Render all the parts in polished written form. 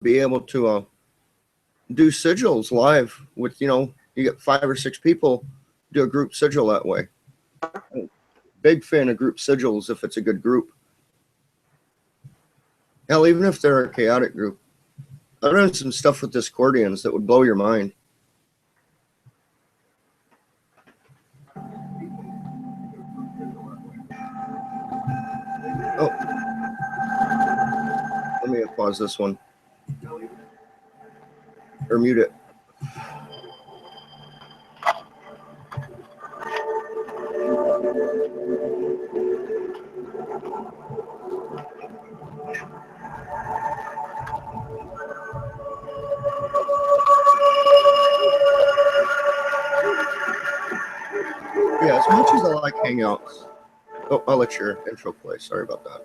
be able to do sigils live with, you get 5 or 6 people, do a group sigil that way. Big fan of group sigils if it's a good group. Hell, even if they're a chaotic group. I've done some stuff with Discordians that would blow your mind. Oh. Let me pause this one. Or mute it. Yeah, as much as I like Hangouts. Oh, I'll let your intro play. Sorry about that.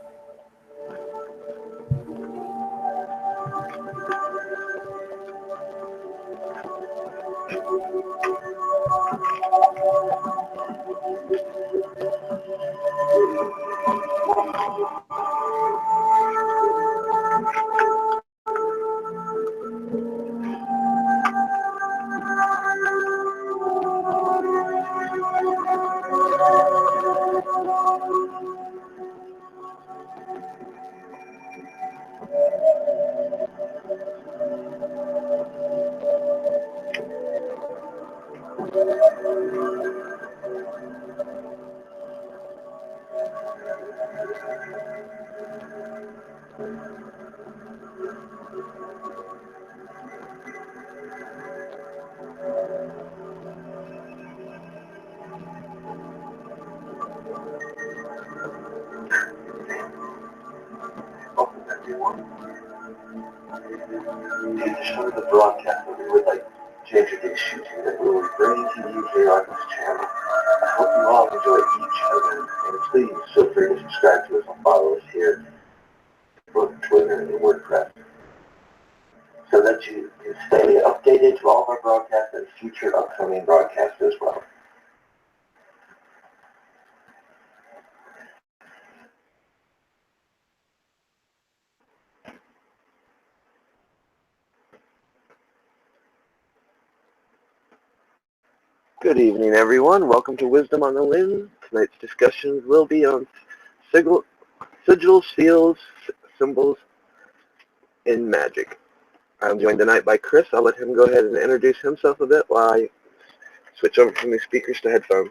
For the broadcast that we would like to introduce you to that we will be bringing to you here on this channel. I hope you all enjoy each of them, and please feel free to subscribe to us and follow us here on Twitter and WordPress so that you can stay updated to all of our broadcasts and future upcoming broadcasts as well. Good evening, everyone. Welcome to Wisdom on the Whim. Tonight's discussions will be on sigils, seals, symbols, and magic. I'm joined tonight by Chris. I'll let him go ahead and introduce himself a bit while I switch over from the speakers to headphones.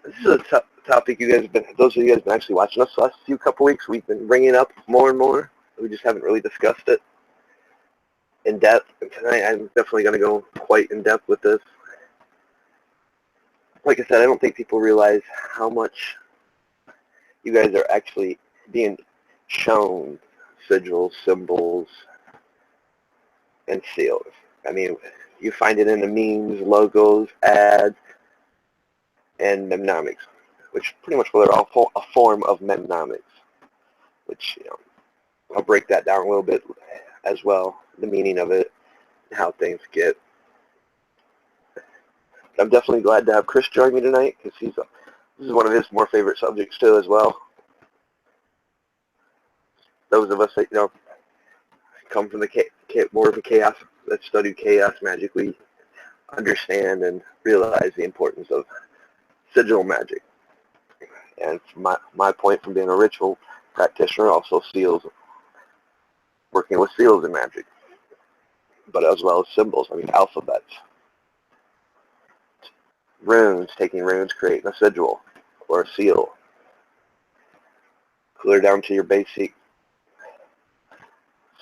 This is a topic you guys have been, those of you guys have been actually watching us the last couple weeks, we've been bringing up more and more. We just haven't really discussed it in depth. And tonight I'm definitely going to go quite in depth with this. Like I said, I don't think people realize how much you guys are actually being shown sigils, symbols, and seals. I mean, you find it in the memes, logos, ads, and mnemonics, which pretty much they're all a form of mnemonics, which I'll break that down a little bit as well, the meaning of it, how things get. I'm definitely glad to have Chris join me tonight because this is one of his more favorite subjects too as well. Those of us that come from the more of a chaos that studied chaos magic, we understand and realize the importance of sigil magic. And from my point from being a ritual practitioner, also seals, working with seals in magic, but as well as symbols. I mean, alphabets, runes, taking runes, creating a sigil or a seal, clear down to your basic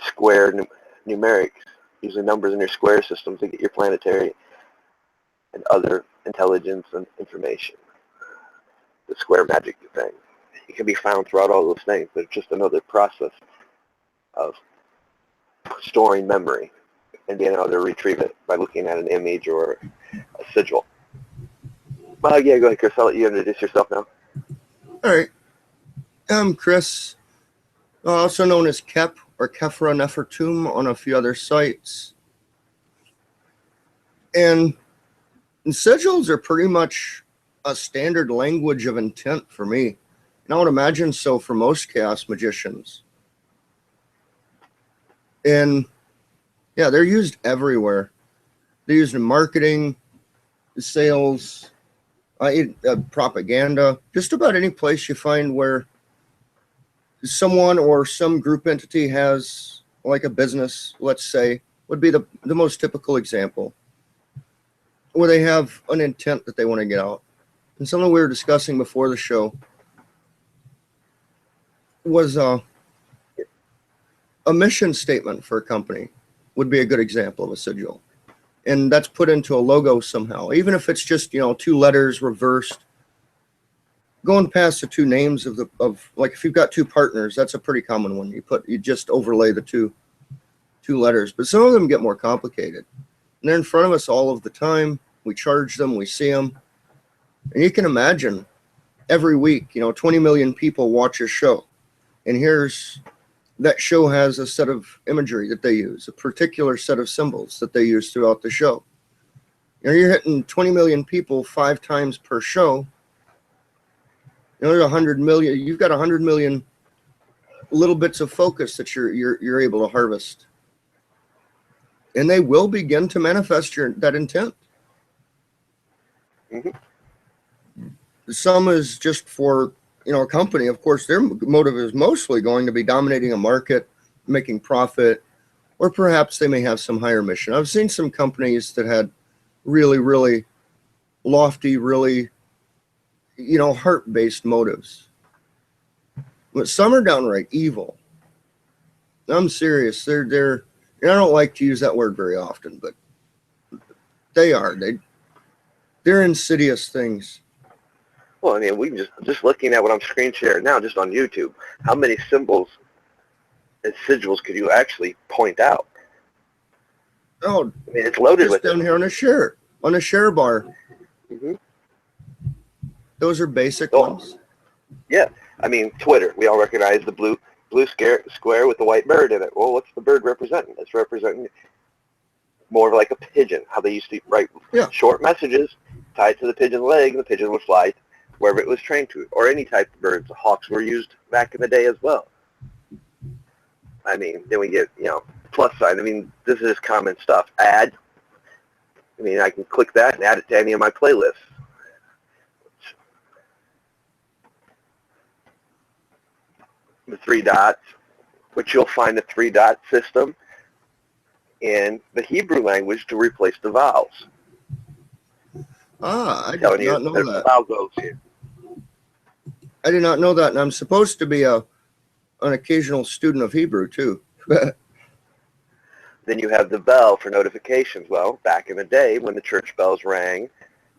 square numerics, using numbers in your square system to get your planetary and other intelligence and information. The square magic thing. It can be found throughout all those things, but it's just another process of storing memory and being able to retrieve it by looking at an image or a sigil. Well, yeah, go ahead, Chris. I'll let you introduce yourself now. All right. I'm Chris, also known as Kep or Kefra Nefertum on a few other sites. And sigils are pretty much a standard language of intent for me. And I would imagine so for most chaos magicians. And yeah, they're used everywhere. They're used in marketing, sales, propaganda, just about any place you find where someone or some group entity has like a business, let's say, would be the most typical example, where they have an intent that they want to get out. And something we were discussing before the show was a mission statement for a company would be a good example of a sigil. And that's put into a logo somehow, even if it's just, 2 letters reversed, going past the 2 names of like if you've got 2 partners, that's a pretty common one. You just overlay the two letters, but some of them get more complicated. And they're in front of us all of the time. We charge them, we see them. And you can imagine every week, 20 million people watch a show. And that show has a set of imagery that they use, a particular set of symbols that they use throughout the show. You're hitting 20 million people 5 times per show. There's 100 million. You've got 100 million little bits of focus that you're able to harvest, and they will begin to manifest that intent. Mm-hmm. Some is just for a company. Of course, their motive is mostly going to be dominating a market, making profit, or perhaps they may have some higher mission. I've seen some companies that had really, really lofty, really heart-based motives. But some are downright evil. I'm serious. They're I don't like to use that word very often, but they are. They're insidious things. Well, I mean, we just looking at what I'm screen sharing now, just on YouTube, how many symbols and sigils could you actually point out? Oh, I mean, it's loaded with down here on a share bar. Mm-hmm. Those are basic ones. Yeah, I mean, Twitter. We all recognize the blue square with the white bird in it. Well, what's the bird representing? It's representing more like a pigeon. How they used to write short messages tied to the pigeon's leg, and the pigeon would fly wherever it was trained to, or any type of birds. Hawks were used back in the day as well. I mean, then we get plus sign. I mean, this is common stuff. Add. I mean, I can click that and add it to any of my playlists. The 3 dots, which you'll find the 3-dot system in the Hebrew language to replace the vowels. I did not know that. Vowel goes here. I did not know that, and I'm supposed to be an occasional student of Hebrew too. Then you have the bell for notifications. Well, back in the day when the church bells rang,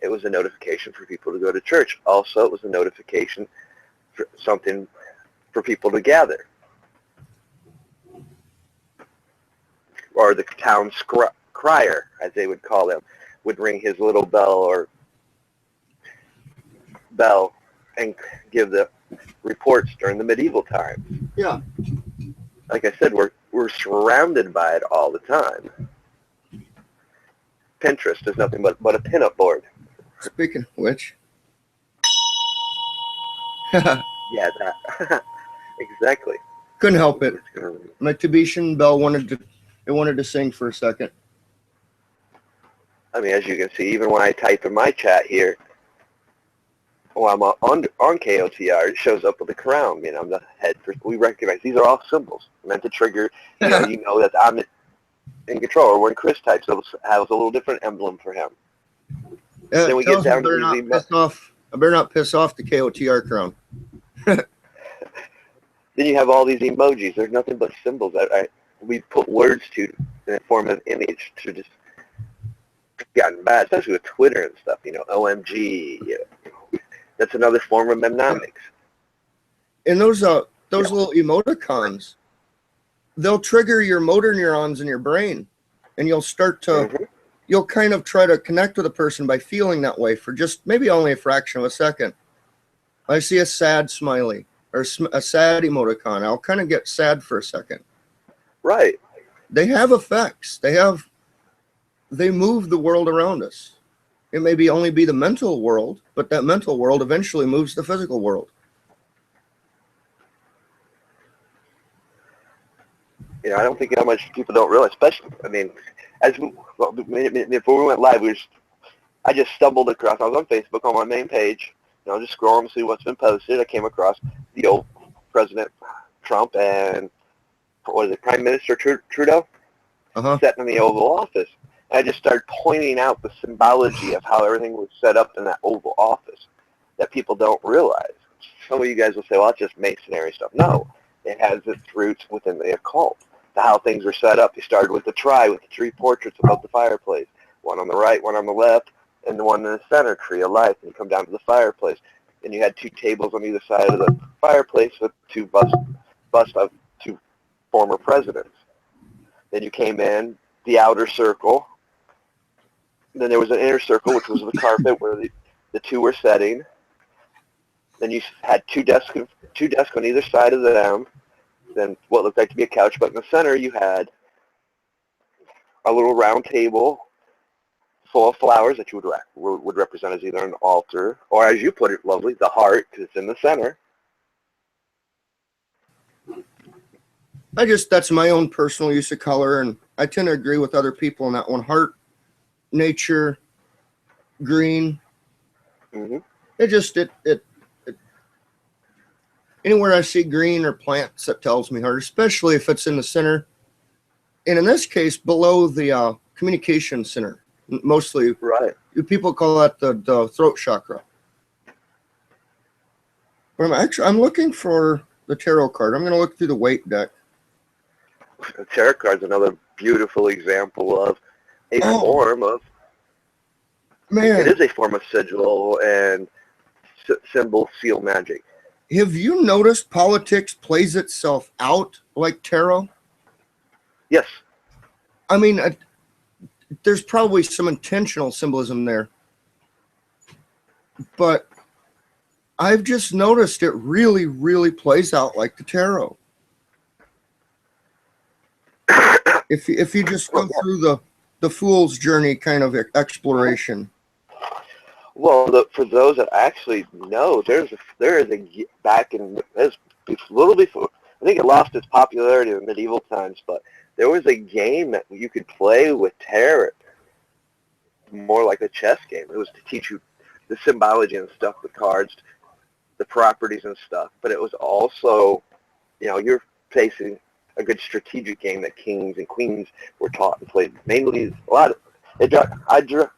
it was a notification for people to go to church. Also, it was a notification for something for people to gather. Or the town crier, as they would call him, would ring his little bell and give the reports during the medieval times. Yeah. Like I said, we're surrounded by it all the time. Pinterest is nothing but a pinup board. Speaking of which, Yeah, that. Exactly. couldn't help it. My Tibetan bell wanted to sing for a second. I mean, as you can see, even when I type in my chat here, while I'm on KOTR, it shows up with a crown. You know, I'm the head. We recognize these are all symbols meant to trigger. You know that I'm in control. Or when Chris types, it has a little different emblem for him. Then we get down to I better not piss off the KOTR crown. Then you have all these emojis. There's nothing but symbols. We put words to in the form of image to just gotten bad, especially with Twitter and stuff. You know, OMG. You know, that's another form of mnemonics. And those little emoticons, they'll trigger your motor neurons in your brain, and you'll start to you'll kind of try to connect with a person by feeling that way for just maybe only a fraction of a second. I see a sad smiley or a sad emoticon, I'll kind of get sad for a second. Right. They have effects. They move the world around us. It may only be the mental world, but that mental world eventually moves the physical world. You know, I don't think how much people don't realize, especially, I mean, before we went live, I just stumbled across, I was on Facebook on my main page, you know, just scrolling to see what's been posted. I came across the old President Trump and, what is it, Prime Minister Trudeau sitting in the Oval Office. And I just started pointing out the symbology of how everything was set up in that Oval Office that people don't realize. Some of you guys will say, well, it's just masonry stuff. No, it has its roots within the occult. How things were set up. You started with the with the three portraits above the fireplace, one on the right, one on the left, and the one in the center, tree of life. And you come down to the fireplace, and you had two tables on either side of the fireplace with two busts of two former presidents. Then you came in the outer circle. Then there was an inner circle, which was the carpet where the two were sitting. Then you had two desks on either side of them. Then what looked like to be a couch, but in the center you had a little round table full of flowers that you would represent as either an altar, or as you put it lovely, the heart, because it's in the center. That's my own personal use of color, and I tend to agree with other people on that one. Heart, nature, green. Anywhere I see green or plants, that tells me heart, especially if it's in the center. And in this case, below the communication center, mostly. Right. People call that the throat chakra. But I'm looking for the tarot card. I'm going to look through the weight deck. The tarot card's another beautiful example of a form of. Man, it is a form of sigil and symbol seal magic. Have you noticed politics plays itself out like tarot? Yes. I mean, there's probably some intentional symbolism there. But I've just noticed it really, really plays out like the tarot. If you just go through the fool's journey kind of exploration. Well, for those that actually know, there is a back in this a little before. I think it lost its popularity in medieval times, but there was a game that you could play with tarot, more like a chess game. It was to teach you the symbology and stuff, the cards, the properties and stuff. But it was also, you know, you're facing a good strategic game that kings and queens were taught and played. Mainly, a lot of it.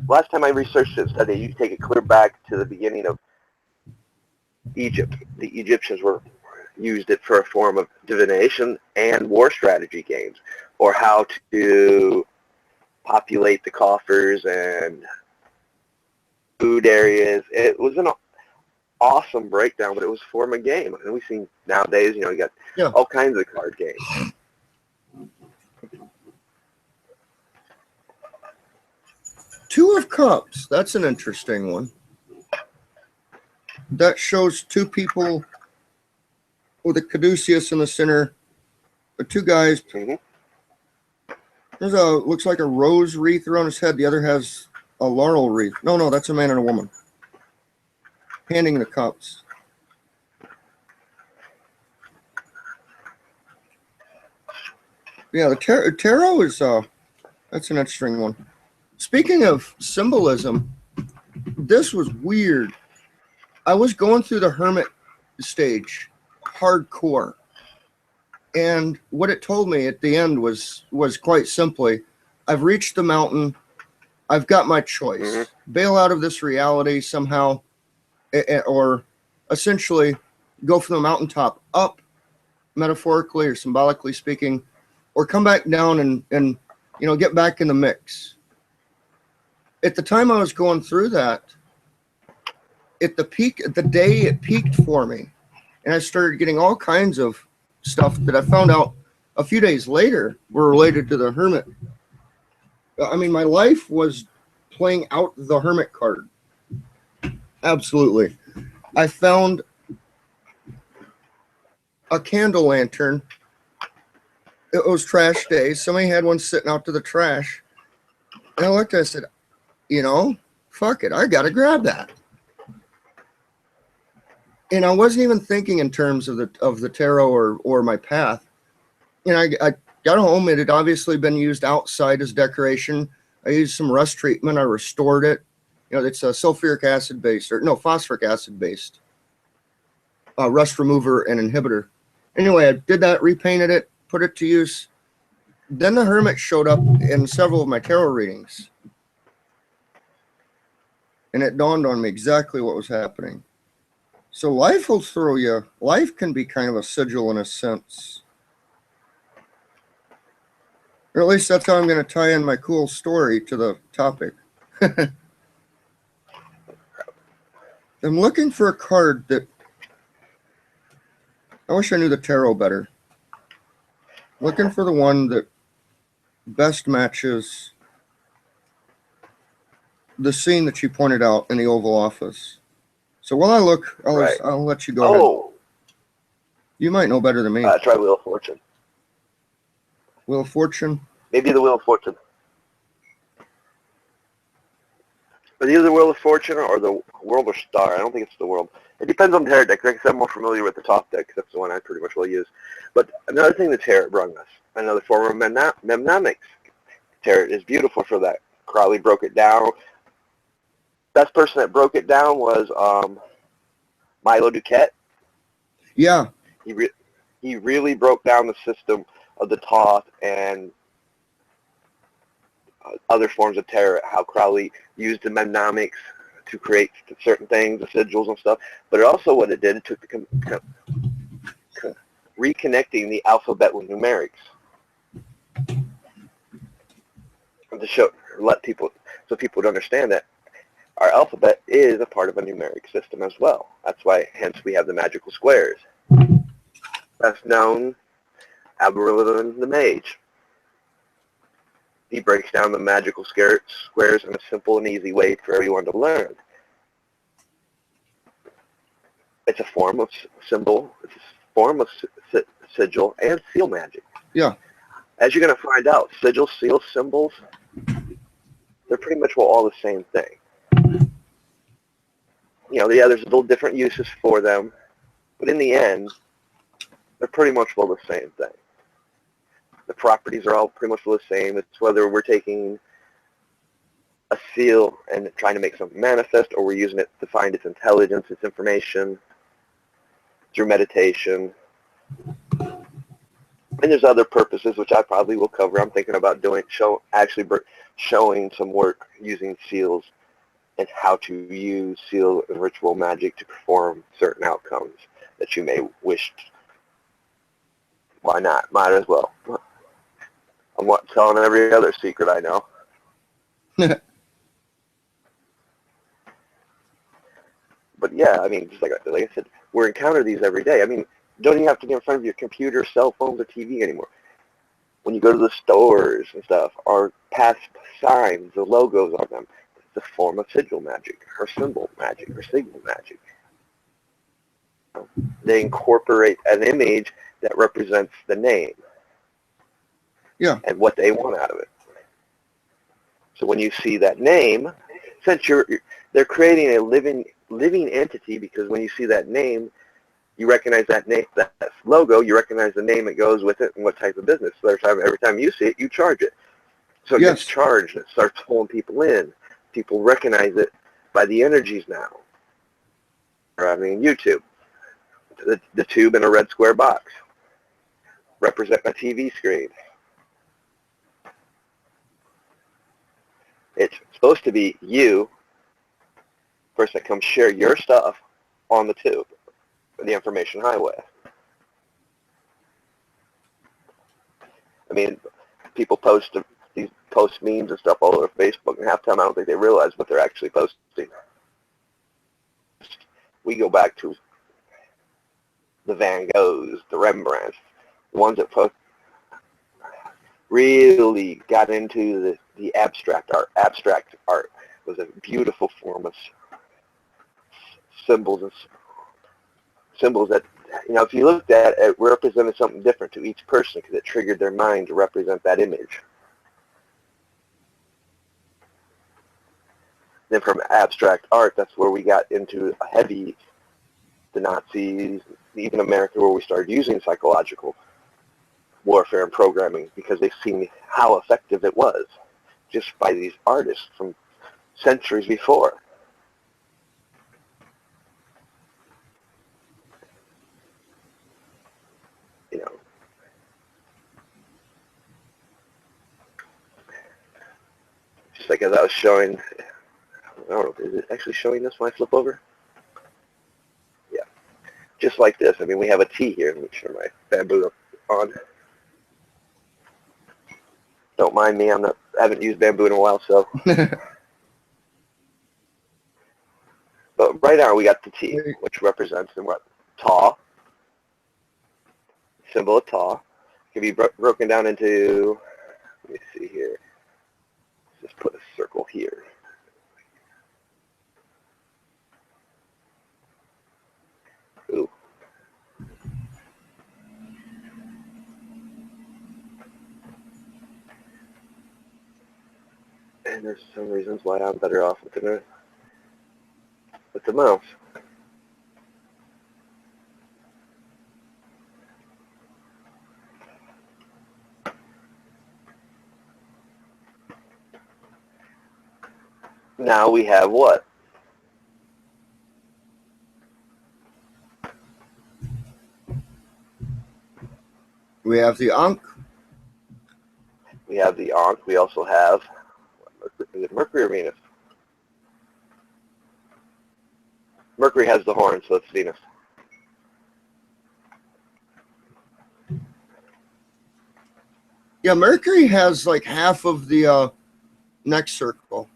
Last time I researched it and studied, you take it clear back to the beginning of Egypt. The Egyptians used it for a form of divination and war strategy games, or how to populate the coffers and food areas. It was an awesome breakdown, but it was a form of game. And we've seen nowadays, you know, you got all kinds of card games. Two of Cups. That's an interesting one. That shows two people with a caduceus in the center. Two guys. There's looks like a rose wreath around his head. The other has a laurel wreath. No, that's a man and a woman handing the cups. Yeah, the tarot is that's an interesting one. Speaking of symbolism, this was weird. I was going through the hermit stage, hardcore, and what it told me at the end was quite simply, I've reached the mountain. I've got my choice. Mm-hmm. Bail out of this reality somehow, or essentially go from the mountaintop up, metaphorically or symbolically speaking, or come back down and get back in the mix. At the time I was going through that, at the day it peaked for me, and I started getting all kinds of stuff that I found out a few days later were related to the hermit. I mean, my life was playing out the hermit card. Absolutely. I found a candle lantern. It was trash day. Somebody had one sitting out to the trash. And I looked at it and said, fuck it. I got to grab that. And I wasn't even thinking in terms of the tarot or my path. I got home. It had obviously been used outside as decoration. I used some rust treatment. I restored it. It's a sulfuric acid based, phosphoric acid based rust remover and inhibitor. Anyway, I did that, repainted it, put it to use. Then the hermit showed up in several of my tarot readings. And it dawned on me exactly what was happening. So life will throw you. Life can be kind of a sigil in a sense. Or at least that's how I'm going to tie in my cool story to the topic. I'm looking for a card that... I wish I knew the tarot better. Looking for the one that best matches the scene that you pointed out in the Oval Office. So while I look, I'll let you go ahead. You might know better than me. Try Wheel of Fortune. Wheel of Fortune? Maybe the Wheel of Fortune. But either the Wheel of Fortune or the World or Star. I don't think it's the World. It depends on the tarot deck. Like I said, I'm more familiar with the top deck because that's the one I pretty much will use. But another thing the tarot brought us, another form of mnemonics. Tarot is beautiful for that. Crowley broke it down. Best person that broke it down was Milo Duquette. Yeah. He really broke down the system of the Thoth and other forms of tarot, how Crowley used the mnemonics to create certain things, the sigils and stuff. But it also, what it did, it took the reconnecting the alphabet with numerics. And to let people would understand that our alphabet is a part of a numeric system as well. That's why, hence, we have the magical squares. Best known, Algorithm the Mage. He breaks down the magical squares in a simple and easy way for everyone to learn. It's a form of symbol, it's a form of sigil and seal magic. Yeah. As you're going to find out, sigils, seals, symbols, they're pretty much all the same thing. There's little different uses for them, but in the end, they're pretty much all the same thing. The properties are all pretty much the same. It's whether we're taking a seal and trying to make something manifest, or we're using it to find its intelligence, its information, through meditation. And there's other purposes, which I probably will cover. I'm thinking about showing some work using seals and how to use seal and ritual magic to perform certain outcomes that you may wish. Why not? Might as well. I'm telling every other secret I know. But yeah, I mean, just like I said, we encounter these every day. I mean, don't even have to be in front of your computer, cell phones, or TV anymore. When you go to the stores and stuff, or past signs, the logos on them, it's a form of sigil magic, or symbol magic, or signal magic. They incorporate an image that represents the name. Yeah. And what they want out of it. So when you see that name, since they're creating a living entity, because when you see that name, you recognize that name, that logo, you recognize the name that goes with it and what type of business. So every time you see it, you charge it. So it Yes. gets charged and it starts pulling people in. People recognize it by the energies now. Or, I mean, YouTube. The tube in a red square box represent a TV screen. It's supposed to be you, person that comes share your stuff on the tube, the information highway. I mean, people post memes and stuff all over Facebook, and half the time I don't think they realize what they're actually posting. We go back to the Van Goghs, the Rembrandts, the ones that really got into the abstract art. Abstract art was a beautiful form of symbols that, you know, if you looked at it, it represented something different to each person because it triggered their mind to represent that image. Then from abstract art, that's where we got into the Nazis, even America, where we started using psychological warfare and programming because they've seen how effective it was just by these artists from centuries before. You know, just like as I was showing, I don't know, is it actually showing this when I flip over? Yeah, just like this. I mean, we have a T here. Let me turn my bamboo on. Don't mind me. I haven't used bamboo in a while, so. But right now we got the T, which represents what? Taw. Symbol of Taw. It can be broken down into, let me see here. Let's just put a circle here. Ooh. And there's some reasons why I'm better off with the mouse. Now we have what? We have the Ankh. We have the Ankh. We also have, is it Mercury or Venus? Mercury has the horn, so it's Venus. Yeah, Mercury has like half of the neck circle.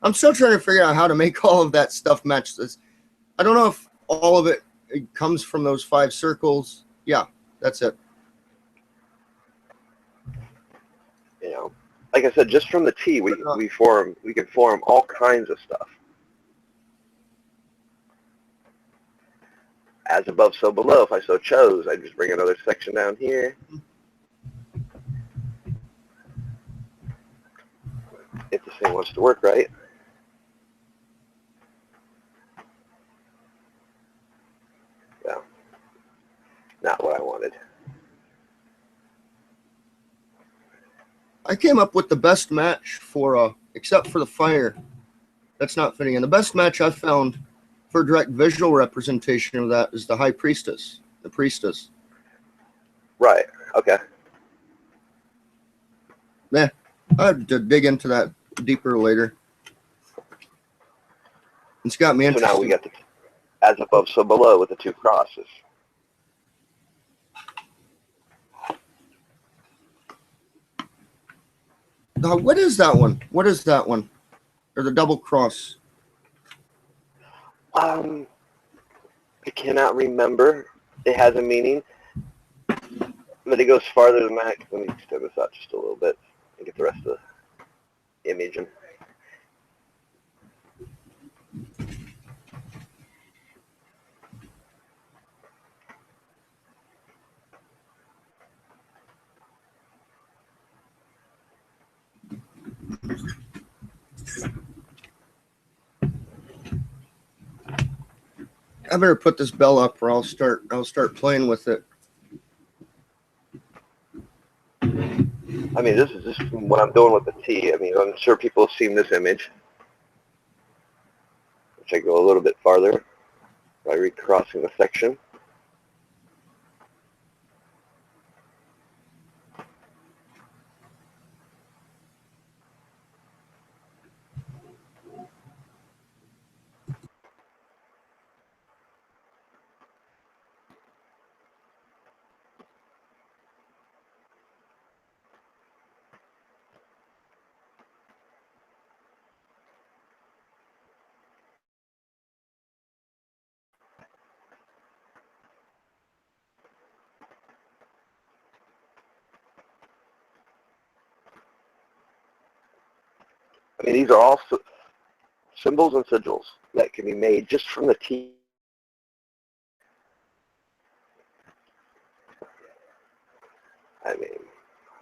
I'm still trying to figure out how to make all of that stuff match this. I don't know if all of it comes from those 5 circles. Yeah, that's it. You know, like I said, just from the T, we can form all kinds of stuff. As above, so below. If I so chose, I'd just bring another section down here. If this thing wants to work right. Yeah, not what I wanted. I came up with the best match for, except for the fire. That's not fitting in. The best match I found for direct visual representation of that is the High Priestess, the Priestess. Right, okay. Yeah, I have to dig into that deeper later. It's got me interested. So now we got the as above, so below with the 2 crosses. What is that one? What is that one? Or the double cross? I cannot remember. It has a meaning, but it goes farther than that. Let me extend this out just a little bit and get the rest of the image in. I better put this bell up or I'll start playing with it. I mean, this is just what I'm doing with the T. I mean, I'm sure people have seen this image, which I go a little bit farther by recrossing the section. I mean, these are all symbols and sigils that can be made just from the T. I mean,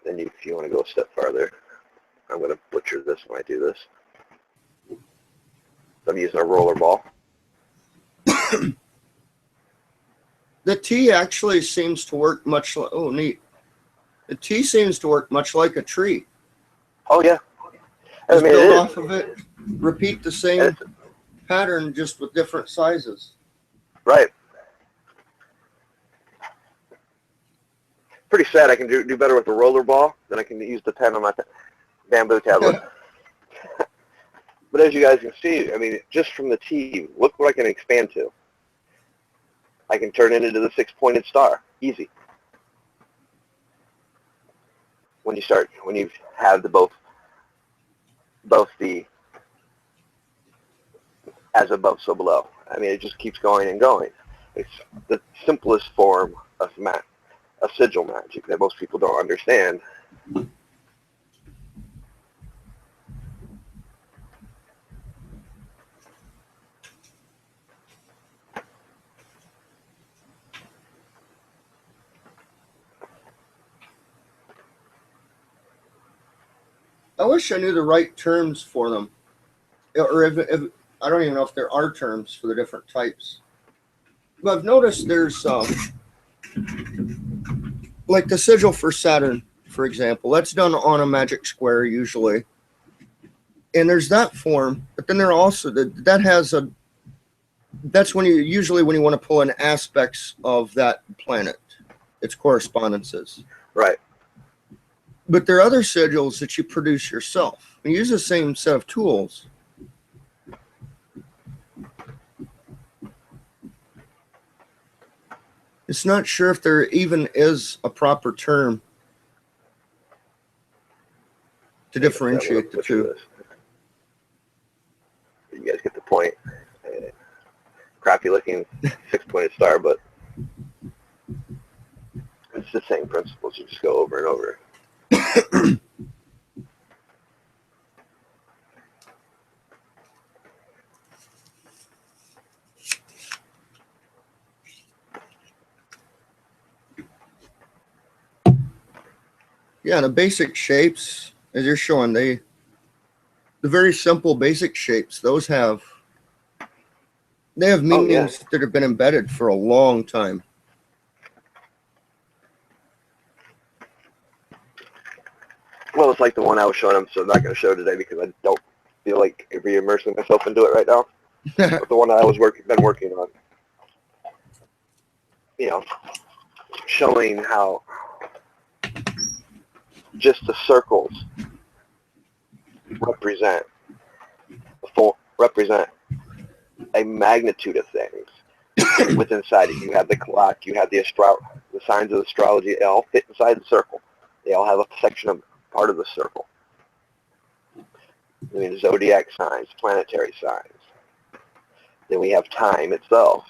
then if you want to go a step farther, I'm going to butcher this when I do this. I'm using a roller ball. The T actually seems to work much like, oh, neat. The T seems to work much like a tree. Oh, yeah. I Just mean, build off of it, repeat the same It's, pattern just with different sizes. right. Pretty sad. I can do better with the roller ball than I can use the pen on my bamboo tablet. But as you guys can see, I mean, just from the T, look what I can expand to. I can turn it into the 6-pointed star. Easy. When you have the both the as above, so below. I mean, it just keeps going and going. It's the simplest form of sigil magic that most people don't understand. I wish I knew the right terms for them. Or if I don't even know if there are terms for the different types. But I've noticed there's like the sigil for Saturn, for example. That's done on a magic square usually. And there's that form, but then there also that's when you want to pull in aspects of that planet, its correspondences. Right. But there are other sigils that you produce yourself. You use the same set of tools. It's not sure if there even is a proper term to differentiate the two. You guys get the point. Crappy looking 6-pointed star, but it's the same principles. You just go over and over. Yeah, the basic shapes, as you're showing, the very simple basic shapes, those have meanings that have been embedded for a long time. Well, it's like the one I was showing them, so I'm not going to show today because I don't feel like re-immersing myself into it right now. But the one I was been working on, showing how just the circles represent a magnitude of things within inside it. You have the clock, you have the signs of astrology. They all fit inside the circle. They all have a section of part of the circle. I mean, zodiac signs, planetary signs. Then we have time itself.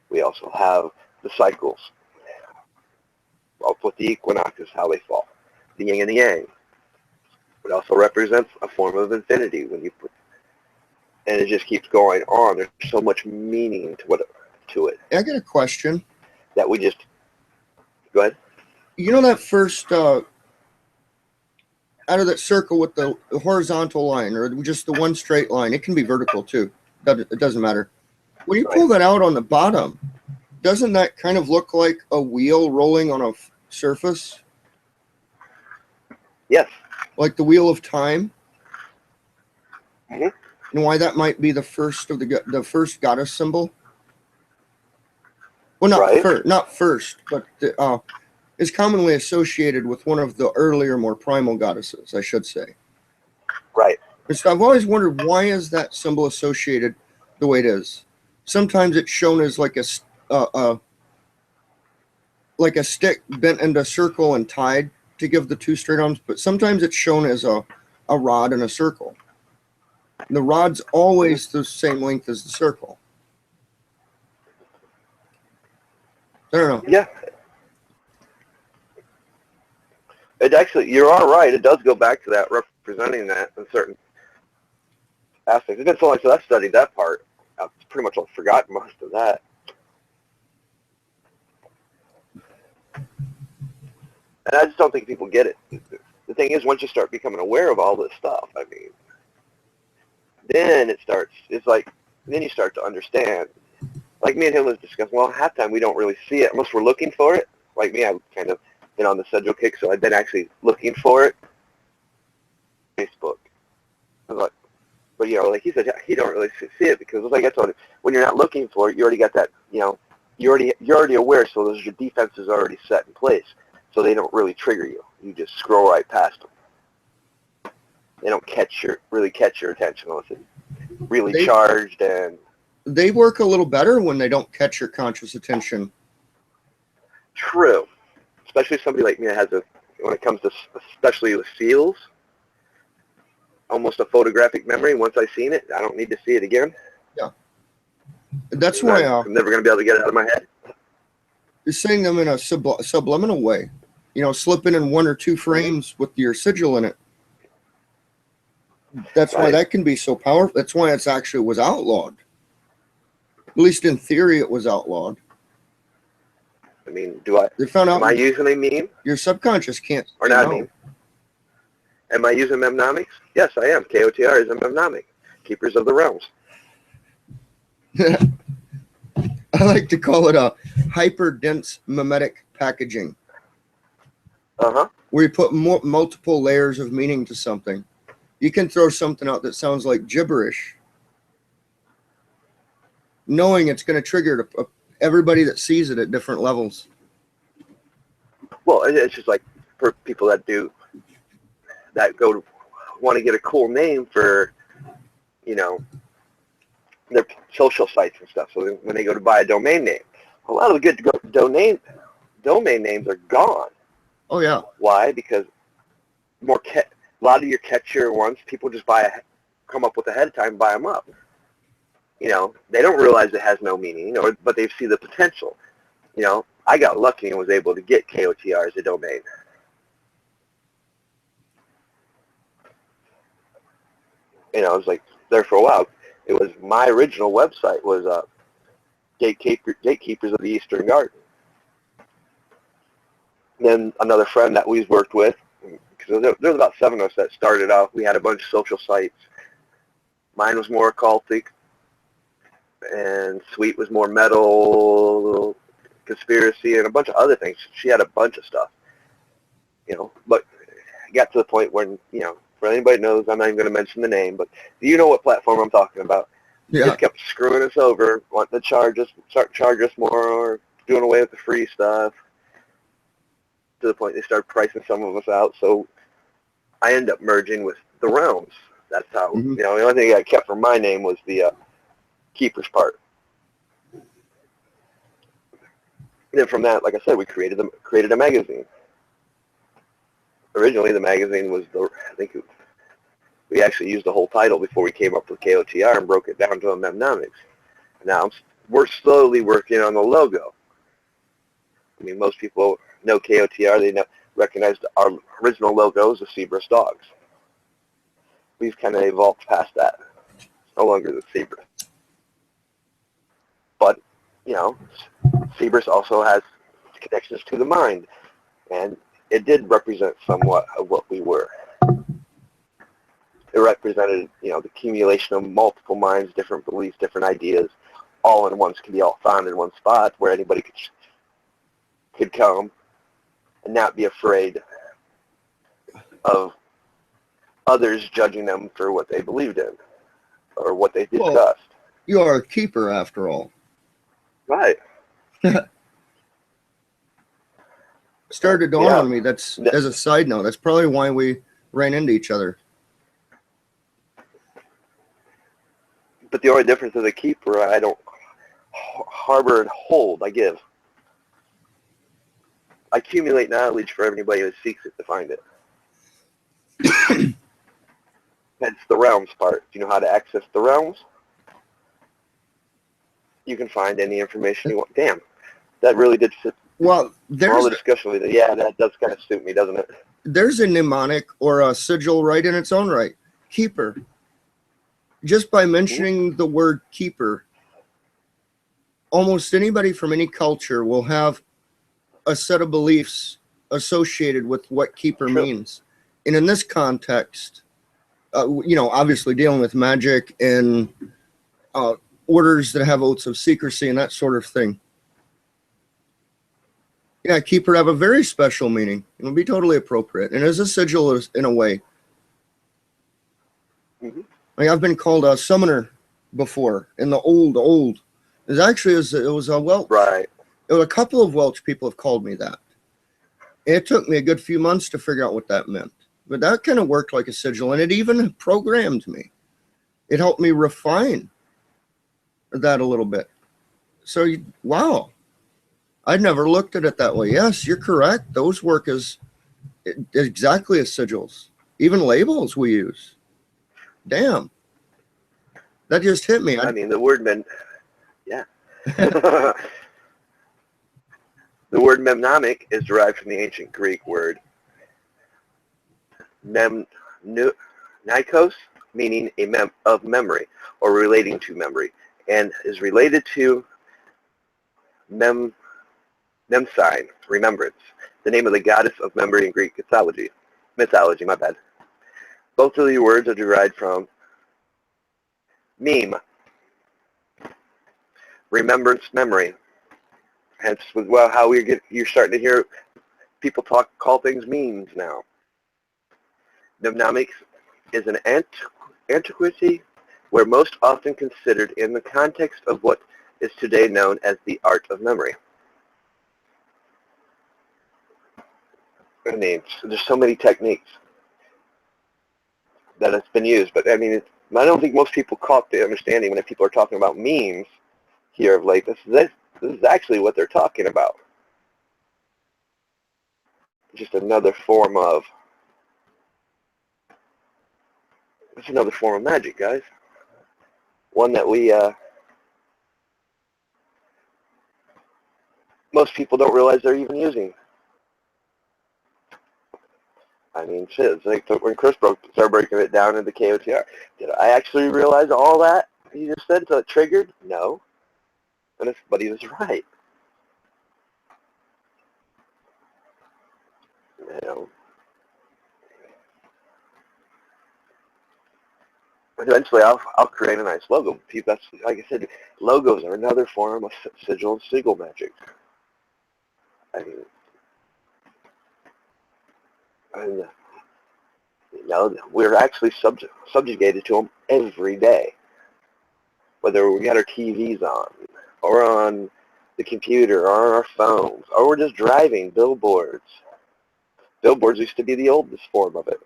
We also have the cycles. I'll put the equinoxes, how they fall. The yin and the yang. It also represents a form of infinity when you put, and it just keeps going on. There's so much meaning to it. I got a question. That we just, go ahead. You know that first, out of that circle with the horizontal line, or just the one straight line, it can be vertical too. It doesn't matter. when you pull that out on the bottom, doesn't that kind of look like a wheel rolling on a surface? Yes. Like the wheel of time? Mm-hmm. And why that might be the first of the first goddess symbol? Well, not first, but is commonly associated with one of the earlier, more primal goddesses, I should say. Right. So I've always wondered, why is that symbol associated the way it is? Sometimes it's shown as like a stick bent into a circle and tied to give the two straight arms, but sometimes it's shown as a rod in a circle. The rod's always the same length as the circle. I don't know. Yeah. It actually, you are right. It does go back to that, representing that in certain aspects. It's been so long since I've studied that part. I've pretty much forgotten most of that. And I just don't think people get it. The thing is, once you start becoming aware of all this stuff, I mean, then then you start to understand. Like me and him was discussing, well, half time we don't really see it unless we're looking for it. Like me, I've kind of been on the Sigil kick, so I've been actually looking for it. Facebook. But like he said, he don't really see it because like I told him, when you're not looking for it, you already got that, you're already aware, so your defense is already set in place, so they don't really trigger you. You just scroll right past them. They don't really catch your attention unless it's really charged, and they work a little better when they don't catch your conscious attention. True, especially somebody like me that has when it comes to especially with seals, almost a photographic memory. Once I've seen it, I don't need to see it again. Yeah, that's why I'm never going to be able to get it out of my head. You're saying them in a subliminal way, slipping in one or two frames with your sigil in it. That's why that can be so powerful. That's why it's actually was outlawed. At least in theory, it was outlawed. I mean, They found out. Am I using a meme? Your subconscious can't. Or not a meme? Am I using mnemonics? Yes, I am. KOTR is a mnemonic. Keepers of the Realms. I like to call it a hyper-dense mimetic packaging. Uh-huh. Where you put multiple layers of meaning to something. You can throw something out that sounds like gibberish, knowing it's going to trigger everybody that sees it at different levels. Well, it's just like for people that want to get a cool name for, their social sites and stuff. So when they go to buy a domain name, a lot of the good domain names are gone. Oh yeah. Why? Because a lot of your catchier ones, people just come up with ahead of time, buy them up. They don't realize it has no meaning, but they see the potential. I got lucky and was able to get KOTR as a domain. I was like there for a while. It was my original website was Gatekeepers of the Eastern Garden. Then another friend that we've worked with, because there's about 7 of us that started out. We had a bunch of social sites. Mine was more occultic, and Sweet was more metal, conspiracy, and a bunch of other things. She had a bunch of stuff, but it got to the point where, for anybody knows, I'm not even going to mention the name, but do you know what platform I'm talking about? Yeah. Just kept screwing us over, wanting to charge us more, or doing away with the free stuff, to the point they started pricing some of us out. So I ended up merging with the Realms. That's how, the only thing I kept from my name was the Keepers part. And then from that, like I said, we created a magazine. Originally, the magazine was we actually used the whole title before we came up with KOTR and broke it down to a mnemonics. Now we're slowly working on the logo. I mean, most people know KOTR. They recognize our original logo as the Cerberus dogs. We've kind of evolved past that. It's no longer the Cerberus. But, Cerberus also has connections to the mind. And it did represent somewhat of what we were. It represented, the accumulation of multiple minds, different beliefs, different ideas, all in once, can be all found in one spot where anybody could come and not be afraid of others judging them for what they believed in or what they discussed. Well, you are a keeper after all. Right. Started to dawn on me, that's, as a side note, that's probably why we ran into each other. But the only difference as a keeper, I don't harbor and hold, I give. I accumulate knowledge for anybody who seeks it to find it. Hence the realms part. Do you know how to access the realms? You can find any information you want. Damn, that really did fit. Well, All the discussion with it. Yeah, that does kind of suit me, doesn't it? There's a mnemonic or a sigil right in its own right. Keeper. Just by mentioning the word keeper, almost anybody from any culture will have a set of beliefs associated with what keeper means. And in this context, you know, obviously dealing with magic and orders that have oaths of secrecy and that sort of thing. Yeah, keeper have a very special meaning. It would be totally appropriate. And as a sigil in a way. Like I've been called a summoner before in the old. It was a Welsh. Right. It was a couple of Welsh people have called me that. It took me a good few months to figure out what that meant. But that kind of worked like a sigil, and it even programmed me. It helped me refine that a little bit. So, wow. I'd never looked at it that way. Yes, you're correct. Those work as exactly as sigils. Even labels we use. Damn. That just hit me. I mean, the word yeah. The word mnemonic is derived from the ancient Greek word nikos, meaning of memory or relating to memory, and is related to mnemsine, remembrance, the name of the goddess of memory in Greek mythology. My bad. Both of the words are derived from meme, remembrance, memory. Hence, well, how you're starting to hear people call things memes now. Mnemonics is an antiquity where most often considered in the context of what is today known as the art of memory. I mean, there's so many techniques that it's been used, but I mean, I don't think most people caught the understanding when people are talking about memes here of late. This is actually what they're talking about. Just another form of magic, guys. One that we most people don't realize they're even using. I mean, shit, it's like when Chris started breaking it down into KOTR. Did I actually realize all that he just said until it triggered? No. But he was right. You know. Eventually, I'll create a nice logo. That's, like I said, logos are another form of sigil and sigil magic. I mean, you know, we're actually subjugated to them every day. Whether we got our TVs on, or on the computer, or on our phones, or we're just driving, billboards. Billboards used to be the oldest form of it.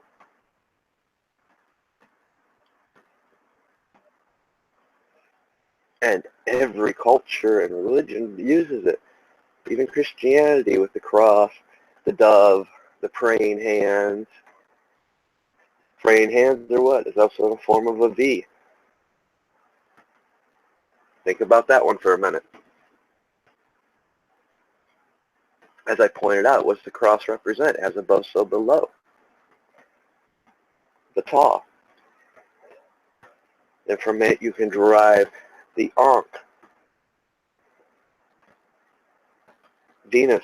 And every culture and religion uses it. Even Christianity with the cross, the dove, the praying hands. Praying hands are what? It's also a form of a V. Think about that one for a minute. As I pointed out, what's the cross represent? As above, so below. The taw. And from it you can derive the Ankh, Venus.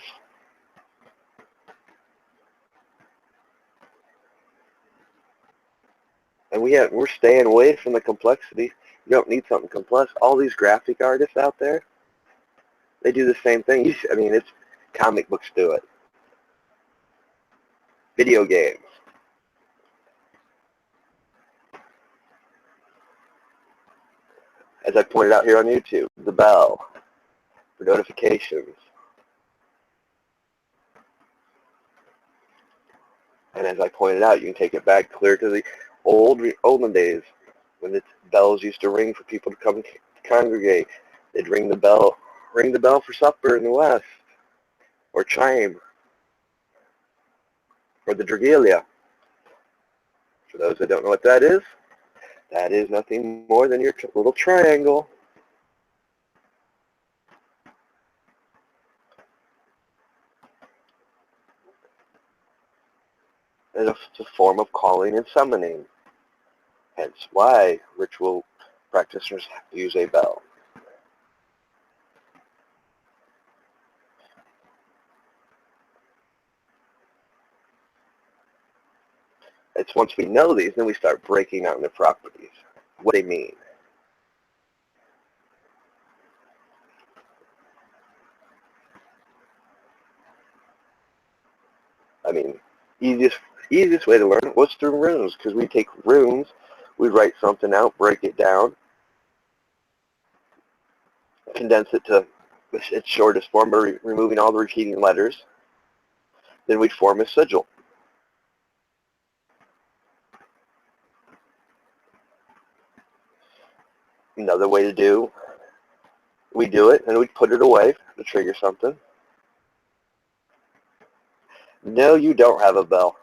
And we're staying away from the complexity. You don't need something complex. All these graphic artists out there, they do the same thing. I mean, it's comic books do it. Video games. As I pointed out here on YouTube, the bell for notifications. And as I pointed out, you can take it back clear to the olden days when the bells used to ring for people to come congregate. They'd ring the bell for supper in the West, or chime, or the Dragilia. For those that don't know what that is nothing more than your little triangle. And it's a form of calling and summoning. Hence why ritual practitioners have to use a bell. It's once we know these, then we start breaking down the properties, what they mean. I mean, easiest way to learn it was through runes, because we take runes, we write something out, break it down, condense it to its shortest form by removing all the repeating letters. Then we'd form a sigil. Another way to do, we do it and we'd put it away to trigger something. No, you don't have a bell.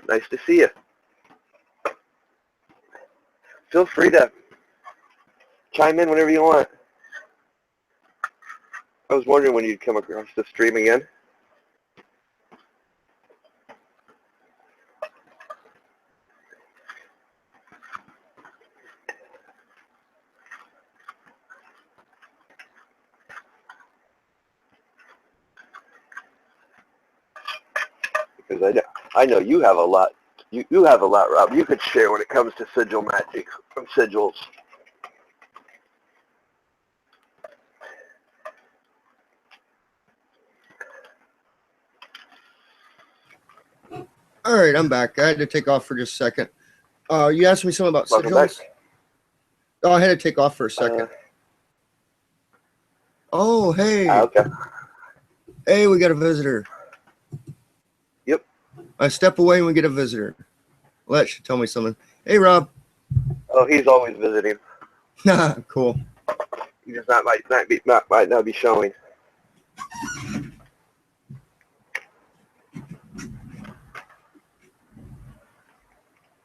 Nice to see you. Feel free to chime in whenever you want. I was wondering when you'd come across the stream again. Because I know you have a lot. You have a lot, Rob. You could share when it comes to sigil magic from sigils. All right, I'm back. I had to take off for just a second. You asked me something about Welcome sigils? back. Oh, I had to take off for a second. Oh, hey. Okay. Hey, we got a visitor. Yep. I step away and we get a visitor. Well, that should tell me something. Hey, Rob. Oh, he's always visiting. Cool. He just might not be showing.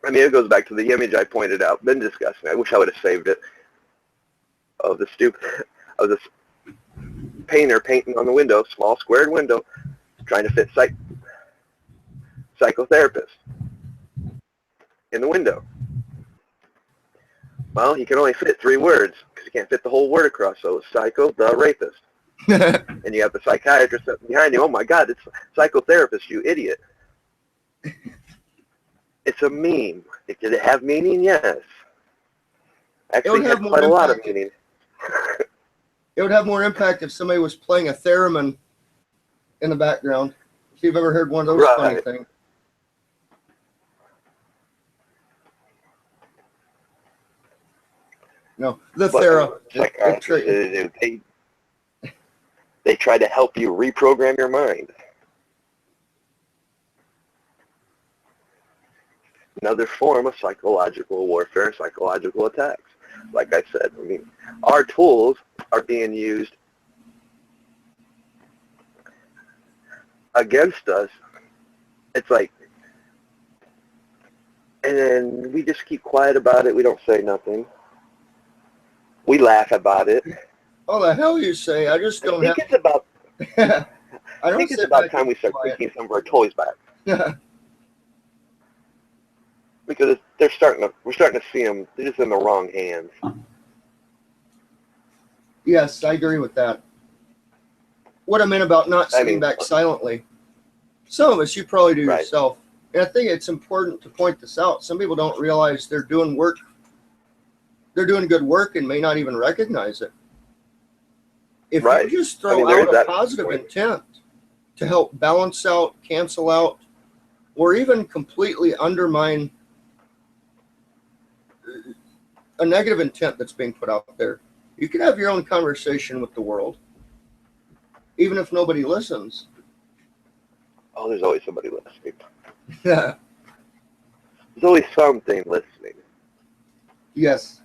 I mean, it goes back to the image I pointed out, been discussing. I wish I would have saved it. Of this painter painting on the window, small squared window, trying to fit psychotherapist in the window. Well, he can only fit 3 words because he can't fit the whole word across. So it's psycho, the rapist. And you have the psychiatrist sitting behind you. Oh my God, it's psychotherapist, you idiot. It's a meme. Did it have meaning? Yes. Actually, it had quite a lot of meaning. It would have more impact if somebody was playing a theremin in the background. If you've ever heard one of those funny things. No, the theremin. They try to help you reprogram your mind. Another form of psychological warfare, psychological attacks. Like I said, I mean, our tools are being used against us. It's like, and then we just keep quiet about it. We don't say nothing. We laugh about it. Oh, the hell you say? I just don't have... It's about... I think it's about time we start taking some of our toys back. Because we're starting to see them. They're just in the wrong hands. Yes, I agree with that. What I meant about not sitting back silently. Some of us, you probably do Right. yourself. And I think it's important to point this out. Some people don't realize they're doing work. They're doing good work and may not even recognize it. If Right. you just I throw mean, there out is a that positive point. intent to help balance out, cancel out, or even completely undermine a negative intent that's being put out there, you can have your own conversation with the world, even if nobody listens. Oh, there's always somebody listening. Yeah. There's always something listening. Yes.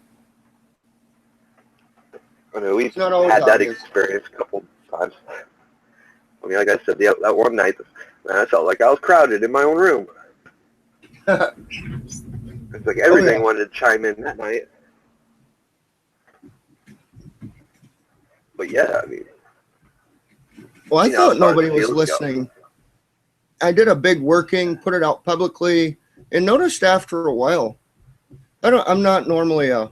I mean, we've It's not always had that obvious. experience a couple times. I mean, like I said, that one night, man, I felt like I was crowded in my own room. It's like everything wanted to chime in that night. But yeah, I mean, Well, I thought as far as nobody was fields go. listening. I did a big working, put it out publicly, and noticed after a while, I'm not normally I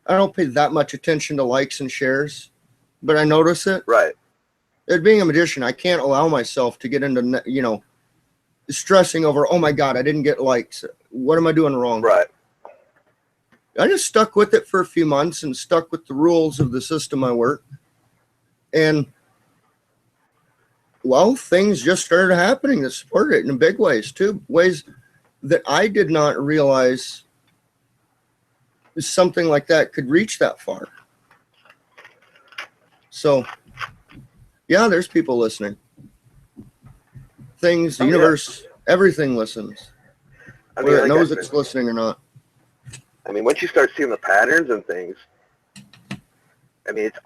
don't pay that much attention to likes and shares, but I notice it. Right. It being a magician, I can't allow myself to get into, stressing over, oh my God, I didn't get likes. What am I doing wrong? Right. I just stuck with it for a few months and stuck with the rules of the system I work. And, well, things just started happening that supported it in big ways, too. Ways that I did not realize something like that could reach that far. So, yeah, there's people listening. Things, the universe, everything listens. I mean, Whether it like knows it's listening or not. I mean, once you start seeing the patterns and things, I mean, it's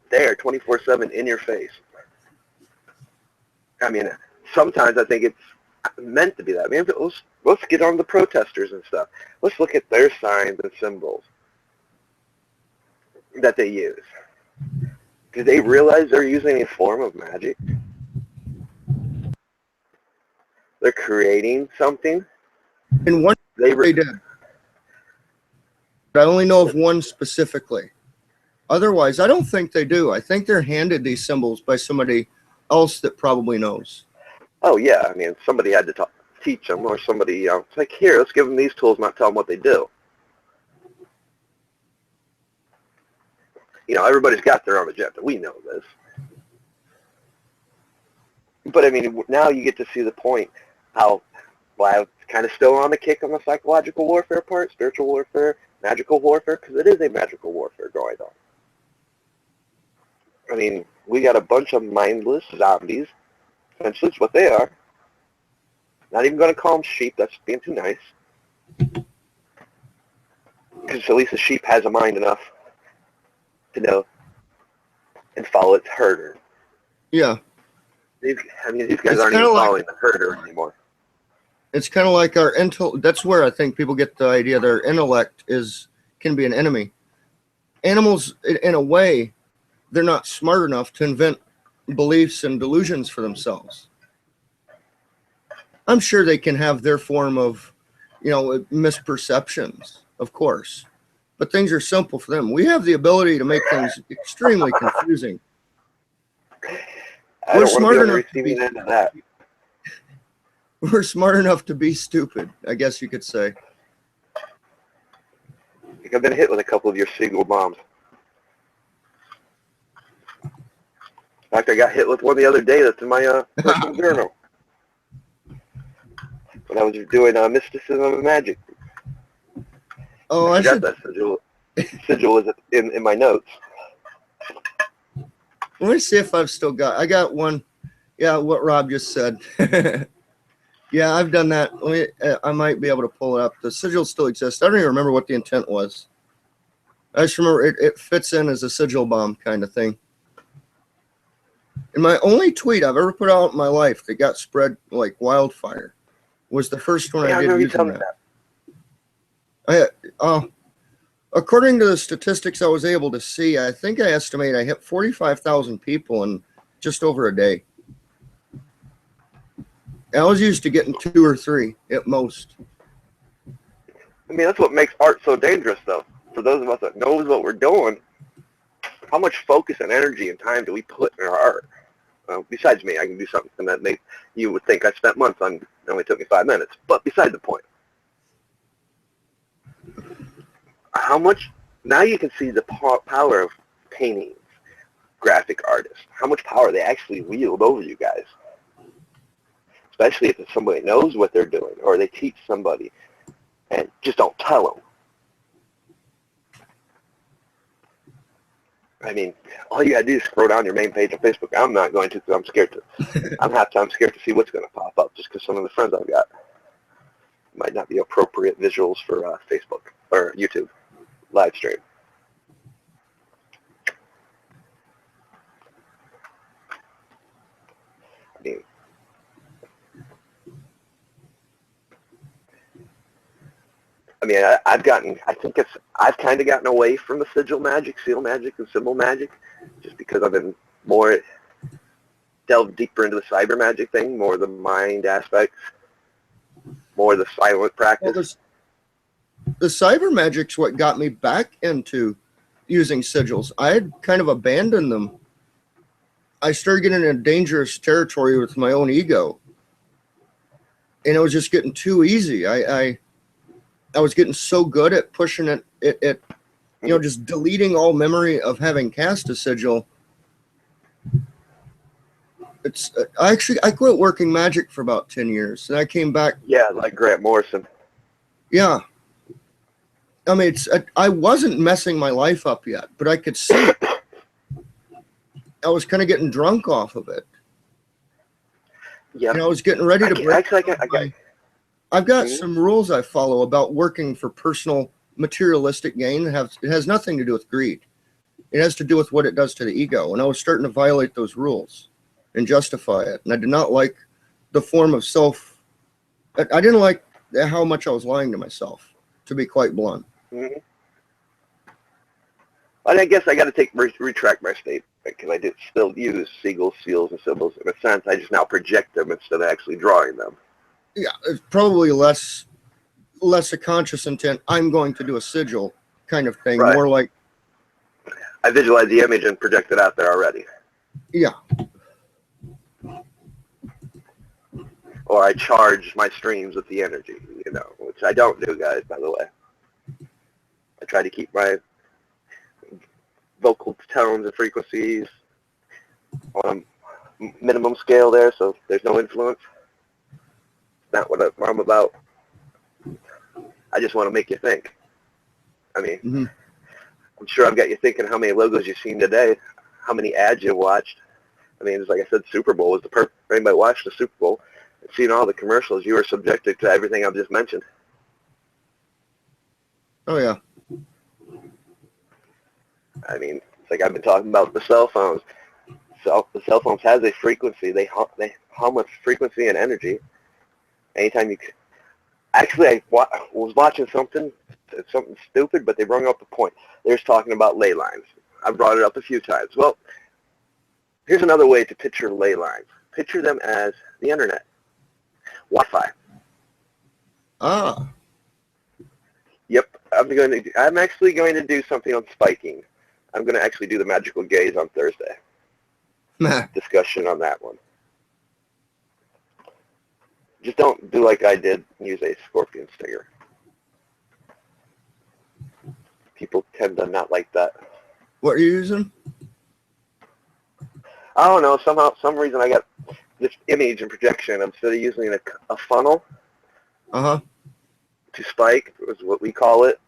there 24/7 in your face. I mean, sometimes I think it's meant to be that. I mean, let's get on the protesters and stuff. Let's look at their signs and symbols that they use. Do they realize they're using a form of magic? They're creating something. And one they did. I only know of one specifically. Otherwise, I don't think they do. I think they're handed these symbols by somebody else that probably knows. Oh, yeah. I mean, somebody had to teach them, or somebody, it's like, here, let's give them these tools, not tell them what they do. Everybody's got their own agenda. We know this. But, I mean, now you get to see the point how, well, I'm kind of still on the kick on the psychological warfare part, spiritual warfare, magical warfare, because it is a magical warfare going on. I mean, we got a bunch of mindless zombies. Essentially, it's what they are. Not even going to call them sheep. That's being too nice. Because at least a sheep has a mind enough to know and follow its herder. Yeah. These guys aren't even following the herder anymore. It's kind of like our intellect. That's where I think people get the idea their intellect can be an enemy. Animals, in a way, they're not smart enough to invent beliefs and delusions for themselves. I'm sure they can have their form of, misperceptions, of course. But things are simple for them. We have the ability to make things extremely confusing. I don't want to be on the receiving end of that. We're smart enough to be stupid, I guess you could say. I've been hit with a couple of your Sigil bombs. In fact, I got hit with one the other day that's in my personal journal. When I was doing mysticism and magic. Oh, I got that sigil. Sigil is in my notes. Let me see if I've still got. I got one. Yeah, what Rob just said. Yeah, I've done that. I might be able to pull it up. The sigil still exists. I don't even remember what the intent was. I just remember it fits in as a sigil bomb kind of thing. And my only tweet I've ever put out in my life that got spread like wildfire was the first one I did using that. According to the statistics I was able to see, I think I estimate I hit 45,000 people in just over a day. I was used to getting 2 or 3 at most. I mean, that's what makes art so dangerous, though. For those of us that knows what we're doing, how much focus and energy and time do we put in our art? Well, besides me, I can do something that you would think I spent months on. It only took me 5 minutes. But beside the point, how much, now you can see the power of painting graphic artists, how much power they actually wield over you guys, especially if somebody knows what they're doing or they teach somebody and just don't tell them. I mean, all you gotta do is scroll down your main page on Facebook. I'm not going to because I'm scared to. I'm half time scared to see what's going to pop up just because some of the friends I've got might not be appropriate visuals for Facebook or YouTube live stream. I've kind of gotten away from the sigil magic, seal magic, and symbol magic, just because I've been more delved deeper into the cyber magic thing, more the mind aspects, more the silent practice. Well, the cyber magic's what got me back into using sigils. I had kind of abandoned them. I started getting in dangerous territory with my own ego, and it was just getting too easy. I was getting so good at pushing it, just deleting all memory of having cast a sigil. I quit working magic for about 10 years, and I came back. Yeah, like Grant Morrison. Yeah. I mean, I wasn't messing my life up yet, but I could see it. I was kind of getting drunk off of it. Yeah. And I was getting ready to break. I've got Mm-hmm. some rules I follow about working for personal materialistic gain. It has nothing to do with greed. It has to do with what it does to the ego. And I was starting to violate those rules and justify it. And I did not like the form of self. I didn't like how much I was lying to myself, to be quite blunt. Mm-hmm. And I guess I got to retract my statement because I did still use sigils, seals, and symbols. In a sense, I just now project them instead of actually drawing them. Yeah, it's probably less a conscious intent. I'm going to do a sigil kind of thing. Right. More like I visualize the image and project it out there already. Yeah. Or I charge my streams with the energy, which I don't do, guys, by the way. I try to keep my vocal tones and frequencies on a minimum scale there, so there's no influence. Not what I'm about. I just want to make you think. I mean, Mm-hmm. I'm sure I've got you thinking how many logos you've seen today, how many ads you watched. I mean, it's like I said, Super Bowl was the perfect. Anybody watched the Super Bowl and seen all the commercials, you were subjected to everything I've just mentioned. Oh yeah. I mean, it's like I've been talking about the cell phones. So the cell phones has a frequency. They hum with frequency and energy. Anytime you, actually, I was watching something stupid, but they brought up a point. They was talking about ley lines. I brought it up a few times. Well, here's another way to picture ley lines. Picture them as the internet, Wi-Fi. Ah. Yep, I'm actually going to do something on spiking. I'm going to actually do the magical gaze on Thursday. Discussion on that one. Just don't do like I did, use a scorpion stinger. People tend to not like that. What are you using? I don't know, some reason I got this image and projection. Instead of using a funnel to spike, is what we call it.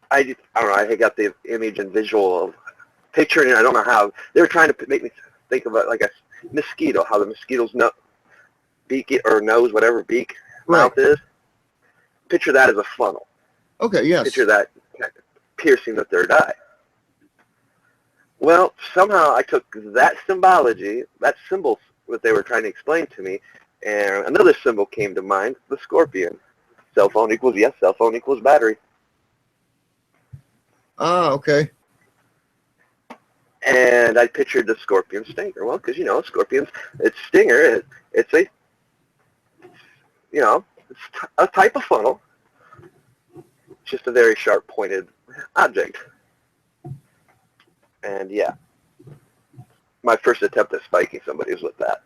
I don't know, I got the image and visual of picturing it. I don't know how. They were trying to make me think of it like a mosquito, how the mosquito's beak or nose, whatever beak, mouth is. Picture that as a funnel. Okay, yes. Picture that piercing the third eye. Well, somehow I took that symbology, that symbol that they were trying to explain to me, and another symbol came to mind, the scorpion. Cell phone equals, yes, cell phone equals battery. Ah, okay. And I pictured the scorpion stinger. Well, because, scorpions, it's stinger. It's a, it's a type of funnel. It's just a very sharp pointed object. And yeah. my first attempt at spiking somebody was with that.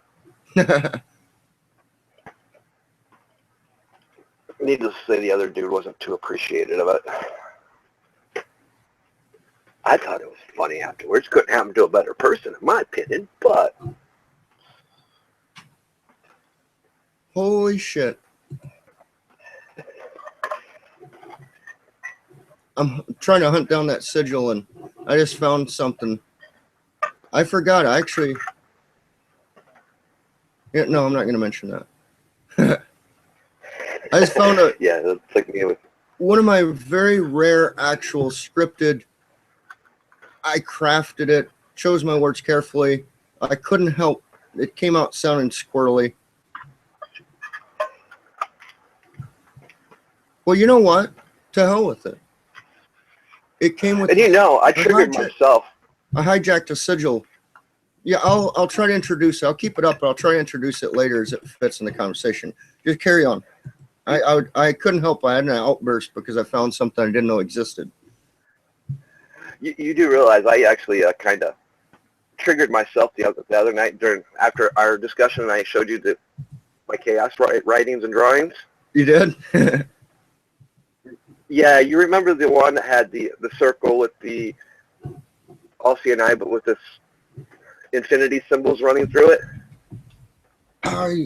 Needless to say, the other dude wasn't too appreciative of it. I thought it was funny afterwards. Couldn't happen to a better person, in my opinion, but... Holy shit. I'm trying to hunt down that sigil, and I just found something. I forgot. I actually... Yeah, no, I'm not going to mention that. I just found a... Yeah, it's like me with... One of my very rare actual scripted... I crafted it, chose my words carefully. I couldn't help. It came out sounding squirrely. Well, you know what? To hell with it. It came with... And I triggered myself. I hijacked a sigil. Yeah, I'll try to introduce it. I'll keep it up, but I'll try to introduce it later as it fits in the conversation. Just carry on. I couldn't help. I had an outburst because I found something I didn't know existed. You do realize I actually kind of triggered myself the other night after our discussion, and I showed you my chaos writings and drawings. You did? Yeah, you remember the one that had the circle with the all CNI, but with this infinity symbols running through it?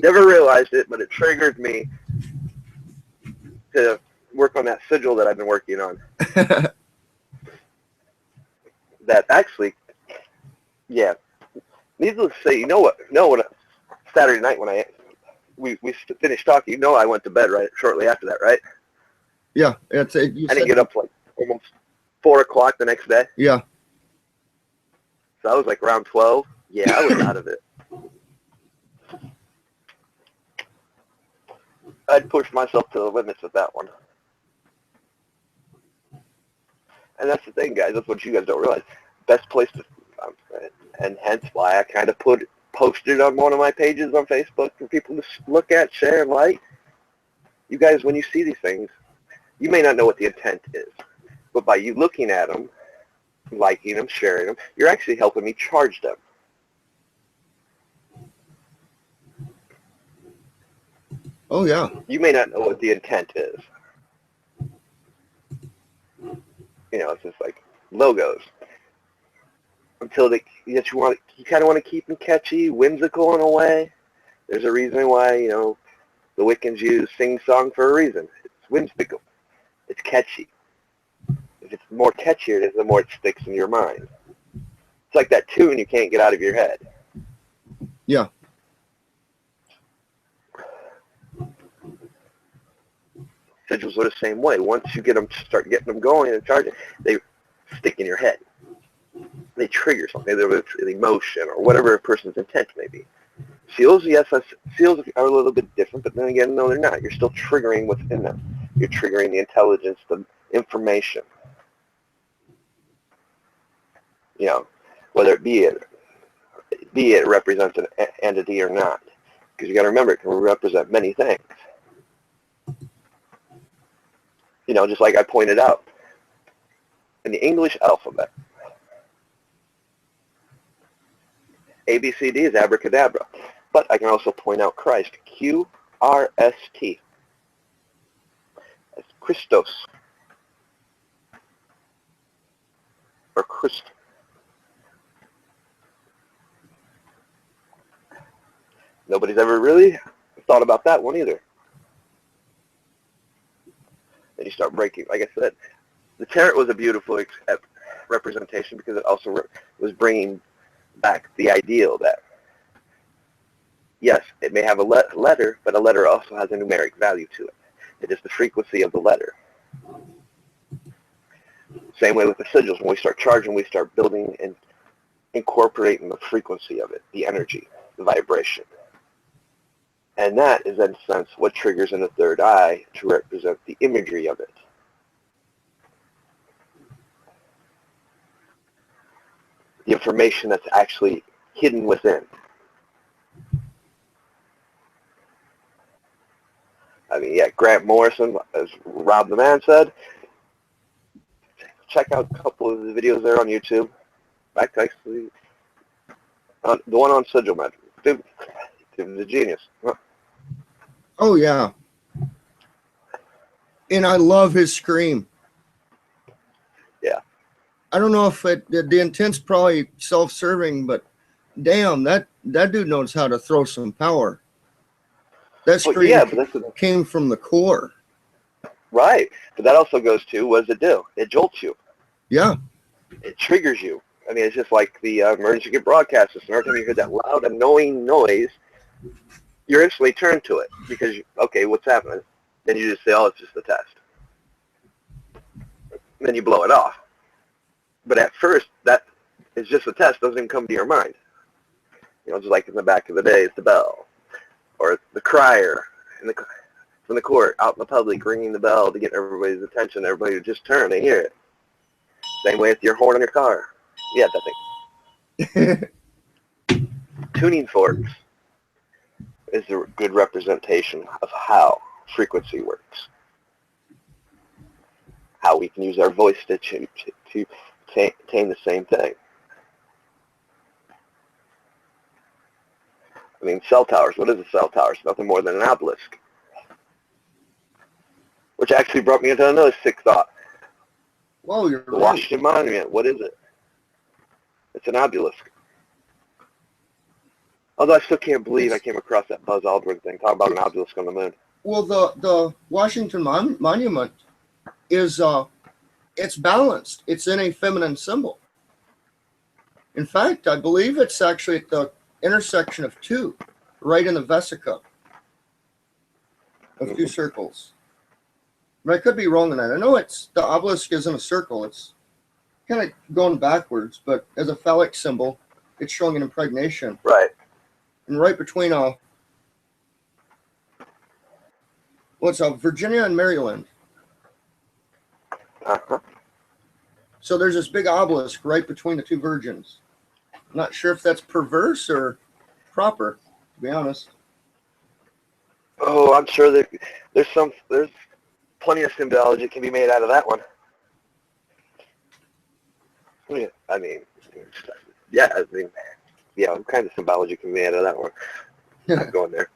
Never realized it, but it triggered me to work on that sigil that I've been working on. That actually, yeah. Needless to say, you know what? Saturday night when we finished talking, I went to bed right shortly after that, right? Yeah, I didn't get up like almost 4 o'clock the next day. Yeah. So I was like around 12. Yeah, I was out of it. I'd pushed myself to the limits with that one. And that's the thing, guys. That's what you guys don't realize. Best place to, and hence why I kind of posted it on one of my pages on Facebook for people to look at, share, and like. You guys, when you see these things, you may not know what the intent is, but by you looking at them, liking them, sharing them, you're actually helping me charge them. Oh, yeah. You may not know what the intent is. It's just like logos. Until you kind of want to keep them catchy, whimsical in a way. There's a reason why, the Wiccans use sing-song for a reason. It's whimsical. It's catchy. If it's more catchier it is, the more it sticks in your mind. It's like that tune you can't get out of your head. Yeah. Sigils are the same way. Once you start getting them going and charging, they stick in your head. They trigger something, either it's an emotion or whatever a person's intent may be. Seals, yes, seals are a little bit different, but then again, no, they're not. You're still triggering what's in them. You're triggering the intelligence, the information. Whether it be it represents an entity or not. Because you got to remember, it can represent many things. Just like I pointed out, in the English alphabet, ABCD is abracadabra. But I can also point out Christ, Q-R-S-T. That's Christos. Or Christ. Nobody's ever really thought about that one either. Then you start breaking. Like I said, the tarot was a beautiful representation because it also was bringing back the ideal that, yes, it may have a letter, but a letter also has a numeric value to it. It is the frequency of the letter. Same way with the sigils. When we start charging, we start building and incorporating the frequency of it, the energy, the vibration. And that is, in a sense, what triggers in the third eye to represent the imagery of it. The information that's actually hidden within. Grant Morrison, as Rob the Man said, check out a couple of the videos there on YouTube. Actually, The one on Sigil Magic. Dude, the genius. Huh. Oh, yeah. And I love his scream. Yeah. I don't know if the intent's probably self-serving, but damn, that dude knows how to throw some power. That Well, scream yeah, but that's came from the core. right. But that also goes to, what does it do? It jolts you. Yeah. It triggers you. I mean, it's just like the emergency broadcast system. Every time you hear that loud, annoying noise, you're instantly turned to it because, okay, what's happening? Then you just say, oh, it's just a test. And then you blow it off. But at first, that is just a test. Doesn't even come to your mind. You know, just like in the back of the day, it's the bell. Or the crier from the court out in the public ringing the bell to get everybody's attention. Everybody would just turn and hear it. Same way with your horn on your car. Yeah, that thing. Tuning forks is a good representation of how frequency works. How we can use our voice to tame the same thing. I mean, cell towers. What is a cell tower? It's nothing more than an obelisk. Which actually brought me into another sick thought. Whoa, you're The right. Washington Monument. What is it? It's an obelisk. Although I still can't believe I came across that Buzz Aldrin thing. Talk about an obelisk on the moon. Well, the Washington Monument is it's balanced. It's in a feminine symbol. In fact, I believe it's actually at the intersection of two, right in the vesica of two circles. But I could be wrong on that. I know the obelisk isn't a circle. It's kind of going backwards, but as a phallic symbol, it's showing an impregnation. Right. And right between Virginia and Maryland. Uh-huh. So there's this big obelisk right between the two virgins. I'm not sure if that's perverse or proper, to be honest. Oh, I'm sure that there's plenty of symbology can be made out of that one. Yeah, I mean, what kind of symbology can be made out of that one? Not going there.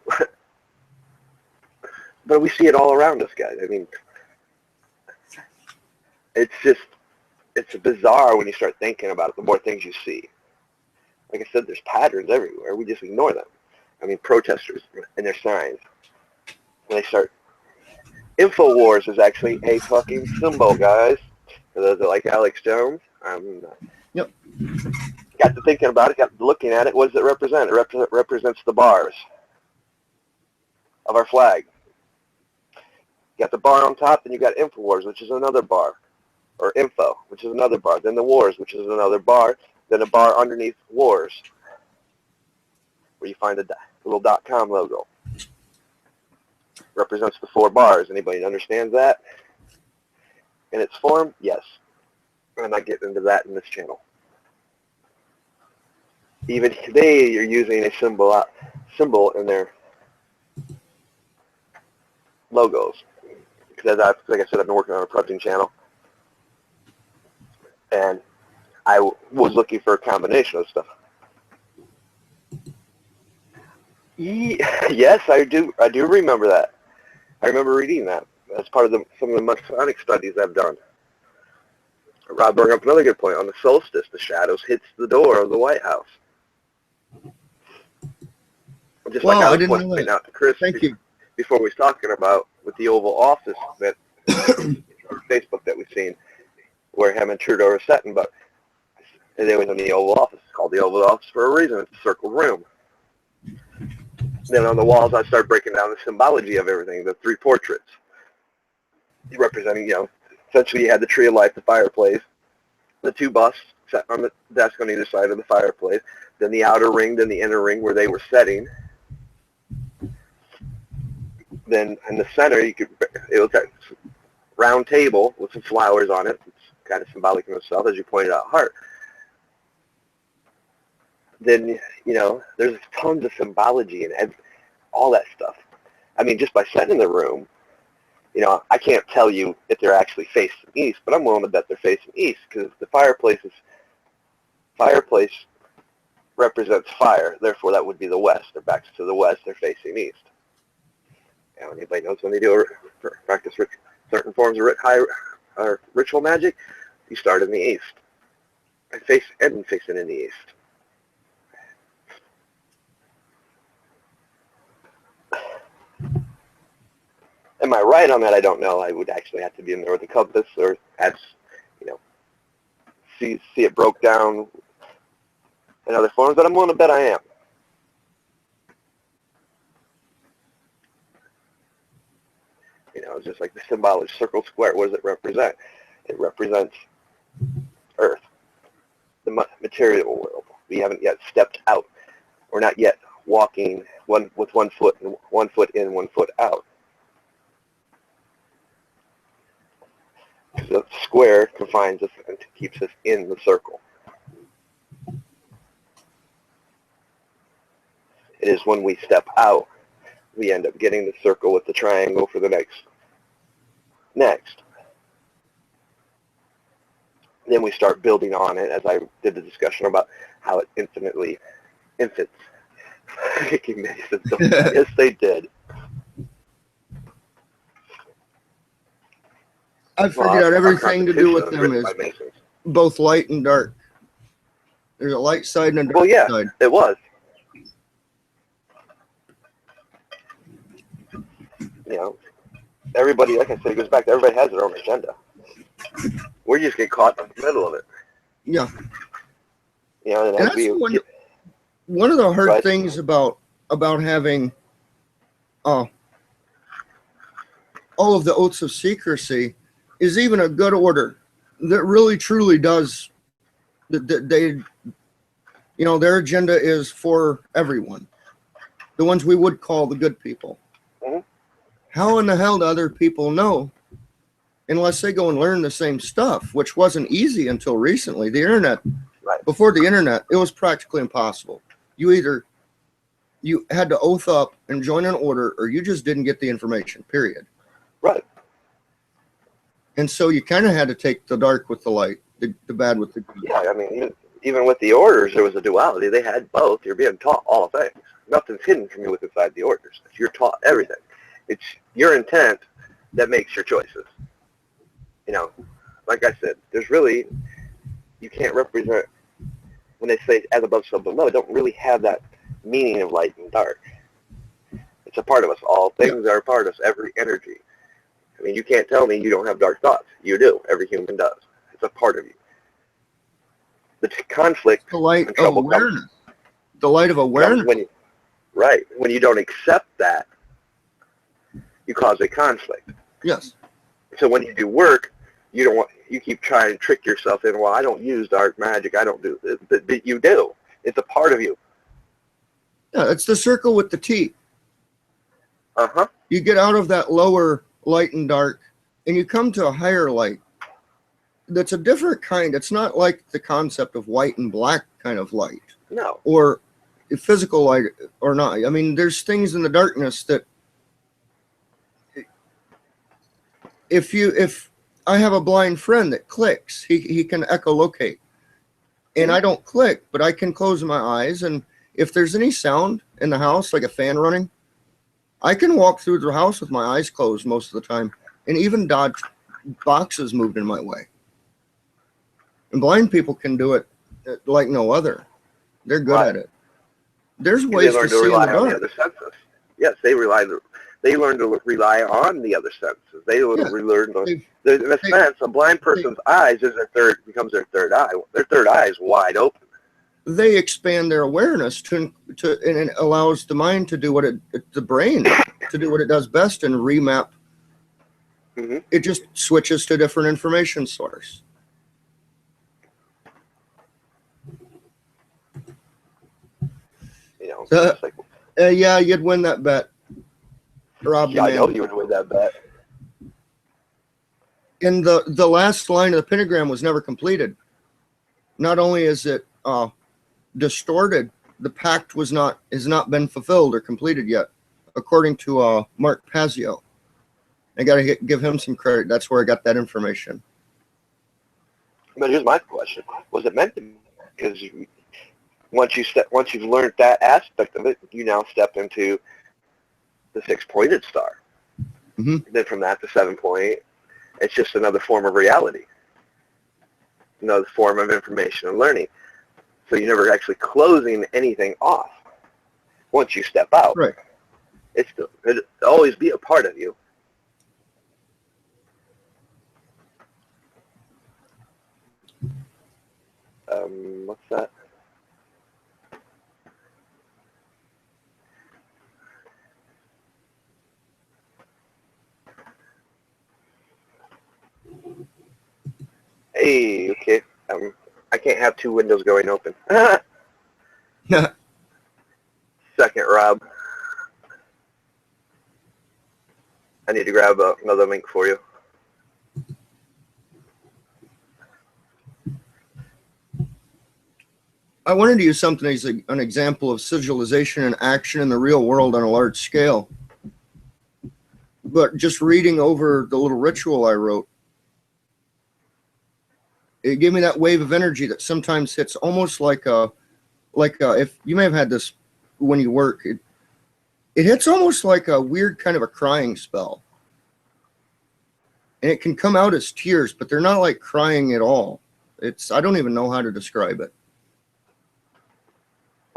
But we see it all around us, guys. I mean, it's bizarre when you start thinking about it, the more things you see. Like I said, there's patterns everywhere. We just ignore them. I mean, protesters and their signs. When they start... InfoWars is actually a fucking symbol, guys. For those that like Alex Jones. Yep. Got to thinking about it, got to looking at it. What does it represent? It represents the bars of our flag. You got the bar on top, then you got InfoWars, which is another bar. Or Info, which is another bar. Then the Wars, which is another bar. Then a bar underneath Wars, where you find the little .com logo. Represents the 4 bars. Anybody understands that? In its form? Yes. I'm not getting into that in this channel. Even today, you're using a symbol in their logos. Because like I said, I've been working on a project channel. And I was looking for a combination of stuff. Yes, I do remember that. I remember reading that. That's part of some of the Masonic studies I've done. Rob brought up another good point. On the solstice, the shadows hits the door of the White House. Just Wow, like I I was didn't know pointing that. out to Chris Thank you. before we was talking about with the Oval Office that Facebook that we've seen, where him and Trudeau are sitting, but they was in the Oval Office. It's called the Oval Office for a reason. It's a circled room. Then on the walls, I start breaking down the symbology of everything, the 3 portraits representing, essentially you had the tree of life, the fireplace, the 2 busts set on the desk on either side of the fireplace, then the outer ring, then the inner ring where they were setting. Then in the center, it was that round table with some flowers on it. It's kind of symbolic in itself, as you pointed out, heart. Then, there's tons of symbology and all that stuff. I mean, just by setting in the room, I can't tell you if they're actually facing east, but I'm willing to bet they're facing east because the fireplace represents fire. Therefore, that would be the west. Their backs to the west. They're facing east. And anybody knows when they do practice certain forms of ritual magic, you start in the east and face it in the east. Am I right on that? I don't know. I would actually have to be in there with a compass, or have, see it broke down in other forms, but I'm willing to bet I am. Just like the symbolic circle square, what does it represent? It represents Earth, the material world. We haven't yet stepped out. We're not yet walking with one foot in, one foot out. The square confines us and keeps us in the circle. It is when we step out, we end up getting the circle with the triangle for the next. Then we start building on it, as I did the discussion about how it infants. Yes, they did. I figured out everything to do with them is both light and dark. There's a light side and a dark side. It was. Everybody, like I said, it goes back to everybody has their own agenda. We just get caught in the middle of it. Yeah. And that's one of the hard things about having all of the oaths of secrecy is even a good order that really truly does their agenda is for everyone, the ones we would call the good people. Mm-hmm. How in the hell do other people know unless they go and learn the same stuff, which wasn't easy until recently? The internet, before the internet, it was practically impossible. You had to oath up and join an order, or you just didn't get the information, period. Right. And so you kind of had to take the dark with the light, the bad with the good. Yeah, I mean, even with the orders, there was a duality. They had both. You're being taught all things. Nothing's hidden from you within inside the orders. You're taught everything. It's your intent that makes your choices. Like I said, there's really, you can't represent, when they say as above, so below, it don't really have that meaning of light and dark. It's a part of us. All things are a part of us, every energy. I mean, you can't tell me you don't have dark thoughts. You do. Every human does. It's a part of you. The conflict, the light of awareness. The light of awareness. When you don't accept that, you cause a conflict. Yes. So when you do work, you keep trying to trick yourself in, well, I don't use dark magic. I don't do this. But you do. It's a part of you. Yeah, it's the circle with the T. Uh-huh. You get out of that lower light and dark, and you come to a higher light. That's a different kind. It's not like the concept of white and black kind of light. No. Or physical light or not. I mean, there's things in the darkness that if I have a blind friend that clicks, he can echolocate. And I don't click, but I can close my eyes, and if there's any sound in the house, like a fan running, I can walk through the house with my eyes closed most of the time and even dodge boxes moved in my way. And blind people can do it like no other. They're good at it. There's ways to see in the dark. On the other senses. Yes, they learn to rely on the other senses. They learn to, in a sense, a blind person's eyes becomes their third eye. Their third eye is wide open. They expand their awareness and it allows the mind to do the brain to do what it does best and remap. Mm-hmm. It just switches to a different information source. Yeah, you'd win that bet, Rob. Yeah, I know you would win that bet. And the last line of the pentagram was never completed. Not only is it distorted, the pact has not been fulfilled or completed yet, according to Mark Pazio. I got to give him some credit. That's where I got that information. But here's my question: was it meant to be? Because once you've learned that aspect of it, you now step into the 6-pointed star. Mm-hmm. Then from that to 7-point, it's just another form of reality, another form of information and learning. So you're never actually closing anything off. Once you step out, Right. it'll always be a part of you. What's that? Hey, okay. I can't have 2 windows going open. Second, Rob. I need to grab another link for you. I wanted to use something as an example of sigilization and action in the real world on a large scale. But just reading over the little ritual I wrote, it gave me that wave of energy that sometimes hits almost like a if you may have had this when you work, it hits almost like a weird kind of a crying spell. And it can come out as tears, but they're not like crying at all. I don't even know how to describe it.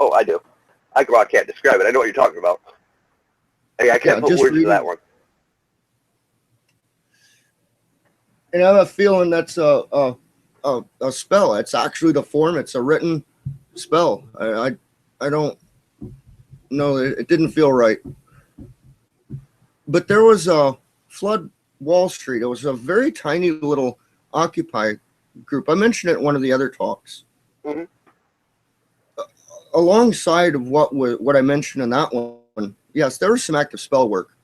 Oh, I do. I can't describe it. I know what you're talking about. Hey, I can't put words to that one. And I have a feeling that's a spell. It's actually the form. It's a written spell. I don't know. It didn't feel right. But there was a Flood Wall Street. It was a very tiny little Occupy group. I mentioned it in one of the other talks. Mm-hmm. Alongside of what I mentioned in that one, yes, there was some active spell work.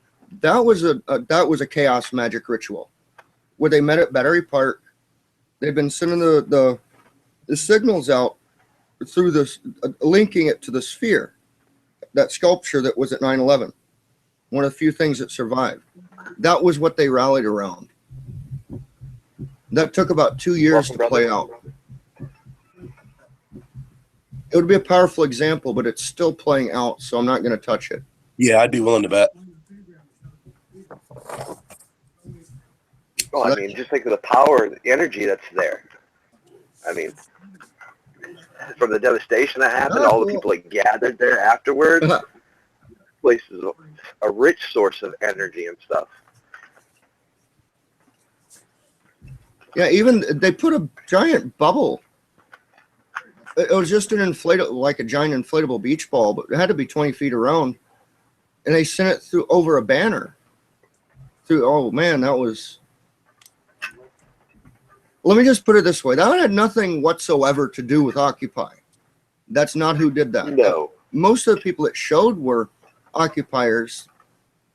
That was a chaos magic ritual where they met at Battery Park. They've been sending the signals out through this, linking it to the sphere, that sculpture that was at 9/11. One of the few things that survived. That was what they rallied around. That took about 2 years to play out. It would be a powerful example, but it's still playing out, so I'm not going to touch it. Yeah, I'd be willing to bet. Well, I mean, just think of the power, the energy that's there. I mean, from the devastation that happened, all the people that gathered there afterwards, place is a rich source of energy and stuff. Yeah, even they put a giant bubble. It was just an like a giant inflatable beach ball, but it had to be 20 feet around. And they sent it through over a banner. Oh man, that was. Let me just put it this way: that had nothing whatsoever to do with Occupy. That's not who did that. No. Most of the people that showed were occupiers.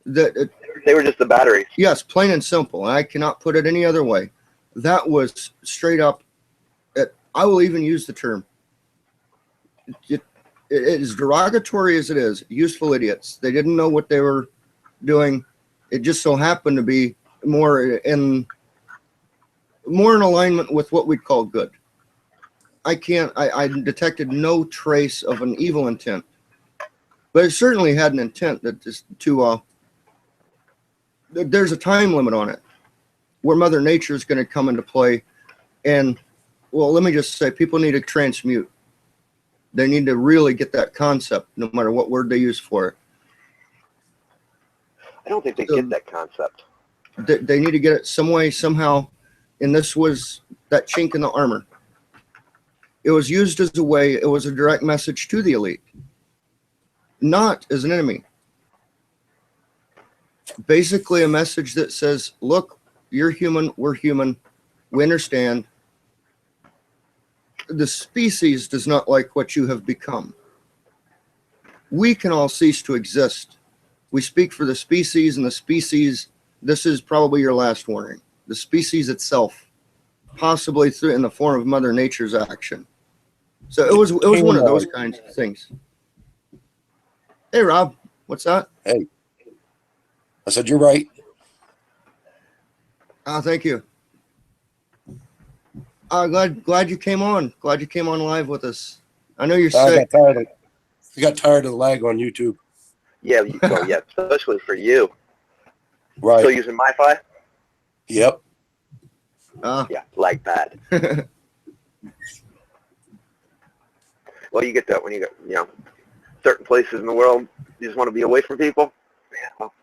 They were just the batteries. Yes, plain and simple. I cannot put it any other way. That was straight up. I will even use the term. It is derogatory as it is. Useful idiots. They didn't know what they were doing. It just so happened to be more in alignment with what we'd call good. I detected no trace of an evil intent, but it certainly had an intent that is there's a time limit on it where Mother Nature is going to come into play. And well, let me just say, people need to transmute. They need to really get that concept, no matter what word they use for it. I don't think they get that concept. They need to get it some way, somehow. And this was that chink in the armor. It was used as a way, it was a direct message to the elite, not as an enemy. Basically a message that says, look, you're human, we're human, we understand. The species does not like what you have become. We can all cease to exist. We speak for the species, and the species, this is probably your last warning. The species itself, possibly in the form of Mother Nature's action. So it was one of those kinds of things. Hey, Rob, what's that? Hey, I said you're right. Thank you. Glad you came on. Glad you came on live with us. I know you're I sick. got tired of the lag on YouTube. Yeah, yeah, especially for you. Right. Still using MiFi? Yep. Yeah, lag bad. Well, you get that when you get, certain places in the world, you just want to be away from people. Yeah, well,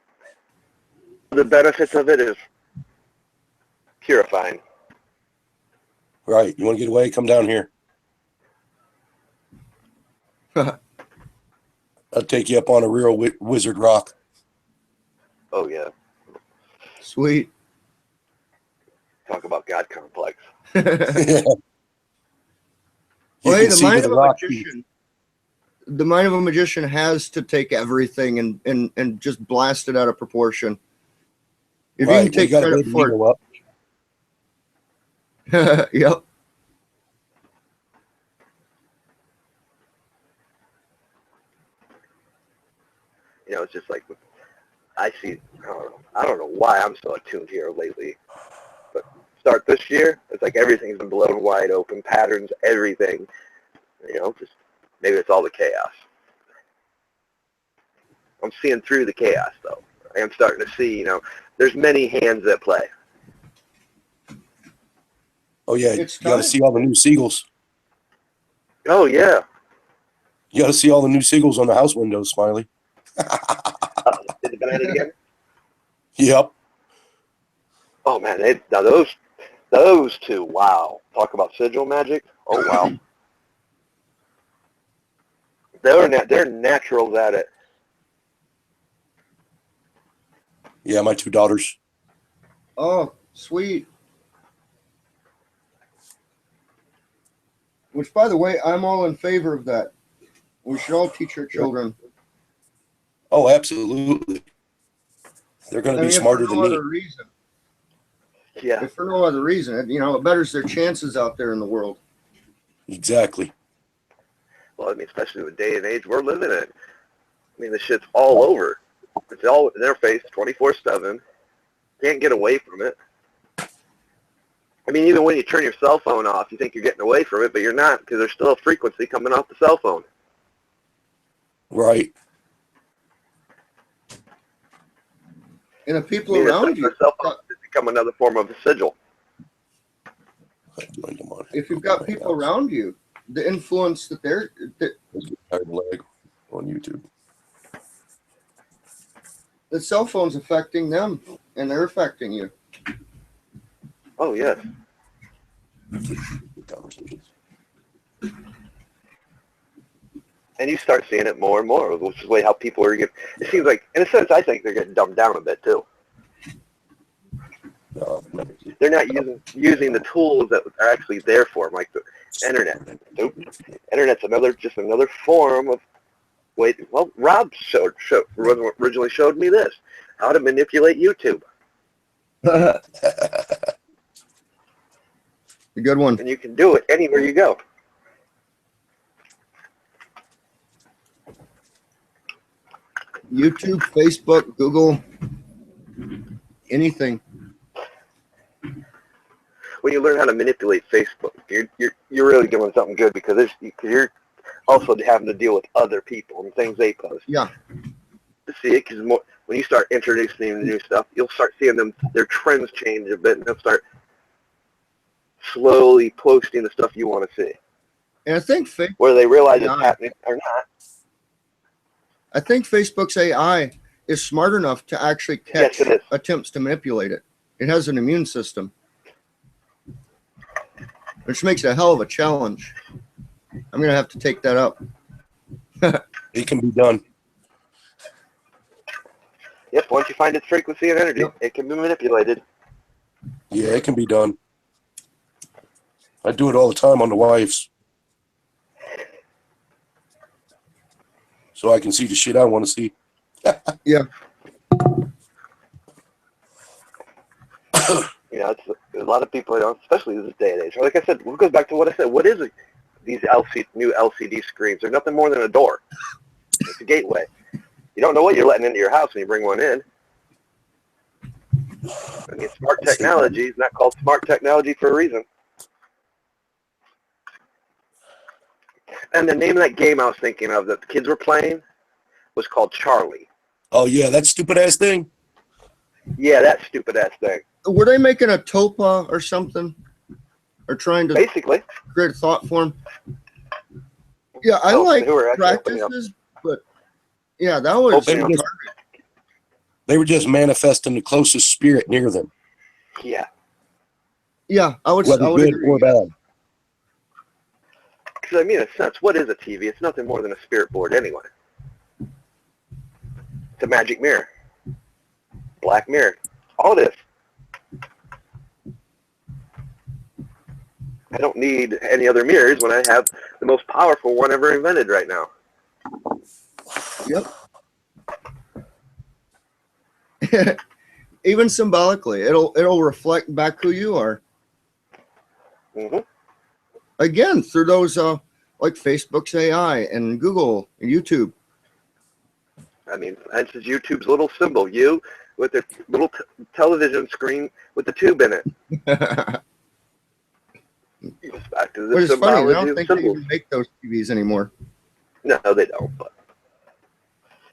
the benefits of it is purifying. Right. You want to get away? Come down here. I'll take you up on a real wizard rock. Oh, yeah. Sweet. Talk about God complex. You Well, hey, can the see mind to of the a rock. magician. The mind of a magician has to take everything and just blast it out of proportion. If Right. you can take got to credit build the for needle up. it, yep. It's just like, I see, I don't know why I'm so attuned here lately, but start this year, it's like everything's been blown wide open, patterns, everything, just maybe it's all the chaos. I'm seeing through the chaos, though. I am starting to see, there's many hands at play. Oh, yeah. It's You got to time. see all the new seagulls. Oh, yeah. You got to see all the new seagulls on the house windows, Smiley. Did the banana again? Yep. Oh, man, now those two, wow. Talk about sigil magic. Oh, wow. They're naturals at it. Yeah, my two daughters. Oh, sweet. Which, by the way, I'm all in favor of that. We should all teach our children. Oh, absolutely. They're going to be smarter than me. Reason. Yeah. If for no other reason, it betters their chances out there in the world. Exactly. Well, I mean, especially the day and age we're living in. I mean, the shit's all over. It's all in their face 24/7. Can't get away from it. I mean, even when you turn your cell phone off, you think you're getting away from it, but you're not, because there's still a frequency coming off the cell phone. Right. And if people around you, cell phone has become another form of a sigil. if you've got people around you, the influence that lag on YouTube. the cell phone's affecting them, and they're affecting you. Oh, yes. Conversations. And you start seeing it more and more, which is the way how people are getting, it seems like, in a sense, I think they're getting dumbed down a bit, too. They're not using the tools that are actually there for them, like the internet. Nope. Internet's just another form of, well, Rob originally showed me this, how to manipulate YouTube. A good one. And you can do it anywhere you go. YouTube, Facebook, Google, anything. When you learn how to manipulate Facebook, you're really doing something good, because you're also having to deal with other people and things they post. Yeah. To see it, because when you start introducing the new stuff, you'll start seeing their trends change a bit, and they'll start slowly posting the stuff you want to see. And I think whether they realize it's happening or not. I think Facebook's AI is smart enough to actually catch attempts to manipulate it. It has an immune system, which makes it a hell of a challenge. I'm going to have to take that up. It can be done. Yep, once you find its frequency and energy, it can be manipulated. Yeah, it can be done. I do it all the time on the wives. So I can see the shit I want to see. Yeah. It's a lot of people, especially this day and age. Like I said, it goes back to what I said. What is it? These new LCD screens? They're nothing more than a door. It's a gateway. You don't know what you're letting into your house when you bring one in. I mean, smart technology is not called smart technology for a reason. And the name of that game I was thinking of that the kids were playing was called Charlie. Oh yeah, that stupid ass thing. Yeah, that stupid ass thing. Were they making a topa or something? Or trying to Basically. create a thought form? Yeah, I Oh, like they were actually opening up. practices, but yeah, that was Opening up. They were just manifesting the closest spirit near them, Yeah. yeah, I would whether good agree. or bad. Because, I mean, in a sense, what is a TV? It's nothing more than a spirit board anyway. It's a magic mirror. Black mirror. All it is. I don't need any other mirrors when I have the most powerful one ever invented right now. Yep. Even symbolically, it'll reflect back who you are. Mm-hmm. Again, through those like Facebook's AI and Google and YouTube. I mean, that's just YouTube's little symbol. You with the little television screen with the tube in it. It's back to the But it's funny, I symbology don't of think they symbols. even make those TVs anymore. No, they don't. But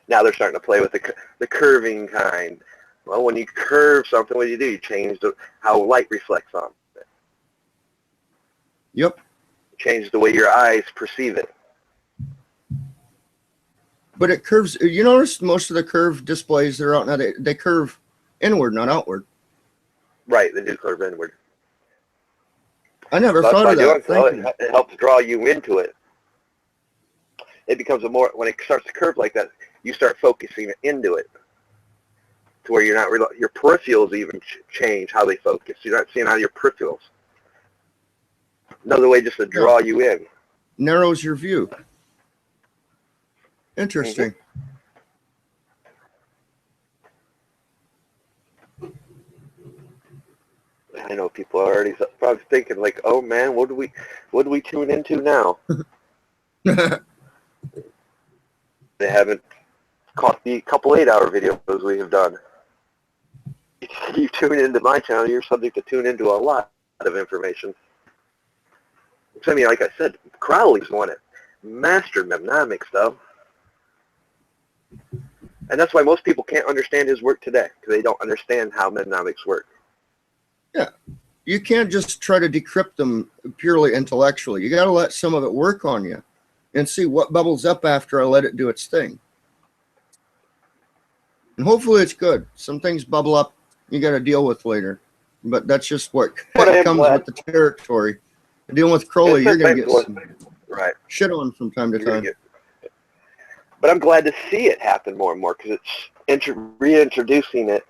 now they're starting to play with the curving kind. Well, when you curve something, what do? You change how light reflects on it. Yep. You change the way your eyes perceive it. But it curves. You notice most of the curved displays that are out now, they curve inward, not outward. Right, they do curve inward. I never That's thought by of doing that. so, Thank you. it helps draw you into it. It becomes when it starts to curve like that, you start focusing into it to where you're not, your peripherals even change how they focus. You're not seeing out of your peripherals. Another way just to draw you in. Narrows your view. Interesting. I know people are already probably thinking like, oh man, what do we tune into now? They haven't caught the couple 8-hour videos we have done. You tune into my channel, you're subject to tune into a lot of information. So, I mean, like I said, Crowley's won it. Mastered mnemonics stuff. And that's why most people can't understand his work today, because they don't understand how mnemonics work. Yeah. You can't just try to decrypt them purely intellectually. You got to let some of it work on you and see what bubbles up after I let it do its thing. And hopefully it's good. Some things bubble up you got to deal with later. But that's just what comes with the territory. Dealing with Crowley, you're going to get some shit on from time to time. But I'm glad to see it happen more and more, because it's reintroducing it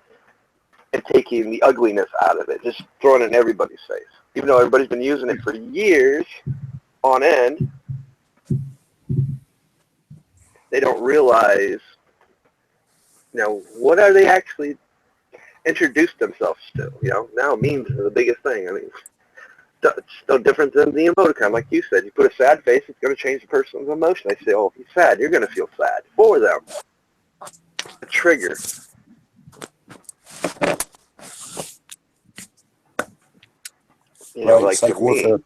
and taking the ugliness out of it, just throwing it in everybody's face. Even though everybody's been using it for years on end, they don't realize, what are they actually introduced themselves to? Now memes are the biggest thing. I mean, it's no different than the emoticon. Like you said, you put a sad face, it's going to change the person's emotion. They say, oh, if he's sad, you're going to feel sad for them. A trigger. Right, Like psych warfare.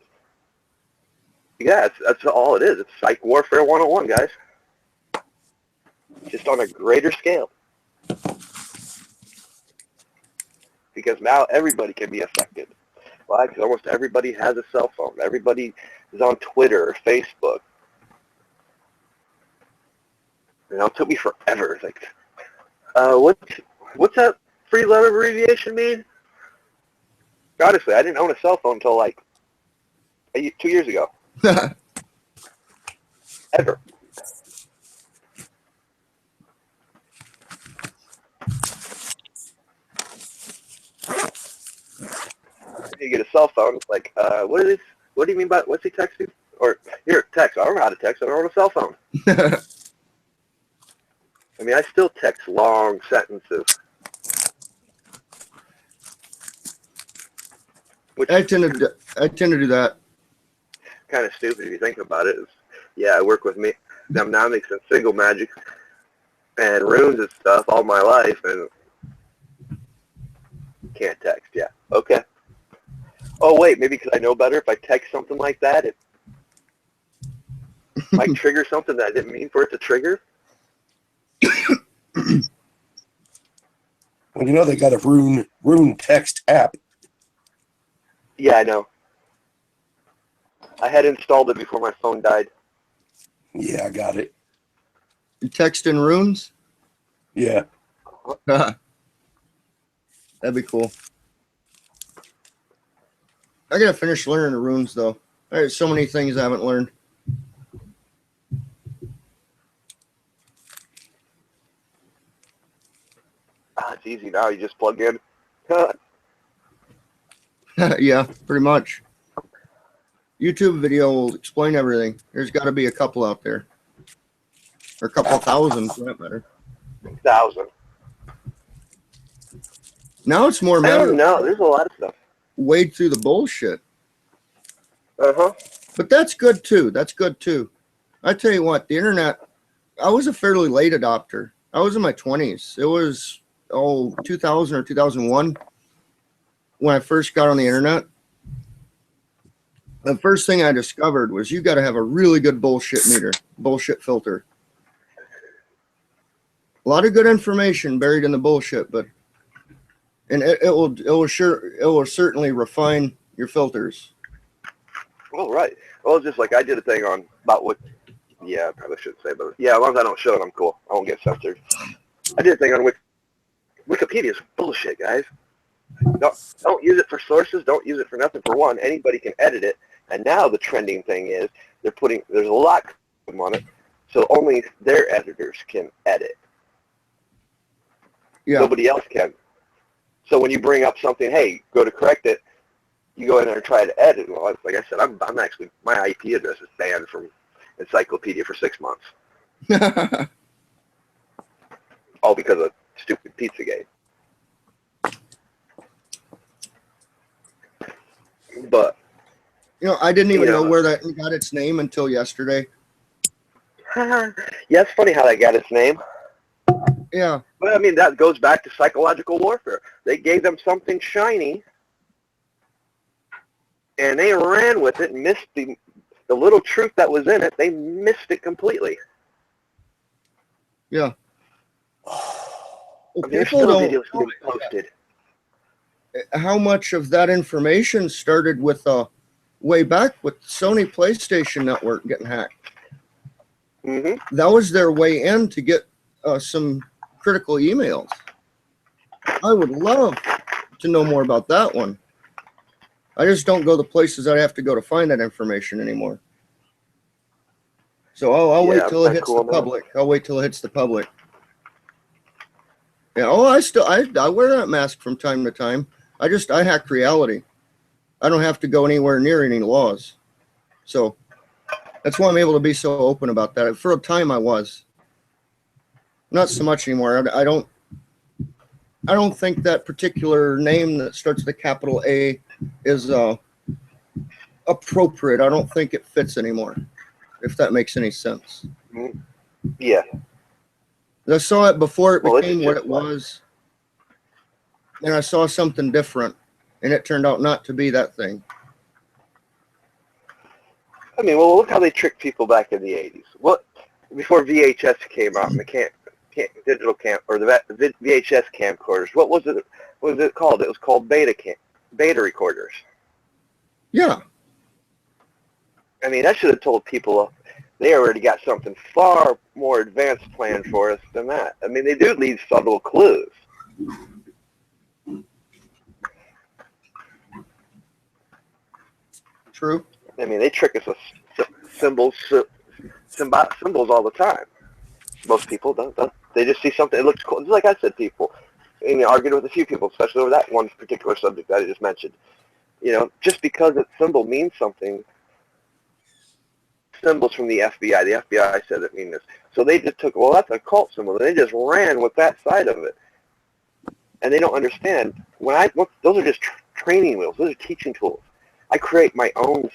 Yeah, that's all it is. It's psych warfare 101, guys. Just on a greater scale. Because now everybody can be affected. Why? Because almost everybody has a cell phone. Everybody is on Twitter or Facebook. It took me forever. It's like, what's that three-letter abbreviation mean? Honestly, I didn't own a cell phone until like 2 years ago. Ever. You get a cell phone, it's like, what do you mean by, what's he texting? Or, here, text. I don't know how to text. I don't own a cell phone. I mean, I still text long sentences. Which I tend to do that. Kind of stupid if you think about it. I work with mnemonics and Sigil magic and runes and stuff all my life, and can't text. Yeah, okay. Oh wait, maybe because I know better. If I text something like that, might trigger something that I didn't mean for it to trigger. Well, you know they got a rune text app. Yeah, I know. I had installed it before my phone died. Yeah, I got it. You text in runes? Yeah. That'd be cool. I gotta finish learning the runes though. There's so many things I haven't learned. It's easy now. You just plug in. Yeah, pretty much. YouTube video will explain everything. There's got to be a couple out there, or a couple thousand for that matter. 1,000. Now it's more a I matter don't of know. There's a lot of stuff. wade through the bullshit. Uh-huh. But that's good too. That's good too. I tell you what, the internet, I was a fairly late adopter. I was in my 20s. It was 2000 or 2001 when I first got on the internet. The first thing I discovered was you got to have a really good bullshit meter, bullshit filter. A lot of good information buried in the bullshit, but it will certainly refine your filters. Oh, right. Well, just like I did a thing on about what. Yeah, I probably shouldn't say, but yeah, as long as I don't show it, I'm cool. I won't get censored. I did a thing on Wikipedia. Is bullshit, guys. Don't use it for sources. Don't use it for nothing. For one, anybody can edit it. And now the trending thing is there's a lot on it, so only their editors can edit. Yeah. Nobody else can. So when you bring up something, hey, go to correct it, you go in there and try to edit. Well, like I said, I'm actually, my IP address is banned from Encyclopedia for 6 months. All because of stupid Pizzagate. But I didn't even know where that got its name until yesterday. yeah, it's funny how that got its name. Yeah. But I mean, that goes back to psychological warfare. They gave them something shiny, and they ran with it and missed the little truth that was in it. They missed it completely. Yeah. I mean, there's still videos getting posted. How much of that information started with way back with Sony PlayStation Network getting hacked? Mm-hmm. That was their way in to get some critical emails. I would love to know more about that one. I just don't go the places I have to go to find that information anymore. So I'll wait till it hits the public. I'll wait till it hits the public. Yeah. I wear that mask from time to time. I hack reality. I don't have to go anywhere near any laws. So that's why I'm able to be so open about that. For a time I was. Not so much anymore. I don't think that particular name that starts with a capital A is appropriate. I don't think it fits anymore, if that makes any sense. Yeah. I saw it before it became what it was, and I saw something different, and it turned out not to be that thing. I mean, well, look how they tricked people back in the 80s. What, before VHS came out and the digital or the VHS camcorders, what was it called? It was called beta recorders. Yeah. I mean, that should have told people they already got something far more advanced planned for us than that. I mean, they do leave subtle clues. True. I mean, they trick us with symbols all the time. Most people don't. They just see something. It looks cool. Just like I said, people. I mean, I argued with a few people, especially over that one particular subject that I just mentioned. Just because a symbol means something, symbols from the FBI. The FBI said it means this. So they just took, well, that's a cult symbol. And they just ran with that side of it. And they don't understand. Those are just training wheels. Those are teaching tools. I create my own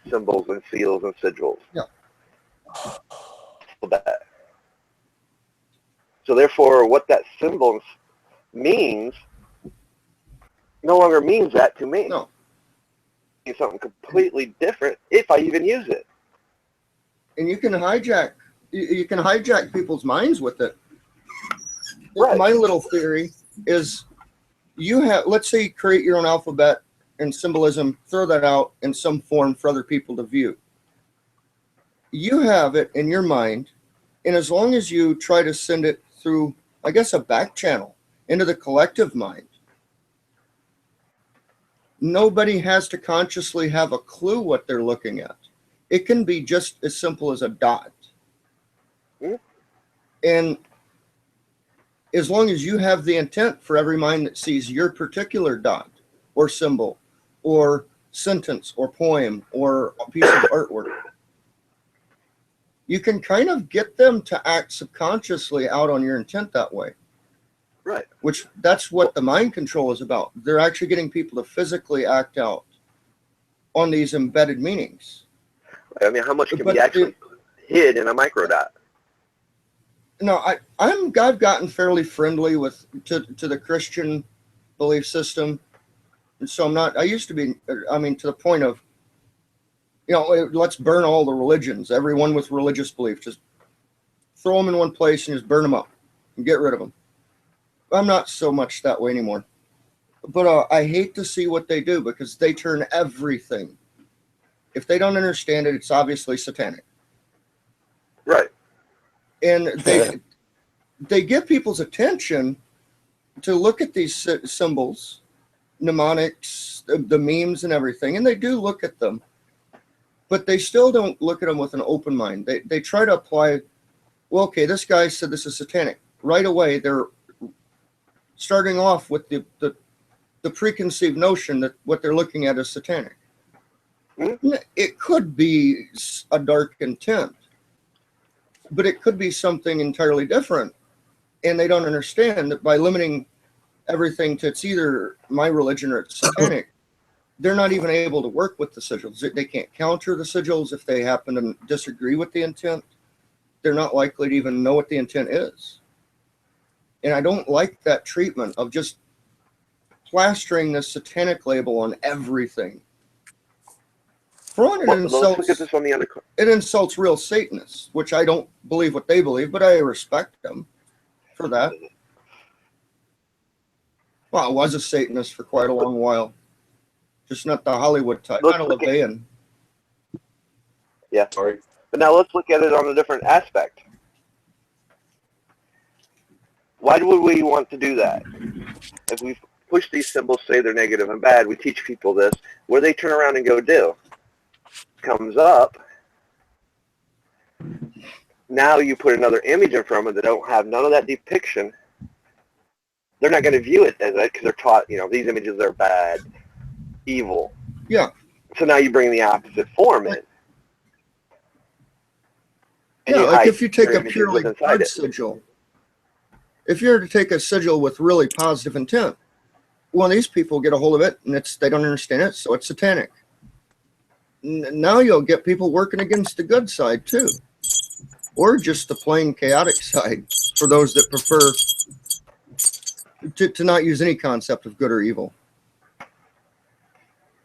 symbols and seals and sigils. Yeah. So therefore, what that symbol means no longer means that to me. No. It means something completely different if I even use it. And you can hijack people's minds with it. Right. My little theory is let's say you create your own alphabet and symbolism, throw that out in some form for other people to view. You have it in your mind, and as long as you try to send it through, I guess, a back channel into the collective mind, nobody has to consciously have a clue what they're looking at. It can be just as simple as a dot. And as long as you have the intent for every mind that sees your particular dot or symbol or sentence or poem or a piece of artwork, you can kind of get them to act subconsciously out on your intent that way. Right. Which that's what the mind control is about. They're actually getting people to physically act out on these embedded meanings. I mean, how much can be actually hid in a microdot? No, I've gotten fairly friendly to the Christian belief system, and so I'm not. I used to be. I mean, to the point of, let's burn all the religions. Everyone with religious belief, just throw them in one place and just burn them up and get rid of them. I'm not so much that way anymore. But I hate to see what they do, because they turn everything. If they don't understand it, it's obviously satanic. Right. And they get people's attention to look at these symbols, mnemonics, the memes and everything, and they do look at them, but they still don't look at them with an open mind. They try to apply, well, okay, this guy said this is satanic. Right away, they're starting off with the preconceived notion that what they're looking at is satanic. Mm-hmm. It could be a dark intent, but it could be something entirely different. And they don't understand that by limiting everything to it's either my religion or it's satanic, they're not even able to work with the sigils. They can't counter the sigils if they happen to disagree with the intent. They're not likely to even know what the intent is. And I don't like that treatment of just plastering this satanic label on everything. For one, it insults real Satanists, which I don't believe what they believe, but I respect them for that. Well, I was a Satanist for quite a long while. Just not the Hollywood type. Not a LeBayan. Yeah, sorry. But now let's look at it on a different aspect. Why would we want to do that? If we push these symbols, say they're negative and bad, we teach people this, what do they turn around and go do? Comes up, now you put another image in front of them that don't have none of that depiction. They're not going to view it as that because they're taught, these images are bad, evil. Yeah. So now you bring the opposite form in. Yeah, like if you take a purely good sigil, if you're to take a sigil with really positive intent, well, these people get a hold of it and they don't understand it, so it's satanic. Now you'll get people working against the good side too, or just the plain chaotic side for those that prefer to not use any concept of good or evil.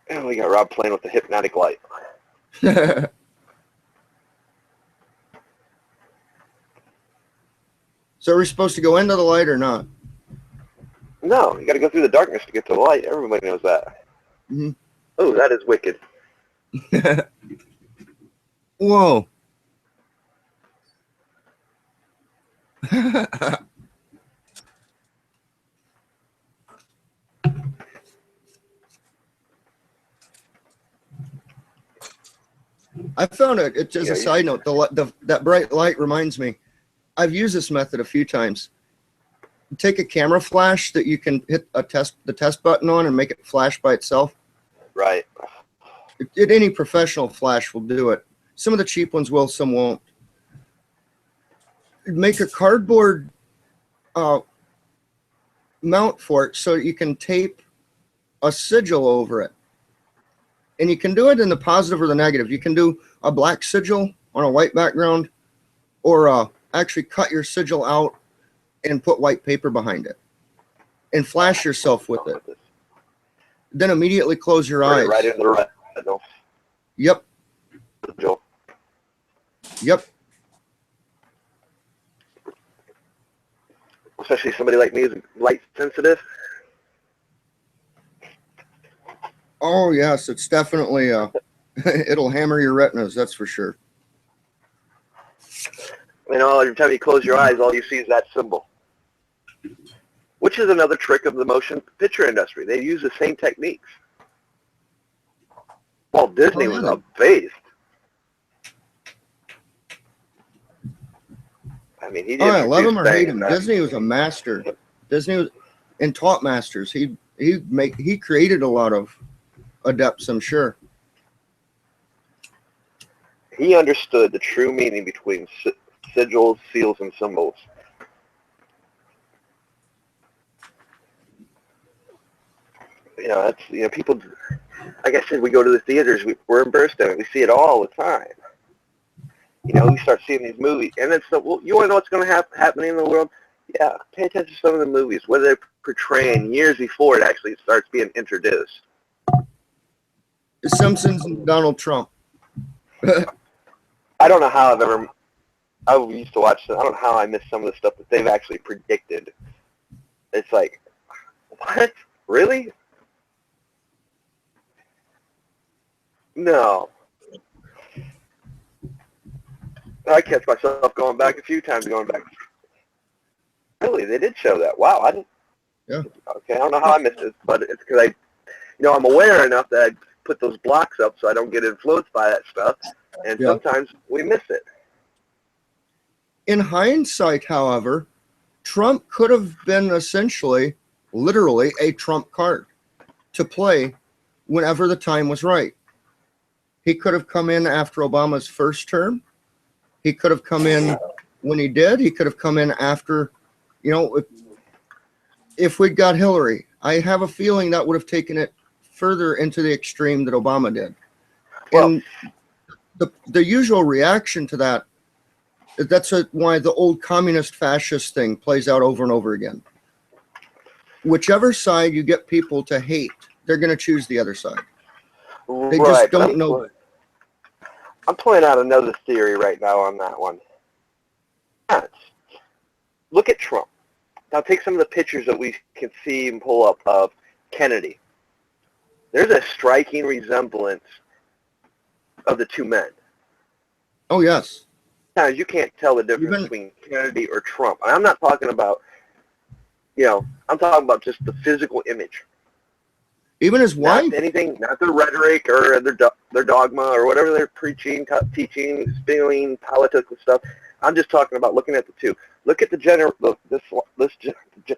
And we got Rob playing with the hypnotic light. So are we supposed to go into the light or not? No, you got to go through the darkness to get to the light. Everybody knows that. Mm-hmm. Oh, that is wicked. Whoa. I found it just a side note. That bright light reminds me. I've used this method a few times. Take a camera flash that you can hit the test button on and make it flash by itself. Right. Any professional flash will do it. Some of the cheap ones will, some won't. Make a cardboard mount for it so you can tape a sigil over it. And you can do it in the positive or the negative. You can do a black sigil on a white background, or actually cut your sigil out and put white paper behind it and flash yourself with it. Then immediately close your eyes. Right into the retinal. Yep. Yep. Especially somebody like me who's light sensitive. Oh yes, it's definitely it'll hammer your retinas, that's for sure. You know, every time you close your eyes, all you see is that symbol. Which is another trick of the motion picture industry. They use the same techniques. Walt Disney was a beast. I mean, he Oh, I love him or hate things him. that- Disney was a master. Disney was and taught masters. He created a lot of adepts, I'm sure. He understood the true meaning between sigils, seals, and symbols. You know, that's, you know, people, like I said, we go to the theaters, we're immersed in it, we see it all the time. You know, we start seeing these movies, and it's, well, you want to know what's going to happen in the world? Yeah, pay attention to some of the movies, what they're portraying years before it actually starts being introduced. The Simpsons and Donald Trump. I don't know how I used to watch them, I don't know how I missed some of the stuff that they've actually predicted. It's like, what? Really? No. I catch myself going back a few times, really, they did show that. Wow, I didn't. Yeah. Okay, I don't know how I missed it, but it's because I'm aware enough that I put those blocks up so I don't get influenced by that stuff, and sometimes we miss it. In hindsight, however, Trump could have been essentially, literally, a trump card to play whenever the time was right. He could have come in after Obama's first term. He could have come in when he did. He could have come in after, you know, if we'd got Hillary. I have a feeling that would have taken it further into the extreme that Obama did. Well, and the usual reaction to that, that's why the old communist fascist thing plays out over and over again. Whichever side you get people to hate, they're going to choose the other side. They just don't know. I'm playing out another theory right now on that one. Look at Trump. Now take some of the pictures that we can see and pull up of Kennedy. There's a striking resemblance of the two men. Oh, yes. Sometimes you can't tell the difference between Kennedy or Trump. And I'm not talking about, you know, I'm talking about just the physical image. Even his wife? Not anything, not their rhetoric or their dogma or whatever they're preaching, teaching, spewing, political stuff. I'm just talking about looking at the two. Look at this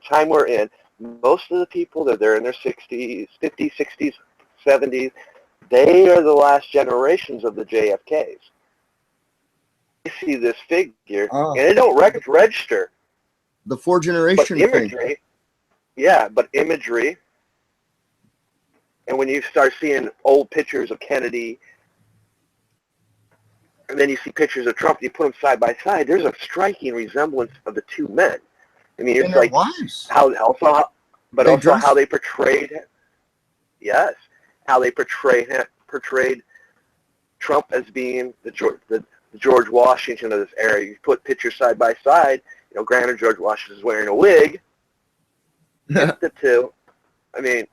time we're in. Most of the people that they're in their 60s, 50s, 60s, 70s, they are the last generations of the JFKs. You see this figure, and it don't register. The four-generation thing. Yeah, but imagery. And when you start seeing old pictures of Kennedy, and then you see pictures of Trump, you put them side by side, there's a striking resemblance of the two men. I mean, it's like how they portrayed, how they portrayed Trump as being the George Washington of this era. You put pictures side by side, you know, granted George Washington's wearing a wig. The two, I mean,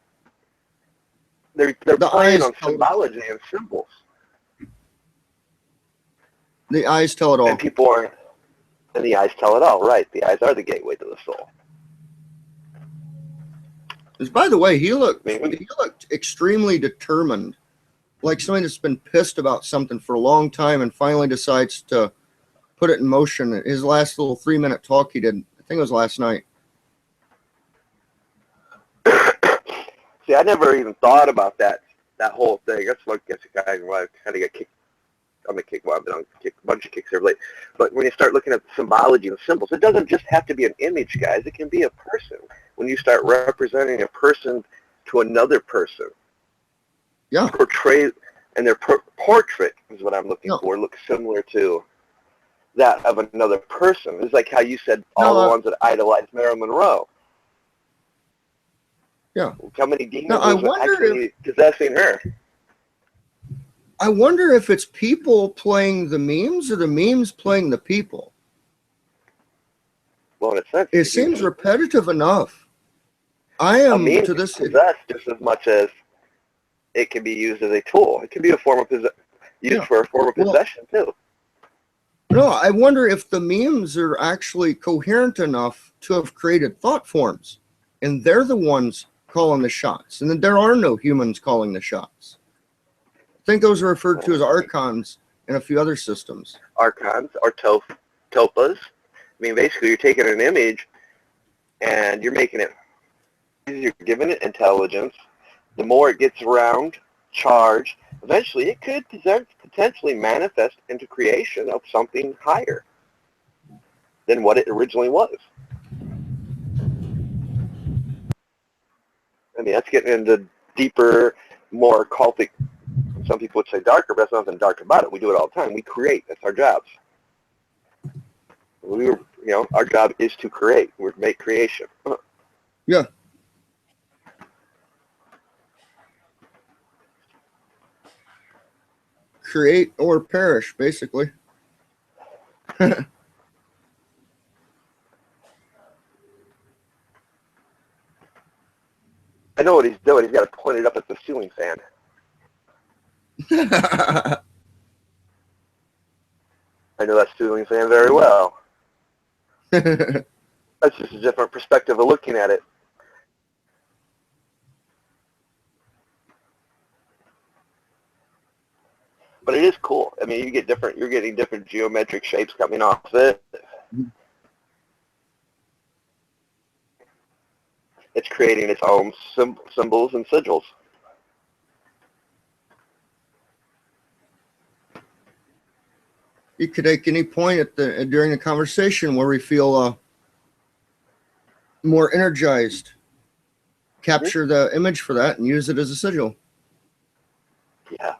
they're playing on symbology and symbols. The eyes tell it all. And the eyes tell it all, right. The eyes are the gateway to the soul. Because, by the way, he looked extremely determined, like somebody that's been pissed about something for a long time and finally decides to put it in motion. His last little 3-minute talk he did, I think it was last night. See, I never even thought about that whole thing. That's what gets a guy why I kind of get kicked. I'm a kick. Well, I've been on a bunch of kicks here lately. But when you start looking at the symbology and symbols, it doesn't just have to be an image, guys. It can be a person. When you start representing a person to another person, portray, and their portrait is what I'm looking for. Looks similar to that of another person. It's like how you said all the ones that idolized Marilyn Monroe. Yeah. How many demons were actually possessing her? I wonder if it's people playing the memes or the memes playing the people. Well, in a sense, It seems repetitive enough. I a am meme to can this. possess just as much as it can be used as a tool. It can be a form of used for a form of possession too. No, I wonder if the memes are actually coherent enough to have created thought forms, and they're the ones calling the shots, and then there are no humans calling the shots. I think those are referred to as archons in a few other systems. Archons or topas. I mean, basically, you're taking an image and you're making it. You're giving it intelligence. The more it gets around, charged, eventually it could potentially manifest into creation of something higher than what it originally was. I mean, that's getting into deeper, more occultic, some people would say darker, but there's nothing dark about it. We do it all the time. We create. That's our jobs. Our job is to create. We make creation. Yeah. Create or perish, basically. I know what he's doing. He's got to point it up at the ceiling fan. I know that ceiling fan very well. That's just a different perspective of looking at it. But it is cool. I mean, you're getting different geometric shapes coming off it. It's creating its own symbols and sigils. You could take any point during the conversation where we feel more energized, capture the image for that and use it as a sigil. Yeah.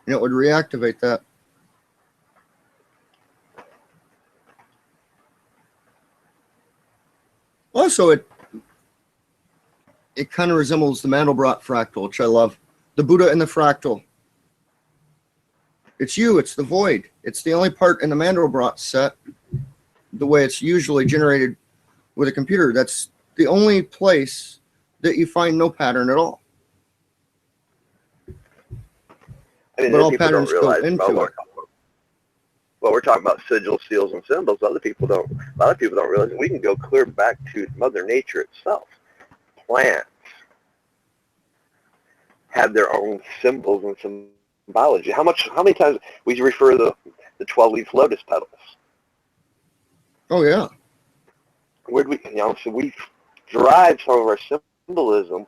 And it would reactivate that. Also, it kind of resembles the Mandelbrot fractal, which I love. The Buddha in the fractal. It's you, it's the void. It's the only part in the Mandelbrot set, the way it's usually generated with a computer. That's the only place that you find no pattern at all. I mean, But all people patterns don't go realize into it. Well, we're talking about sigils, seals, and symbols. A lot of people don't realize we can go clear back to Mother Nature itself. Plants have their own symbols and symbology. How many times we refer to the 12-leaf lotus petals? Oh yeah. So we derive some of our symbolism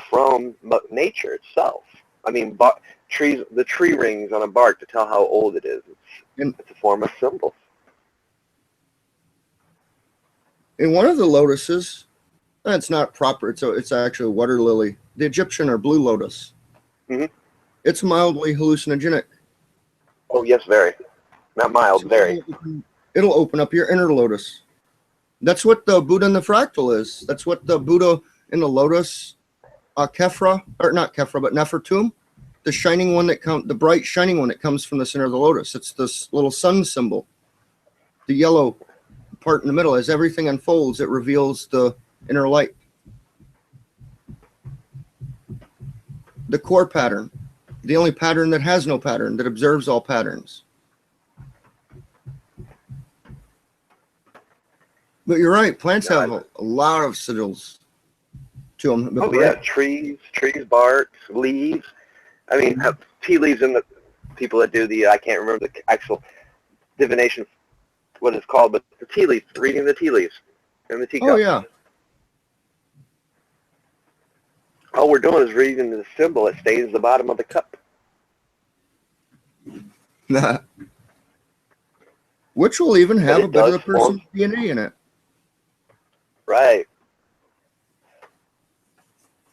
from nature itself. I mean, the tree rings on a bark to tell how old it is. It's a form of symbol. In one of the lotuses, it's not proper. It's actually a water lily. The Egyptian or blue lotus. Mm-hmm. It's mildly hallucinogenic. Oh yes, very. Not mild, very. It'll open up your inner lotus. That's what the Buddha in the fractal is. That's what the Buddha in the lotus, Kefra, or not Kefra, but Nefertum, the shining one the bright shining one that comes from the center of the lotus. It's this little sun symbol. The yellow part in the middle. As everything unfolds, it reveals the inner light. The core pattern. The only pattern that has no pattern, that observes all patterns. But you're right, plants have a lot of sigils to them. Oh yeah, trees, bark, leaves. I mean, tea leaves and the people that do I can't remember the actual divination, what it's called, but the tea leaves, reading the tea leaves and the teacup. Oh yeah. All we're doing is reading the symbol that stains the bottom of the cup. Which will even have a bit of the person's DNA in it. Right.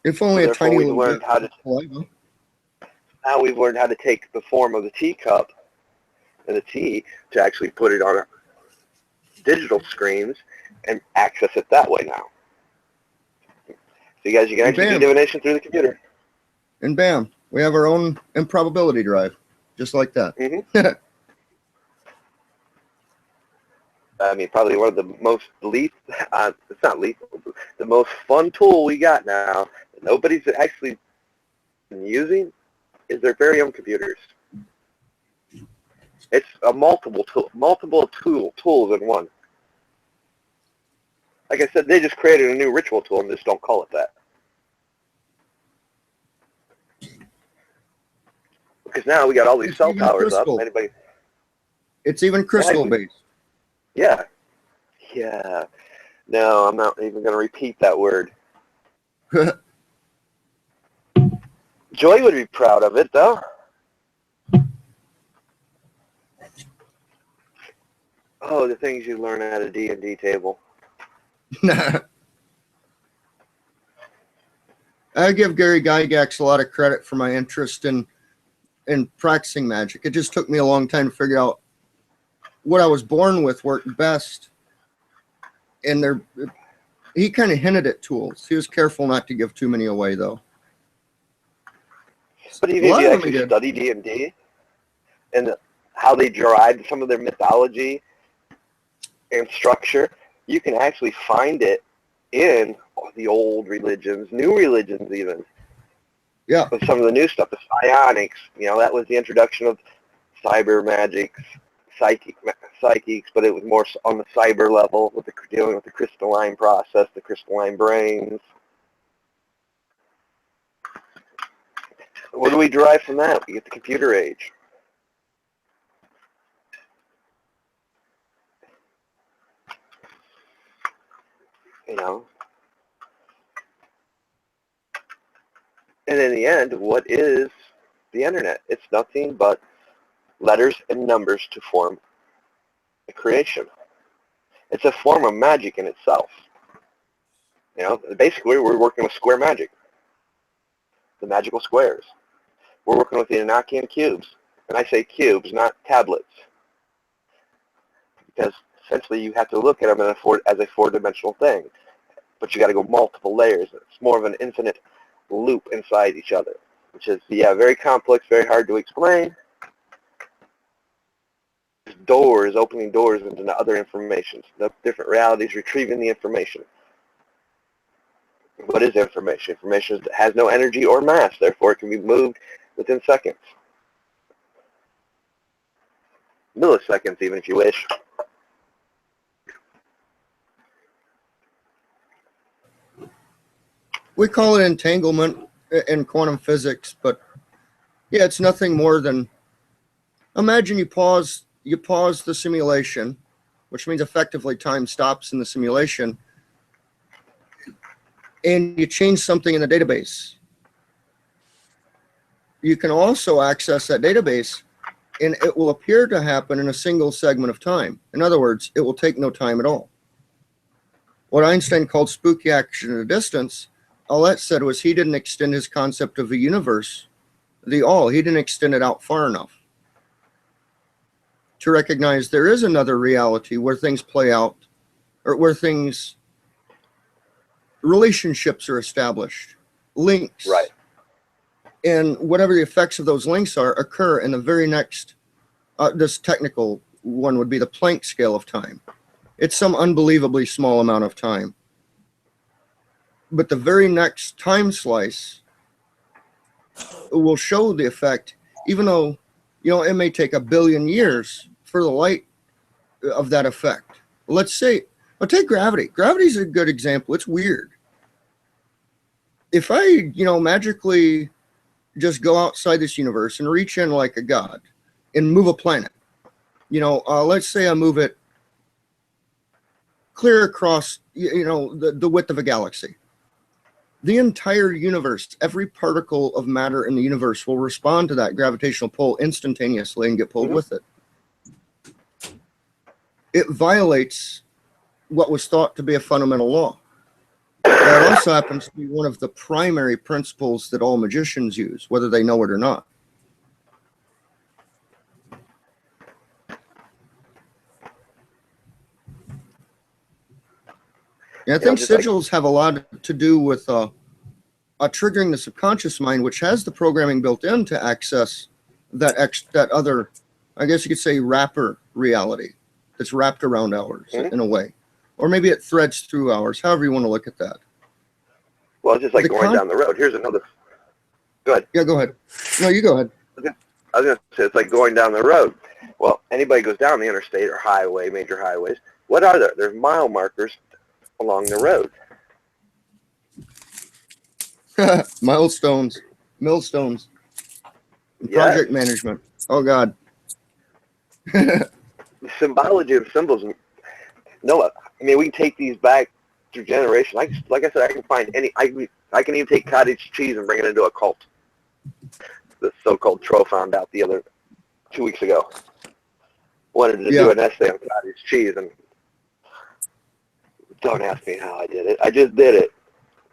If only a tiny little bit. Now we've learned how to take the form of the teacup and the tea to actually put it on our digital screens and access it that way now. So you can actually do divination through the computer. And bam, we have our own improbability drive. just like that. Mm-hmm. I mean, probably one of the most it's not lethal, the most fun tool we got now that nobody's actually been using is their very own computers. It's a multiple tools in one. Like I said, they just created a new ritual tool and just don't call it that. Because now we got all these It's cell even towers up. crystal. Anybody? It's even crystal based. Yeah. Yeah. No, I'm not even going to repeat that word. Joy would be proud of it, though. Oh, the things you learn at a D&D table. I give Gary Gygax a lot of credit for my interest in practicing magic. It just took me a long time to figure out what I was born with worked best. And he kind of hinted at tools. He was careful not to give too many away, though. But even if you actually study D&D and how they derived some of their mythology and structure, you can actually find it in the old religions, new religions even. Yeah. With some of the new stuff, the psionics, that was the introduction of cyber magics, psychics, but it was more on the cyber level with dealing with the crystalline process, the crystalline brains. What do we derive from that? We get the computer age. And in the end, what is the internet? It's nothing but letters and numbers to form a creation. It's a form of magic in itself. Basically we're working with square magic, the magical squares. We're working with the Enochian cubes. And I say cubes, not tablets. Because essentially you have to look at them as a four-dimensional thing. But you got to go multiple layers. It's more of an infinite loop inside each other, which is, very complex, very hard to explain. Opening doors into other information, different realities, retrieving the information. What is information? Information has no energy or mass, therefore it can be moved within seconds. Milliseconds, even, if you wish. We call it entanglement in quantum physics, but yeah, it's nothing more than, imagine you pause the simulation, which means effectively time stops in the simulation, and you change something in the database. You can also access that database, and it will appear to happen in a single segment of time. In other words, it will take no time at all. What Einstein called spooky action at a distance, all that said was he didn't extend his concept of a universe, he didn't extend it out far enough to recognize there is another reality where things play out, or where relationships are established, links. Right. And whatever the effects of those links are occur in the very next, this technical one would be the Planck scale of time. It's some unbelievably small amount of time. But the very next time slice will show the effect, even though, it may take 1 billion years for the light of that effect. Let's say, take gravity. Gravity is a good example. It's weird. If I, magically just go outside this universe and reach in like a god and move a planet, let's say I move it clear across, the width of a galaxy. The entire universe, every particle of matter in the universe will respond to that gravitational pull instantaneously and get pulled with it. It violates what was thought to be a fundamental law. That also happens to be one of the primary principles that all magicians use, whether they know it or not. And I think sigils have a lot to do with triggering the subconscious mind, which has the programming built in to access that other, I guess you could say, wrapper reality that's wrapped around ours in a way, or maybe it threads through ours. However you want to look at that. Well, it's just like going down the road. Here's another. Go ahead. Yeah, go ahead. No, you go ahead. I was going to say, it's like going down the road. Well, anybody goes down the interstate or highway, major highways, what are there? There's mile markers along the road. Milestones, millstones, project management. Oh, God. The symbology of symbols. No, I mean, we can take these back through generations. Like I said, I can find any. I can even take cottage cheese and bring it into a cult. The so-called Tro found out the other 2 weeks ago. Wanted to do an essay on cottage cheese, and don't ask me how I did it. I just did it.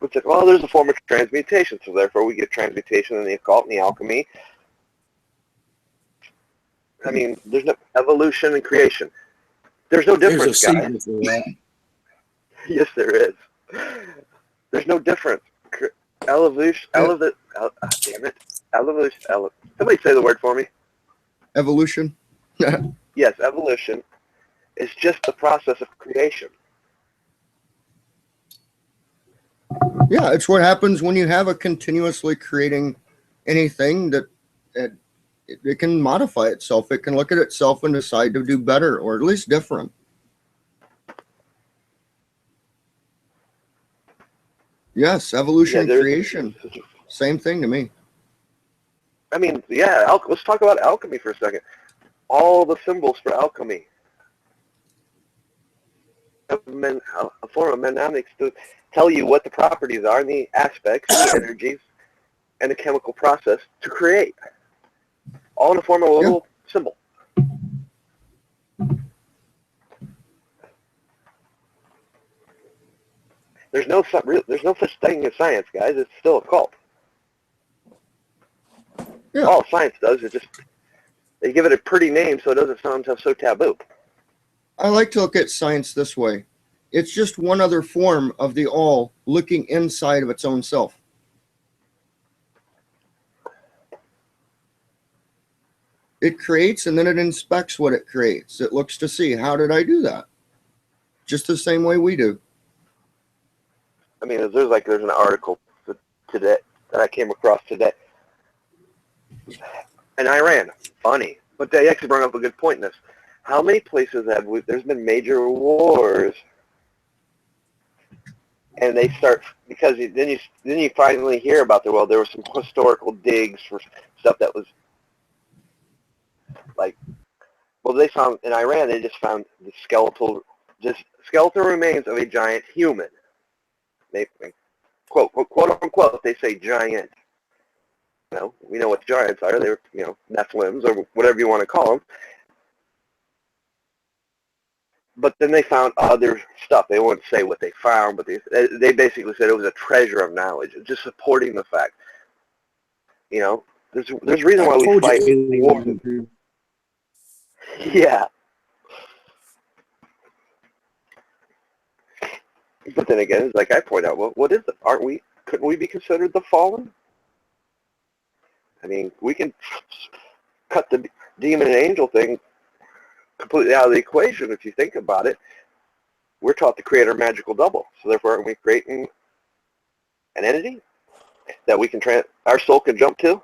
It's like, well, there's a form of transmutation, so therefore we get transmutation in the occult and the alchemy. I mean, there's no evolution and creation. There's no difference, guys. Yes, there is. There's no difference. Evolution. Damn it. Evolution. Somebody say the word for me. Evolution. Yes, evolution is just the process of creation. Yeah, it's what happens when you have a continuously creating anything that it can modify itself. It can look at itself and decide to do better or at least different. Yes, evolution, creation, same thing to me. I mean, yeah, let's talk about alchemy for a second. All the symbols for alchemy. A form of mnemonics to tell you what the properties are and the aspects, the energies, and the chemical process to create. All in the form of a little symbol. There's no such thing as science, guys. It's still a cult. Yeah. All science does is just they give it a pretty name so it doesn't sound so taboo. I like to look at science this way. It's just one other form of the all looking inside of its own self. It creates and then it inspects what it creates. It looks to see, how did I do that? Just the same way we do. I mean, there's an article today that I came across today. In Iran, funny, but they actually brought up a good point in this. How many places there's been major wars, and they start because then you finally hear about there were some historical digs for stuff that was like, well, they found in Iran they just found the skeletal remains of a giant human. They quote unquote they say giant. We know what giants are. They're, Nephilims or whatever you want to call them. But then they found other stuff. They wouldn't say what they found, but they basically said it was a treasure of knowledge, just supporting the fact. There's a reason why we fight wars. Yeah. But then again, it's like I point out, well, what is it? Couldn't we be considered the fallen? I mean, we can cut the demon and angel thing completely out of the equation if you think about it. We're taught to create our magical double. So therefore, aren't we creating an entity that we can our soul can jump to?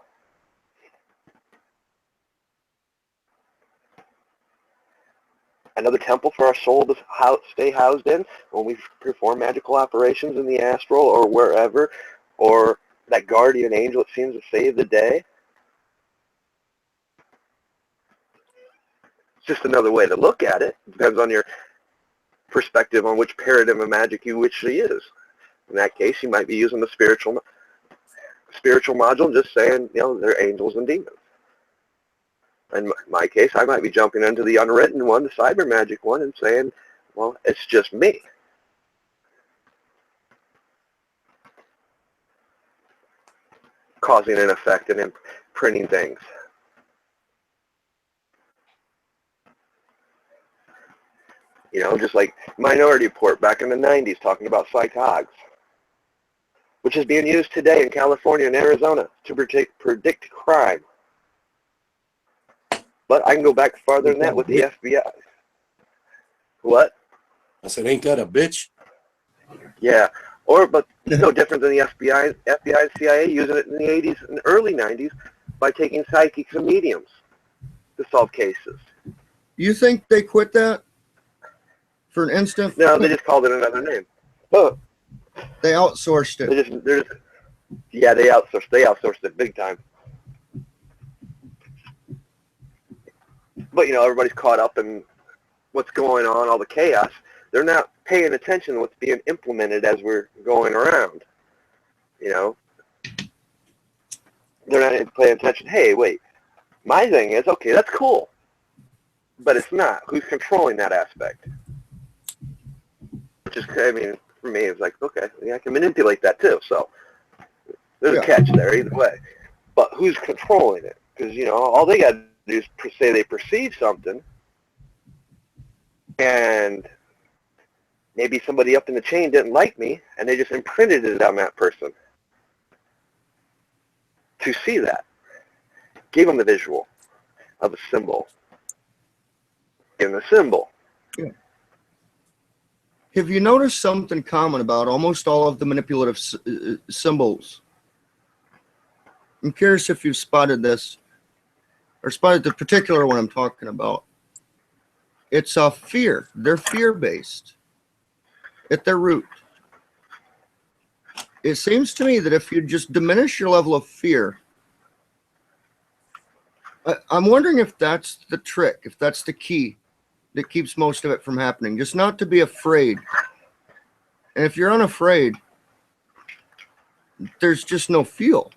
Another temple for our soul to stay housed in when we perform magical operations in the astral or wherever, or that guardian angel that seems to save the day. It's just another way to look at it. It depends on your perspective on which paradigm of magic you wish to use. In that case, you might be using the spiritual module and just saying, they're angels and demons. In my case, I might be jumping into the unwritten one, the cyber magic one, and saying, well, it's just me. Causing an effect and imprinting things. Just like Minority Report back in the 90s talking about psychogs, which is being used today in California and Arizona to predict crime. But I can go back farther than that with the FBI. What? I said, ain't that a bitch? Yeah. But no different than the FBI and CIA using it in the 80s and early 90s by taking psychics and mediums to solve cases. You think they quit that for an instant? No, they just called it another name. Oh, They outsourced it. they outsourced it big time. But, everybody's caught up in what's going on, all the chaos. They're not paying attention to what's being implemented as we're going around. They're not paying attention. Hey, wait, my thing is, okay, that's cool. But it's not. Who's controlling that aspect? Which is, for me, it's like, okay, yeah, I can manipulate that too. So there's a catch there either way. But who's controlling it? Because, all they got to do is say they perceive something, and maybe somebody up in the chain didn't like me, and they just imprinted it on that person to see that. Gave them the visual of a symbol. In the symbol. Yeah. Have you noticed something common about almost all of the manipulative symbols? I'm curious if you've spotted this, or spotted the particular one I'm talking about. It's a fear. They're fear-based at their root. It seems to me that if you just diminish your level of fear, I'm wondering if that's the trick, if that's the key that keeps most of it from happening. Just not to be afraid. And if you're unafraid, there's just no feel.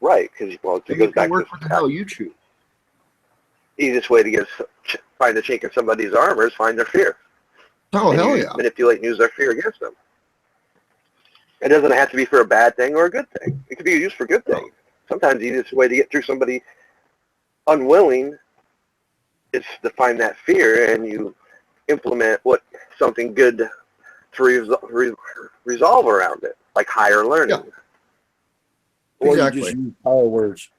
Right, because it goes back to what the hell you choose. Easiest way to find a chink in somebody's armor is find their fear. Oh, hell yeah. Manipulate and use their fear against them. It doesn't have to be for a bad thing or a good thing. It could be used for good things. Sometimes the easiest way to get through somebody unwilling is to find that fear, and you implement something good to resolve around it, like higher learning. Yeah. Or Exactly. you just use power words.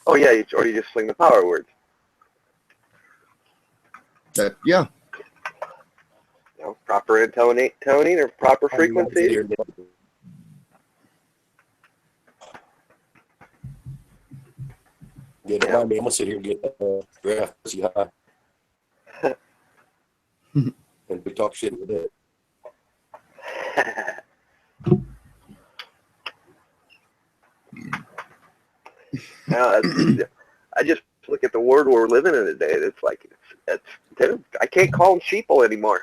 Oh yeah, or you just sling the power words. Yeah. Proper toning or proper frequency. Yeah, don't mind me. I'm gonna sit here and get graph pussy high. And we talk shit with it. I just look at the world we're living in today. It's like I can't call them sheeple anymore.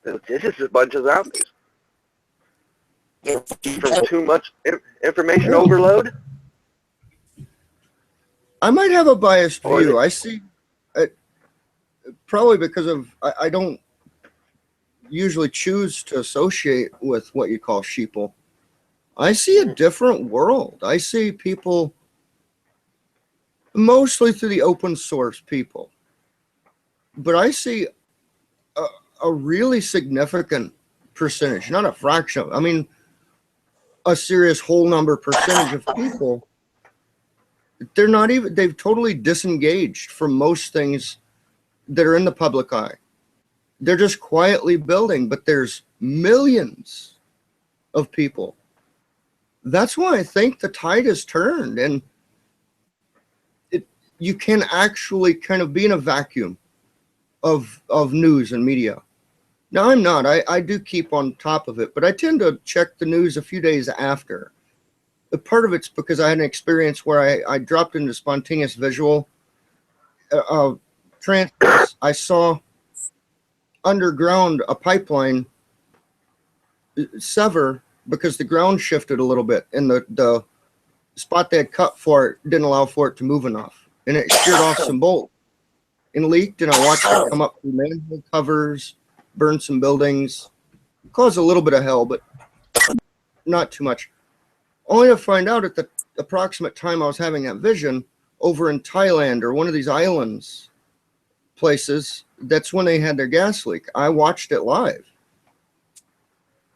It's just a bunch of zombies from too much information overload. I might have a biased view. I see, probably because of I don't usually choose to associate with what you call sheeple. I see a different world. I see people mostly through the open source people, but I see a really significant percentage, not a fraction. I mean, a serious whole number percentage of people. They're not even, they've totally disengaged from most things that are in the public eye. They're just quietly building, but there's millions of people. That's why I think the tide has turned, and you can actually kind of be in a vacuum of news and media. Now, I'm not. I do keep on top of it, but I tend to check the news a few days after. Part of it's because I had an experience where I dropped into spontaneous visual trance. I saw underground a pipeline sever because the ground shifted a little bit, and the spot they had cut for it didn't allow for it to move enough, and it sheared off some bolts and leaked, and I watched it come up through manhole covers, burn some buildings, cause a little bit of hell, but not too much. Only to find out at the approximate time I was having that vision over in Thailand or one of these islands places, that's when they had their gas leak. I watched it live.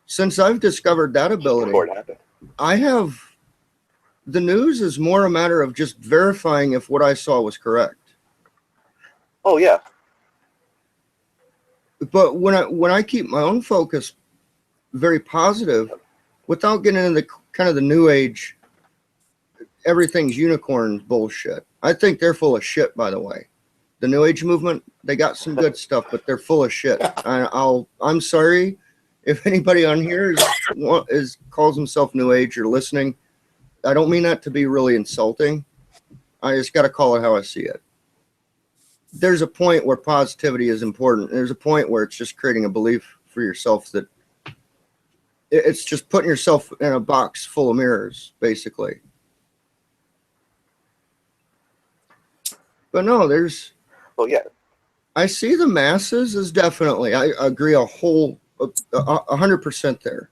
Since I've discovered that ability, I have the news is more a matter of just verifying if what I saw was correct. Oh yeah. But when I keep my own focus very positive, without getting into the kind of the new age, everything's unicorn bullshit. I think they're full of shit, by the way. The new age movement, they got some good stuff, but they're full of shit. I'm sorry if anybody on here calls himself new age or listening. I don't mean that to be really insulting. I just got to call it how I see it. There's a point where positivity is important. There's a point where it's just creating a belief for yourself that it's just putting yourself in a box full of mirrors, basically. But no, Oh yeah. I see the masses as definitely, I agree 100% there.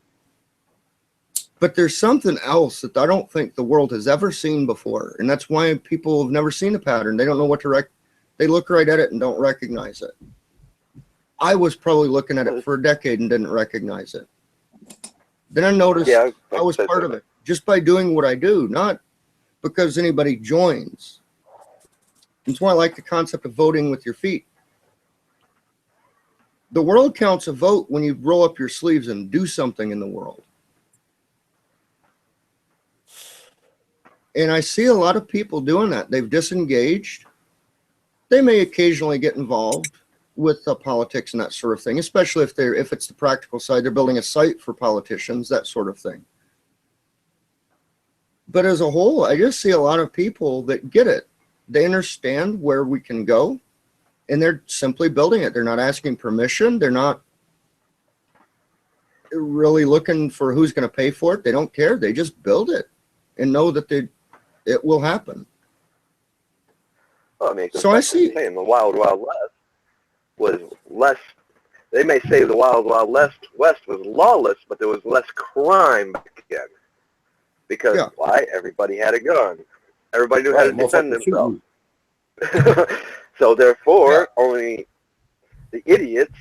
But there's something else that I don't think the world has ever seen before. And that's why people have never seen a pattern. They don't know what to they look right at it and don't recognize it. I was probably looking at it for a decade and didn't recognize it. Then I noticed I was part of it just by doing what I do, not because anybody joins. That's why I like the concept of voting with your feet. The world counts a vote when you roll up your sleeves and do something in the world. And I see a lot of people doing that. They've disengaged. They may occasionally get involved with politics and that sort of thing, especially if it's the practical side. They're building a site for politicians, that sort of thing. But as a whole, I just see a lot of people that get it. They understand where we can go, and they're simply building it. They're not asking permission. They're not really looking for who's going to pay for it. They don't care. They just build it and know that it will happen. Well, I mean, so I see. Saying the Wild Wild West was less. They may say the Wild Wild West was lawless, but there was less crime back then. Because why? Everybody had a gun. Everybody knew how to defend themselves. So therefore, only the idiots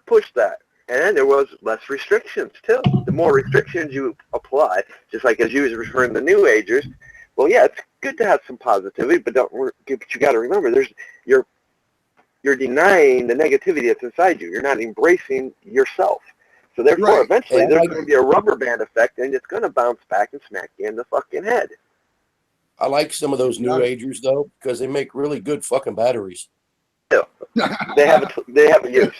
pushed that. And then there was less restrictions, too. The more restrictions you apply, just like as you was referring to New Agers, well, yeah, it's good to have some positivity, but you got to remember, you're denying the negativity that's inside you. You're not embracing yourself. So therefore, eventually, there's going to be a rubber band effect, and it's going to bounce back and smack you in the fucking head. I like some of those New Agers, though, because they make really good fucking batteries. Yeah. They have a use.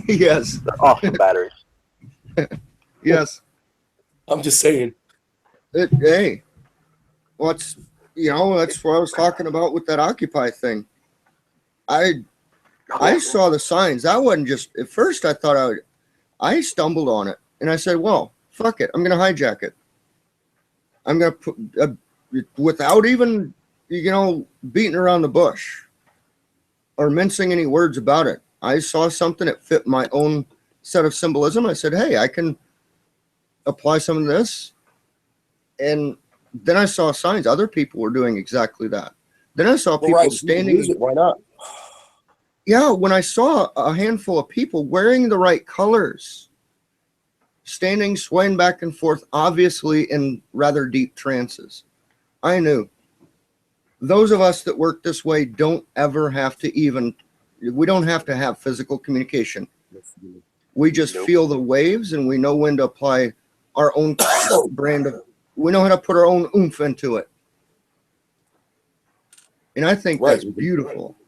Yes. They're awesome batteries. Yes. I'm just saying. Hey, that's what I was talking about with that Occupy thing. I saw the signs. That wasn't just, at first I thought I stumbled on it and I said, well, fuck it. I'm going to hijack it. I'm going to put, without even, beating around the bush or mincing any words about it. I saw something that fit my own set of symbolism. I said, hey, I can apply some of this. And then I saw signs. Other people were doing exactly that. Then I saw people standing. Use it, why not? Yeah, when I saw a handful of people wearing the right colors, standing, swaying back and forth, obviously in rather deep trances, I knew those of us that work this way don't ever have to we don't have to have physical communication. We just feel the waves and we know when to apply our own brand of, we know how to put our own oomph into it. And I think that's beautiful.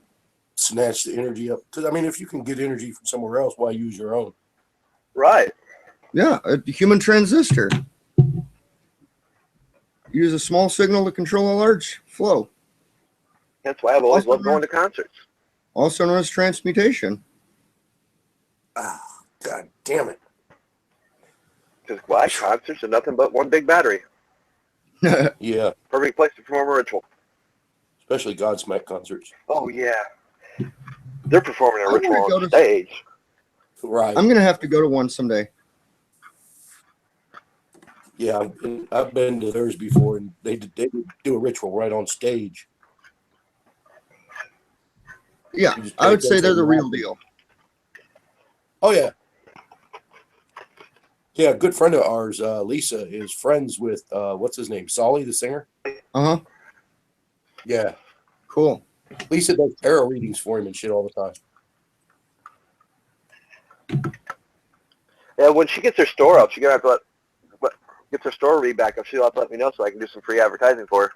Snatch the energy up. Because, I mean, if you can get energy from somewhere else, why use your own? Right. Yeah, a human transistor. Use a small signal to control a large flow. That's why I've always loved going to concerts. Also known as transmutation. Ah, God damn it. Because why? Concerts are nothing but one big battery. Yeah. Perfect place to perform a ritual. Especially Godsmack concerts. Oh, yeah. They're performing a ritual on stage. Right. I'm going to have to go to one someday. Yeah, I've been to theirs before, and they do a ritual right on stage. Yeah, I would say they're the real deal. Oh, yeah. Yeah, a good friend of ours, Lisa, is friends with what's his name, Solly, the singer. Uh-huh. Yeah, Cool. Lisa does tarot readings for him and shit all the time. Yeah, when she gets her store up, she's gonna have to gets her store read back up. She'll have to let me know so I can do some free advertising for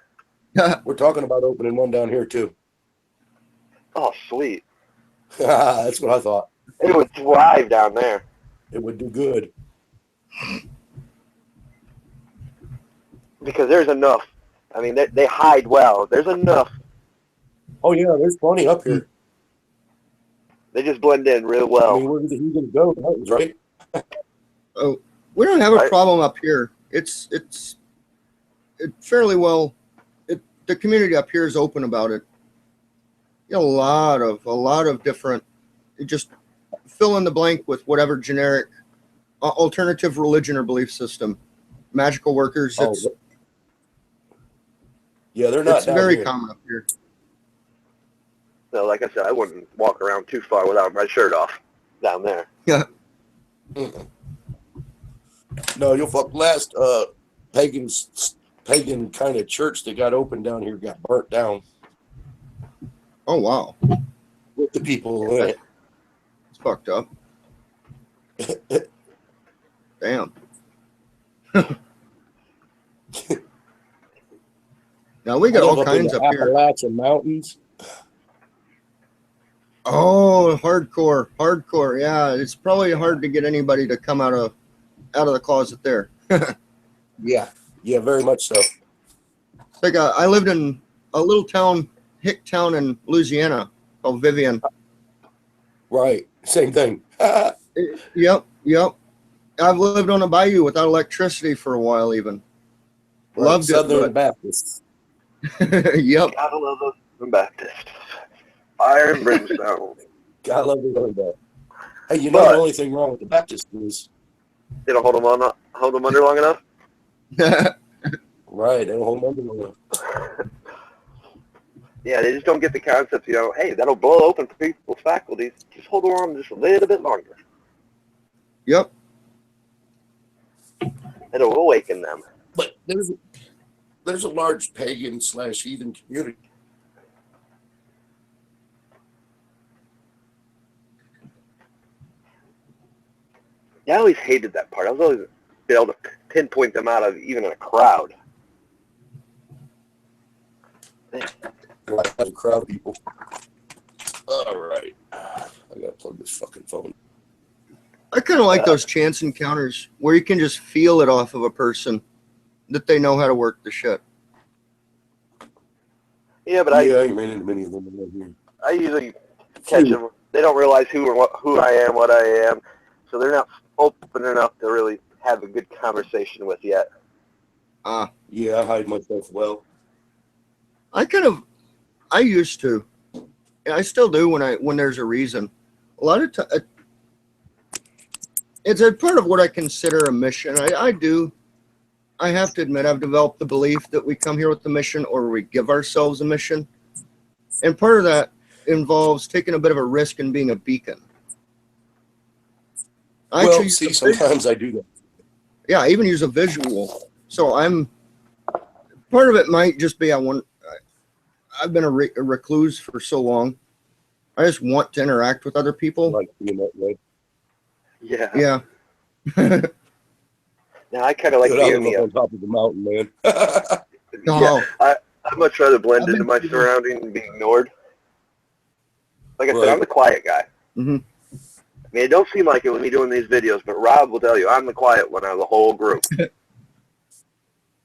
her. We're talking about opening one down here too. Oh, sweet. That's what I thought. It would thrive down there. It would do good. Because there's enough. I mean, they hide well. There's enough. Oh yeah, there's plenty up here. They just blend in real well. I mean, where did he gonna go? Mountains, right? Oh, we don't have a Right. problem up here. It's fairly well. The community up here is open about it. A lot of different. You just fill in the blank with whatever generic alternative religion or belief system. Magical workers. Oh, It's yeah, they're not down very here. common up here. So, like I said, I wouldn't walk around too far without my shirt off down there. Yeah. Mm-mm. No, you'll fuck. Last pagan kind of church that got open down here got burnt down Oh wow, with the people in it. it's fucked up. Damn. Now we got I live all kinds in up the here. Appalachian Mountains. Oh, hardcore. Yeah, it's probably hard to get anybody to come out of the closet there. Yeah, very much so. Like I lived in a little town, hick town in Louisiana called Vivian. Right, same thing. Yep. I've lived on a bayou without electricity for a while, even. Loved Southern it. Baptists. Yep. Gotta love those Baptists. Fire and brimstone. God love the Southern Baptists. Hey, you know But- the only thing wrong with the Baptists is They don't hold them under long enough. right. They don't hold them under long enough. Yeah, they just don't get the concept. Hey, that'll blow open people's faculties. Just hold on just a little bit longer. Yep. It'll awaken them. But there's a large pagan / heathen community. Yeah, I always hated that part. I was always able to pinpoint them out of even in a crowd. Like a crowd of people. All right. I gotta plug this fucking phone. I kind of like those chance encounters where you can just feel it off of a person that they know how to work the shit. Yeah, but I ain't ran into many of them around here. I usually catch them. They don't realize who I am, what I am, so they're not open enough to really have a good conversation with yet. Yeah, I hide myself well. I used to. And I still do when there's a reason. A lot of time, it's a part of what I consider a mission. I have to admit, I've developed the belief that we come here with the mission or we give ourselves a mission. And part of that involves taking a bit of a risk and being a beacon. Well, see, sometimes I do that. Yeah, I even use a visual. So part of it might just be I've been a recluse for so long. I just want to interact with other people. Like being that way. Yeah. Yeah. Now I kind of like Dude, I being live the. up on top of the mountain, man. Oh. Yeah, I'd much rather blend I've been into my through- surroundings and be ignored. Like I said, Right. I'm the quiet guy. Mhm. I mean, it don't seem like it with me doing these videos, but Rob will tell you I'm the quiet one out of the whole group.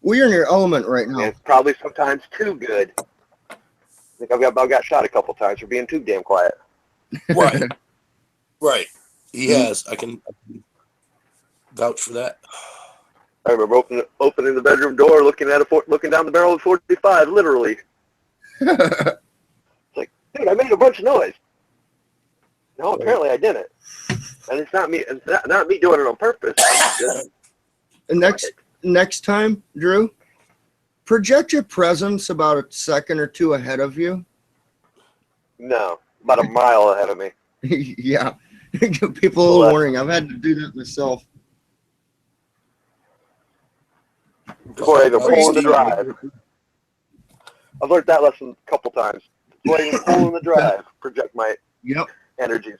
Well, you're in your element right And now. it's probably sometimes too good. I think I got shot a couple times for being too damn quiet. Right. Right. He has. I can vouch for that. I remember opening the bedroom door, looking down the barrel of 45, literally. It's like, dude, I made a bunch of noise. No, apparently I didn't. And it's not me. It's not me doing it on purpose. It's just, Next time, Drew, project your presence about a second or two ahead of you. no, about a mile ahead of me. Yeah. Give people a little warning. I've had to do that myself. Before I even pull in the Steve, drive. I've learned that lesson a couple times. Before I even pull in the drive, project my Yep. energies.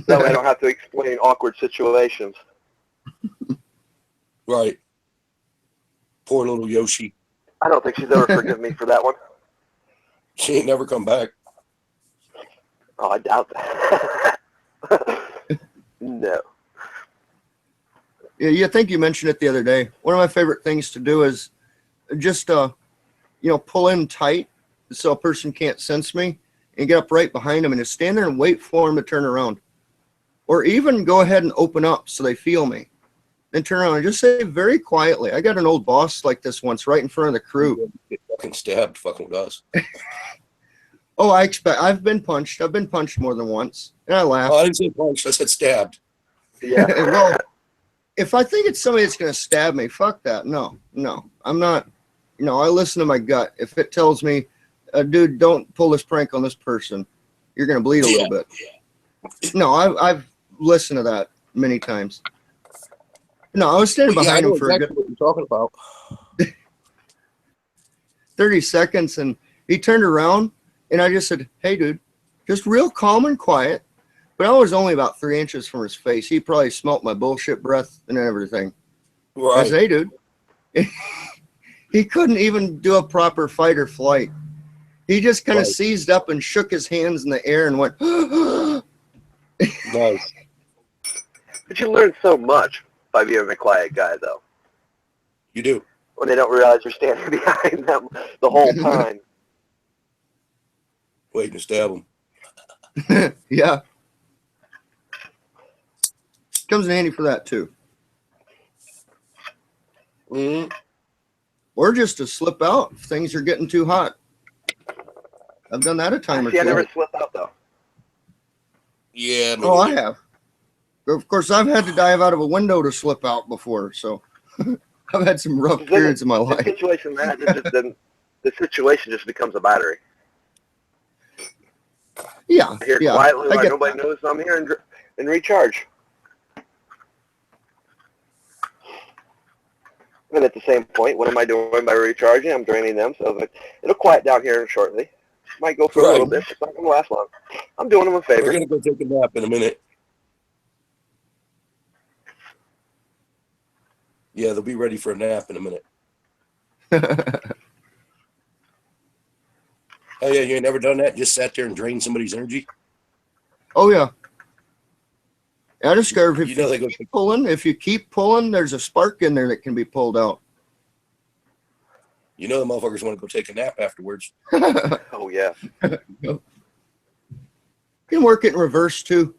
That way I don't have to explain awkward situations. Right. Poor little Yoshi. I don't think she's ever forgiven me for that one. She ain't never come back. Oh, I doubt that. No. Yeah, I think you mentioned it the other day. One of my favorite things to do is just, pull in tight so a person can't sense me and get up right behind them and just stand there and wait for them to turn around. Or even go ahead and open up so they feel me. Then turn around and just say very quietly. I got an old boss like this once right in front of the crew. Get fucking stabbed fucking with us. Oh, I've been punched. I've been punched more than once. And I laugh. Oh, I didn't say punched. I said stabbed. Yeah. Well, if I think it's somebody that's going to stab me, fuck that. No, I'm not. I listen to my gut. If it tells me, dude, don't pull this prank on this person, you're going to bleed a little bit. No, I've listened to that many times. No, I was standing Well, behind I know him for exactly a good what you're talking about. 30 seconds, and he turned around, and I just said, hey, dude, just real calm and quiet. But I was only about 3 inches from his face. He probably smelt my bullshit breath and everything. I Right. said, hey, dude. He couldn't even do a proper fight or flight. He just kind of seized up and shook his hands in the air and went, Nice. But you learn so much by being a quiet guy, though. You do. When they don't realize you're standing behind them the whole time. Waiting to stab them. Yeah. Comes in handy for that, too. Mm-hmm. Or just to slip out if things are getting too hot. I've done that a time or See, I two. never slip out, though. Yeah. Oh, I have. Of course, I've had to dive out of a window to slip out before, so I've had some rough periods in my The life. situation then the situation just becomes a battery. Yeah, Here yeah. quietly, I like get nobody that. knows I'm here and recharge. And at the same point, what am I doing by recharging? I'm draining them, so it'll quiet down here shortly. Might go for a little bit. It's not going to last long. I'm doing them a favor. We're going to go take a nap in a minute. Yeah, they'll be ready for a nap in a minute. Oh, yeah, you ain't never done that? Just sat there and drained somebody's energy? Oh, yeah. I discovered if You know they go if you keep pulling, there's a spark in there that can be pulled out. You know the motherfuckers want to go take a nap afterwards. Oh, yeah. You can work it in reverse, too.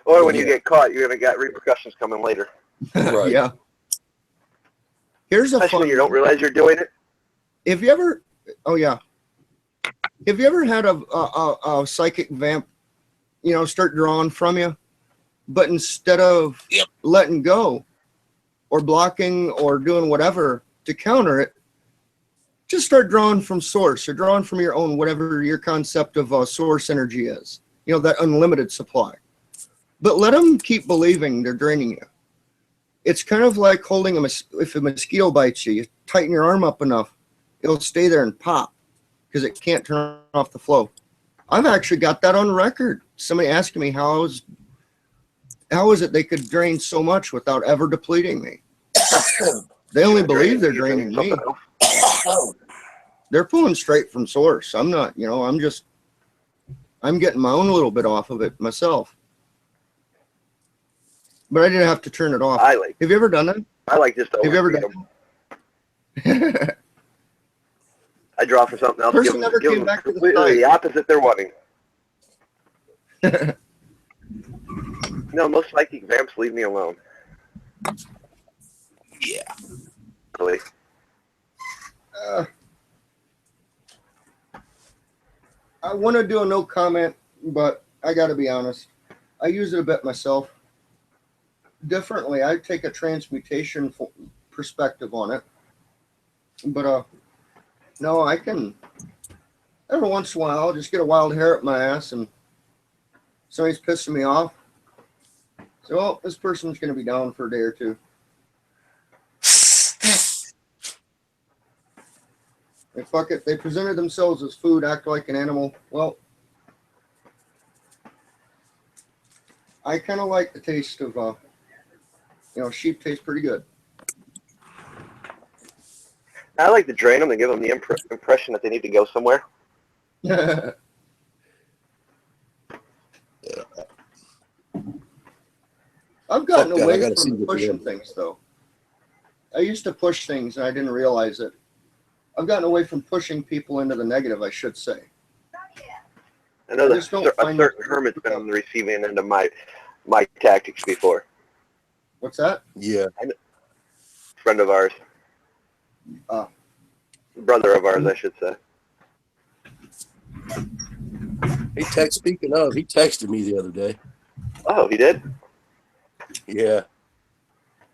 Or when you get caught, you're going to get repercussions coming later. Right. Yeah. Here's a Especially fun when you don't realize you're doing it. Have you ever, oh yeah, have you ever had a psychic vamp, start drawing from you, but instead of letting go or blocking or doing whatever to counter it, just start drawing from source or drawing from your own, whatever your concept of source energy is, that unlimited supply. But let them keep believing they're draining you. It's kind of like holding if a mosquito bites you, you tighten your arm up enough, it'll stay there and pop because it can't turn off the flow. I've actually got that on record. Somebody asking me how is it they could drain so much without ever depleting me? They only believe they're draining me. They're pulling straight from source. I'm not, I'm getting my own little bit off of it myself. But I didn't have to turn it off. Have you ever done that? I like just to Have you ever done that? I draw for something else. Person never came back to the completely the opposite they're wanting. No, most psychic vamps leave me alone. Yeah. Really. I want to do a no comment, but I got to be honest. I use it a bit myself. Differently, I take a transmutation perspective on it. But no, I can every once in a while I'll just get a wild hair up my ass and somebody's pissing me off. So, well, this person's going to be down for a day or two. They fuck it. They presented themselves as food, act like an animal. Well, I kind of like the taste of, sheep tastes pretty good. I like to drain them and give them the impression that they need to go somewhere. I've gotten Fuck that, I away gotta see from what pushing the- things, though. I used to push things, and I didn't realize it. I've gotten away from pushing people into the negative, I should say. I know I that just don't a find certain that- hermit's been on the receiving end of my tactics before. What's that? Yeah. Friend of ours. Brother of ours, I should say. Speaking of, he texted me the other day. Oh, he did? Yeah.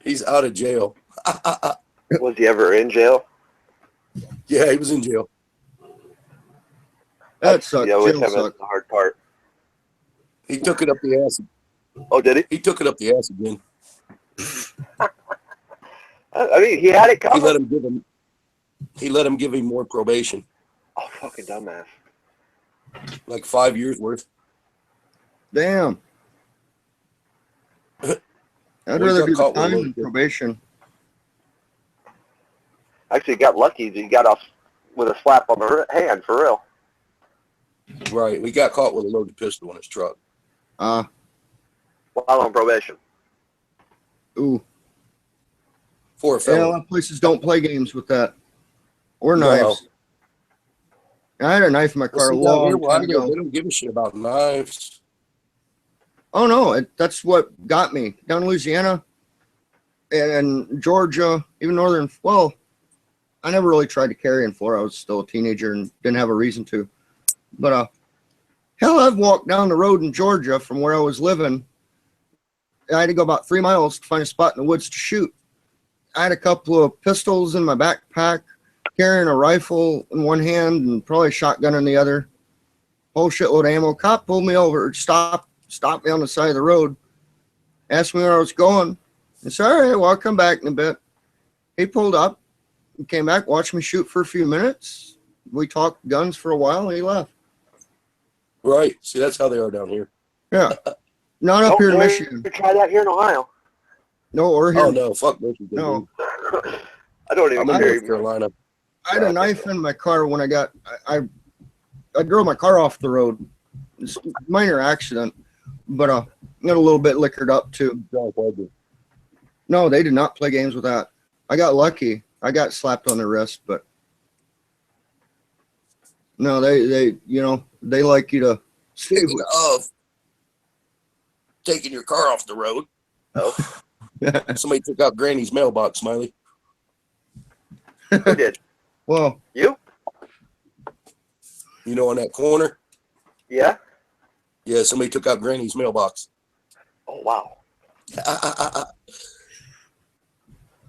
He's out of jail. Was he ever in jail? Yeah, he was in jail. That sucks. Yeah, with Jail him, that's sucks. the hard part. He took it up the ass. Oh, did he? He took it up the ass again. I mean, he had it He covered. let him give him more probation, Oh, fucking dumbass. like 5 years worth. Damn. I'd Well, he rather got do the caught with time a than load. probation. Actually, he got lucky. He got off with a slap on the hand, for real. Right. We got caught with a loaded pistol in his truck. While on probation. ooh. For a Yeah, a felon. lot of places don't play games with that. Or No. knives. I had a knife in my car a Well, see, down here, long where I time live, ago. they don't give a shit about knives. Oh, no. That's what got me. Down in Louisiana and Georgia, even northern. Well, I never really tried to carry in Florida. I was still a teenager and didn't have a reason to. But hell, I've walked down the road in Georgia from where I was living. I had to go about 3 miles to find a spot in the woods to shoot. I had a couple of pistols in my backpack, carrying a rifle in one hand and probably a shotgun in the other. Whole shitload of ammo. Cop pulled me over, stopped me on the side of the road, asked me where I was going. I said, all right, well, I'll come back in a bit. He pulled up and came back, watched me shoot for a few minutes. We talked guns for a while, and he left. Right. See, that's how they are down here. Yeah. Not up here in Michigan. Try that here in Ohio. No, or here. Oh, no. Fuck Michigan. No. Dude. I don't even I'm in care. North Carolina. I had a knife in my car when I drove my car off the road. It's a minor accident, but got a little bit liquored up too. No, they did not play games with that. I got lucky. I got slapped on the wrist, but no, they like you to stay Speaking with. of taking your car off the road, somebody took out Granny's mailbox, Smiley. Who did? Well, You? You know, on that corner? Yeah? Yeah, somebody took out Granny's mailbox. Oh, wow.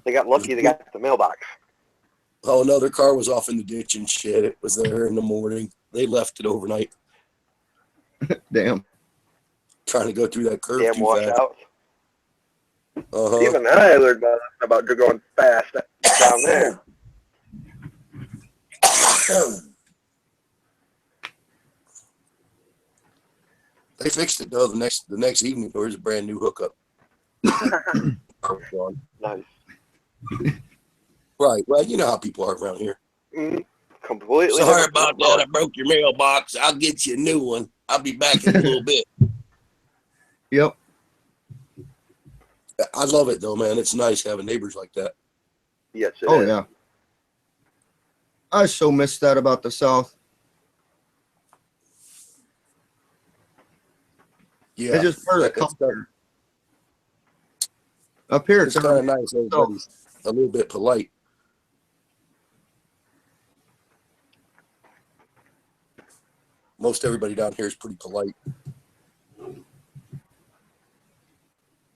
They got lucky they got the mailbox. Oh, no, their car was off in the ditch and shit. It was there in the morning. They left it overnight, damn. trying to go through that curve Damn too fast. washout. Uh-huh. Even I learned about going fast down there. They fixed it though. The next evening there was a brand new hookup. Nice. Right. Well, you know how people are around here. Completely. Sorry different. about that. I broke your mailbox. I'll get you a new one. I'll be back in a little bit. Yep. I love it though, man. It's nice having neighbors like that. Yes, it Oh is. yeah. I so miss that about the South. Yeah. It's just part of the It's culture. Up here, It's kind of nice. Everybody's a little bit polite. Most everybody down here is pretty polite.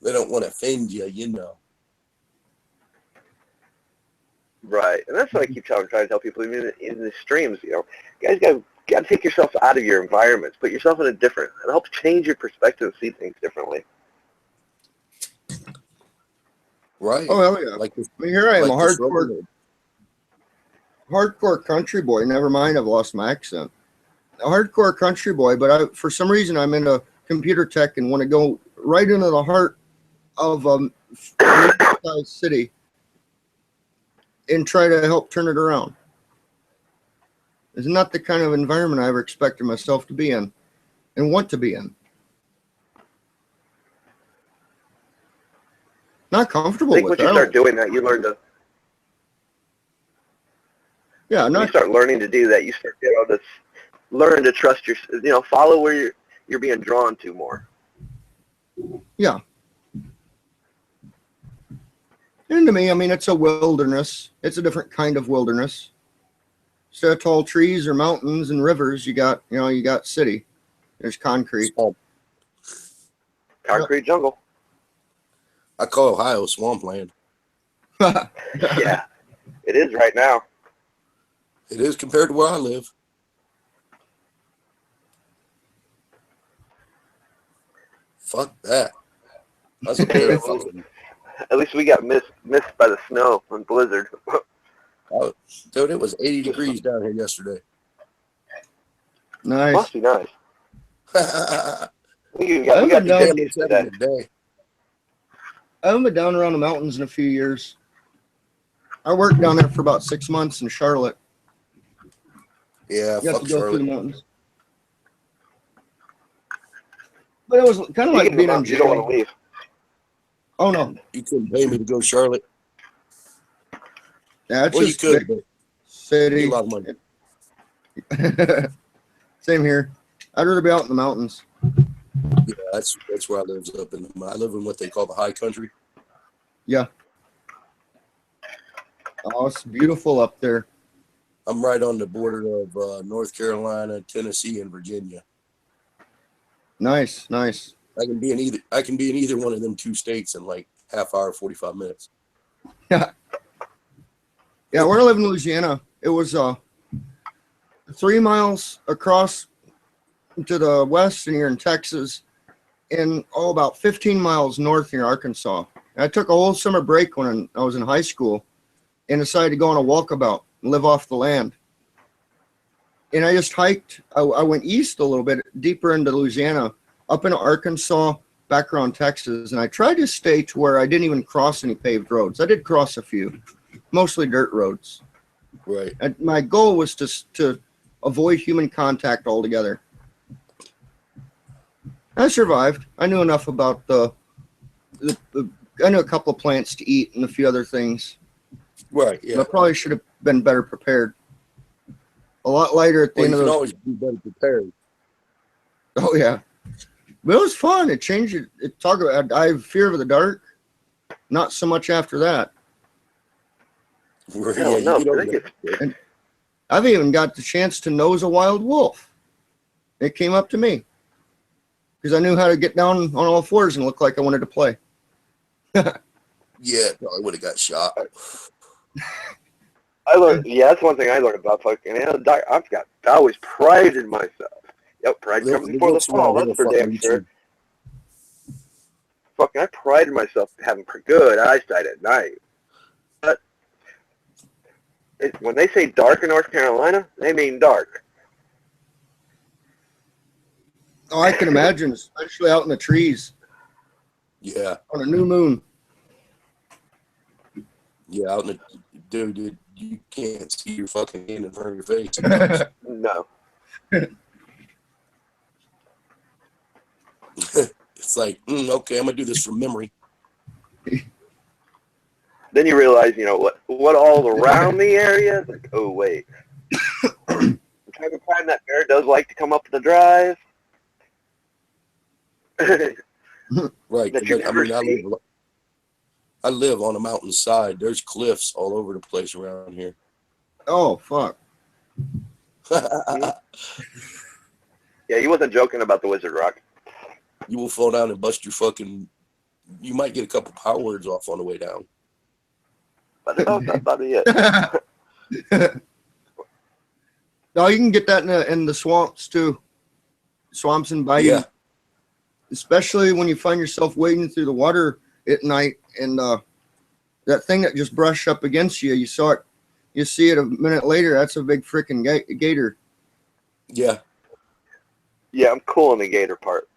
They don't want to offend you, you know. Right. And that's what I keep trying to tell people even in the streams, you know. You guys got to take yourself out of your environments, put yourself in a different, it helps change your perspective and see things differently. Right. Oh, hell yeah. Like this, I mean, here I am, like a this hardcore country boy. Never mind, I've lost my accent. A hardcore country boy, but for some reason, I'm into computer tech and want to go right into the heart of a medium-sized city and try to help turn it around. It's not the kind of environment I ever expected myself to be in and want to be in. Not comfortable I think with once you it. start doing that, you learn to. Yeah, When you start learning to do that, you start to be able to learn to trust your, follow where you're being drawn to more. yeah. And to me, I mean, it's a wilderness. It's a different kind of wilderness. Instead of tall trees or mountains and rivers, you got city. There's concrete. swamp. Concrete jungle. I call Ohio swampland. Yeah, it is right now. It is compared to where I live. Fuck that. That's a bear fucking. At least we got missed by the snow and blizzard. Oh, dude, it was 80 degrees down here yesterday. Nice. Must be nice. I We got been down the days today. day. I haven't been down around the mountains in a few years. I worked down there for about 6 months in Charlotte. Yeah, You have fuck to go through the Charlotte. mountains. But it was kind of like being in You don't want jail. to leave. Oh, no. You couldn't pay me to go to Charlotte. Yeah, it's Well, you just could, big but city. you a lot of money. Same here. I'd rather be out in the mountains. Yeah, that's where I live. I live in what they call the high country. Yeah. Oh, it's beautiful up there. I'm right on the border of North Carolina, Tennessee, and Virginia. Nice, nice. I can be in either one of them two states in like half hour, 45 minutes. Yeah. Yeah, where I live in Louisiana, it was 3 miles across to the west, and you're in Texas, and about 15 miles north in Arkansas. And I took a whole summer break when I was in high school and decided to go on a walkabout and live off the land. And I just hiked. I went east a little bit, deeper into Louisiana, up into Arkansas, back around Texas, and I tried to stay to where I didn't even cross any paved roads. I did cross a few, mostly dirt roads. Right. And my goal was to avoid human contact altogether. I survived. I knew enough about I knew a couple of plants to eat and a few other things. Right. Yeah. But I probably should have been better prepared. A lot lighter at the Well, end you of can the. always be better prepared. Oh yeah, but it was fun. It changed it. Talk about. I have fear of the dark. Not so much after that. Right, No, yeah, no, you get over I think that. And I've even got the chance to nose a wild wolf. It came up to me because I knew how to get down on all fours and look like I wanted to play. Yeah, probably would have got shot. I learned. Yeah, that's one thing I learned about fucking. I always prided myself. Yep, pride comes before the fall. That's for damn sure. Fucking, I prided myself having good eyesight at night. But when they say dark in North Carolina, they mean dark. Oh, I can imagine, especially out in the trees Yeah, on a new moon. yeah, out in the dude, you can't see your fucking hand in front of your face. No. It's like, okay, I'm gonna do this from memory. Then you realize, what all around the area is like. Oh wait, from time to time that bear does like to come up the drive. Right. That you never see. I live on a mountainside. There's cliffs all over the place around here. Oh fuck! Yeah, he wasn't joking about the Wizard Rock. You will fall down and bust your fucking. You might get a couple power words off on the way down. But that's about it. No, you can get that in the swamps too. Swamps and bayou. Yeah. Especially when you find yourself wading through the water at night and that thing that just brushed up against you, you saw it, you see it a minute later, that's a big freaking gator. Yeah. Yeah, I'm cool on the gator part.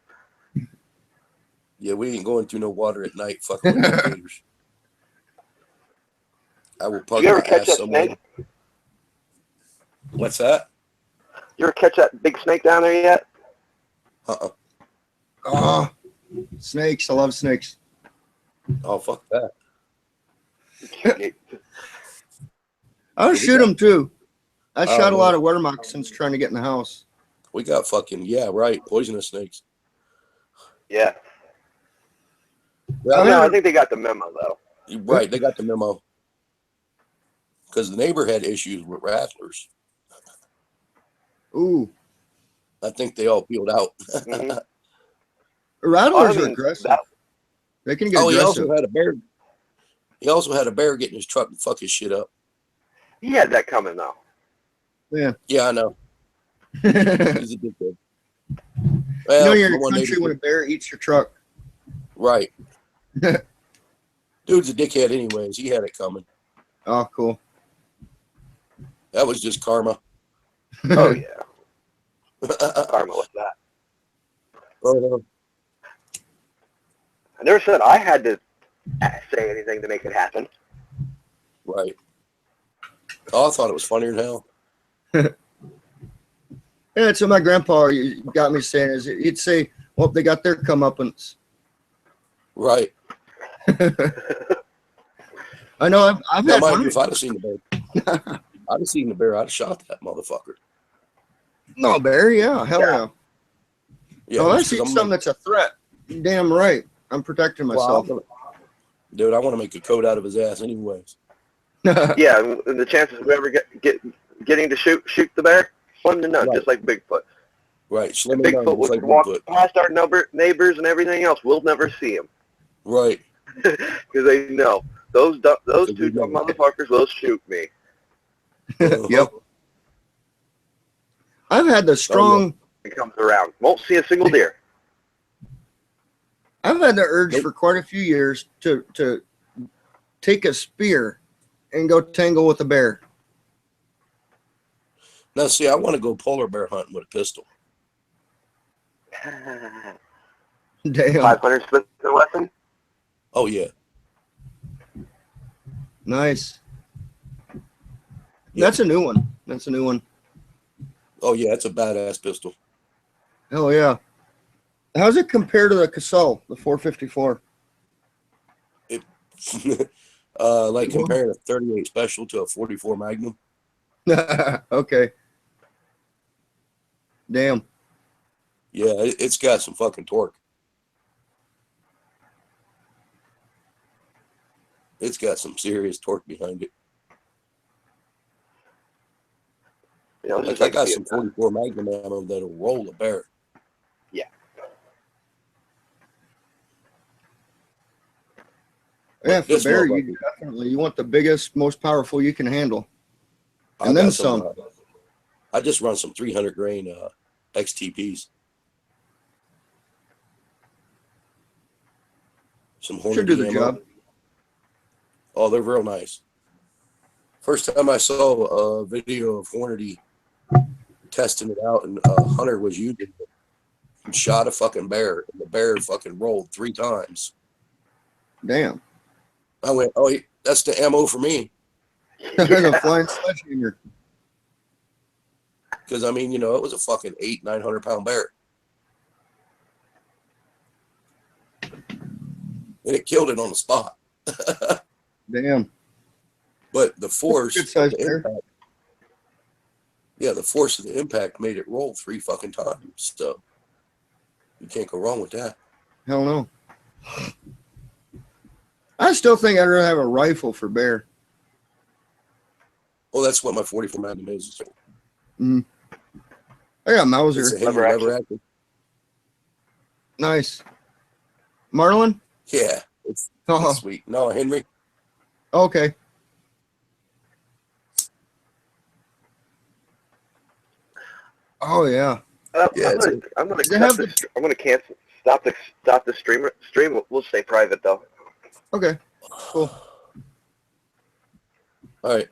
Yeah, we ain't going through no water at night fucking with them gators. I will park You ever my catch ass that somewhere. snake? What's that? You ever catch that big snake down there yet? Uh-uh. Oh, snakes. I love snakes. Oh, fuck that. I'll shoot them too. I shot a no. lot of water moccasins trying to get in the house. We got fucking, yeah, right, poisonous snakes. Yeah. I No, I had- think they got the memo, though. Right, they got the memo. Because the neighbor had issues with rattlers. Ooh, I think they all peeled out. Mhm. rattlers I are mean, aggressive. that- They can get Oh, he aggressive. also had a bear. He also had a bear get in his truck and fuck his shit up. he had that coming, though. Yeah. Yeah, I know. You He's a dickhead. Well, know you're in my a one country neighbor- when a bear eats your truck. Right. Dude's a dickhead anyways. He had it coming. Oh, cool. That was just karma. Oh, yeah. Karma with that. Uh, I never said I had to say anything to make it happen. right. Oh, I thought it was funnier than hell. Yeah, that's what my grandpa got me saying. Is he'd say, "Well, they got their comeuppance." Right. I know. I've Now, had mind mine. you, if I'd have seen the bear, I'd have seen the bear, I'd have shot that motherfucker. No bear. Yeah, hell yeah. Yeah, Oh, I just see 'cause I'm something like, that's a threat. Damn right. I'm protecting well, myself. dude, I want to make a coat out of his ass anyways. Yeah, and the chances of ever getting to shoot the bear, slim to none, Right. just like Bigfoot. Right. Slim And and none, Bigfoot just would like walk Bigfoot. past our neighbors and everything else. We'll never see him Right. because they know those two dumb motherfuckers will shoot me. Yep. I've had the strong. It comes around, won't see a single deer. I've had the urge Nope. for quite a few years to take a spear and go tangle with a bear. Now, see, I want to go polar bear hunting with a pistol. Damn. 500 Smith & Wesson. Oh, yeah. Nice. Yeah. That's a new one. That's a new one. Oh, yeah, it's a badass pistol. Hell yeah. How's it compare to the Casal, the 454? Like comparing a 38 special to a 44 Magnum. Okay. Damn. Yeah, it's got some fucking torque. It's got some serious torque behind it. You know, Like I got some 44 Magnum ammo that'll roll a bear. Yeah, for This bear, motherfucker- you want the biggest, most powerful you can handle. I And then got some. I just run some 300 grain XTPs. Some Hornady Should do the ammo. job. Oh, they're real nice. First time I saw a video of Hornady testing it out, and Hunter was using it and shot a fucking bear, and the bear fucking rolled 3 times. Damn. I went, oh, that's the ammo for me. The flying sledgehammer. Because, I mean, you know, it was a fucking 800-900 pound bear. And it killed it on the spot. Damn. But the force Good of size the bear. impact, yeah, the force of the impact made it roll 3 fucking times. So you can't go wrong with that. Hell no. I still think I'd rather have a rifle for bear. Oh, that's what my 44 Magnum is. I got Mauser. It's a Henry lever action. Nice. Marlin? Yeah, it's Oh, sweet. No, Henry. okay. Oh yeah. Yeah, I'm gonna They have I'm gonna cancel. Stop the stream. We'll stay private though. Okay. Cool. All right.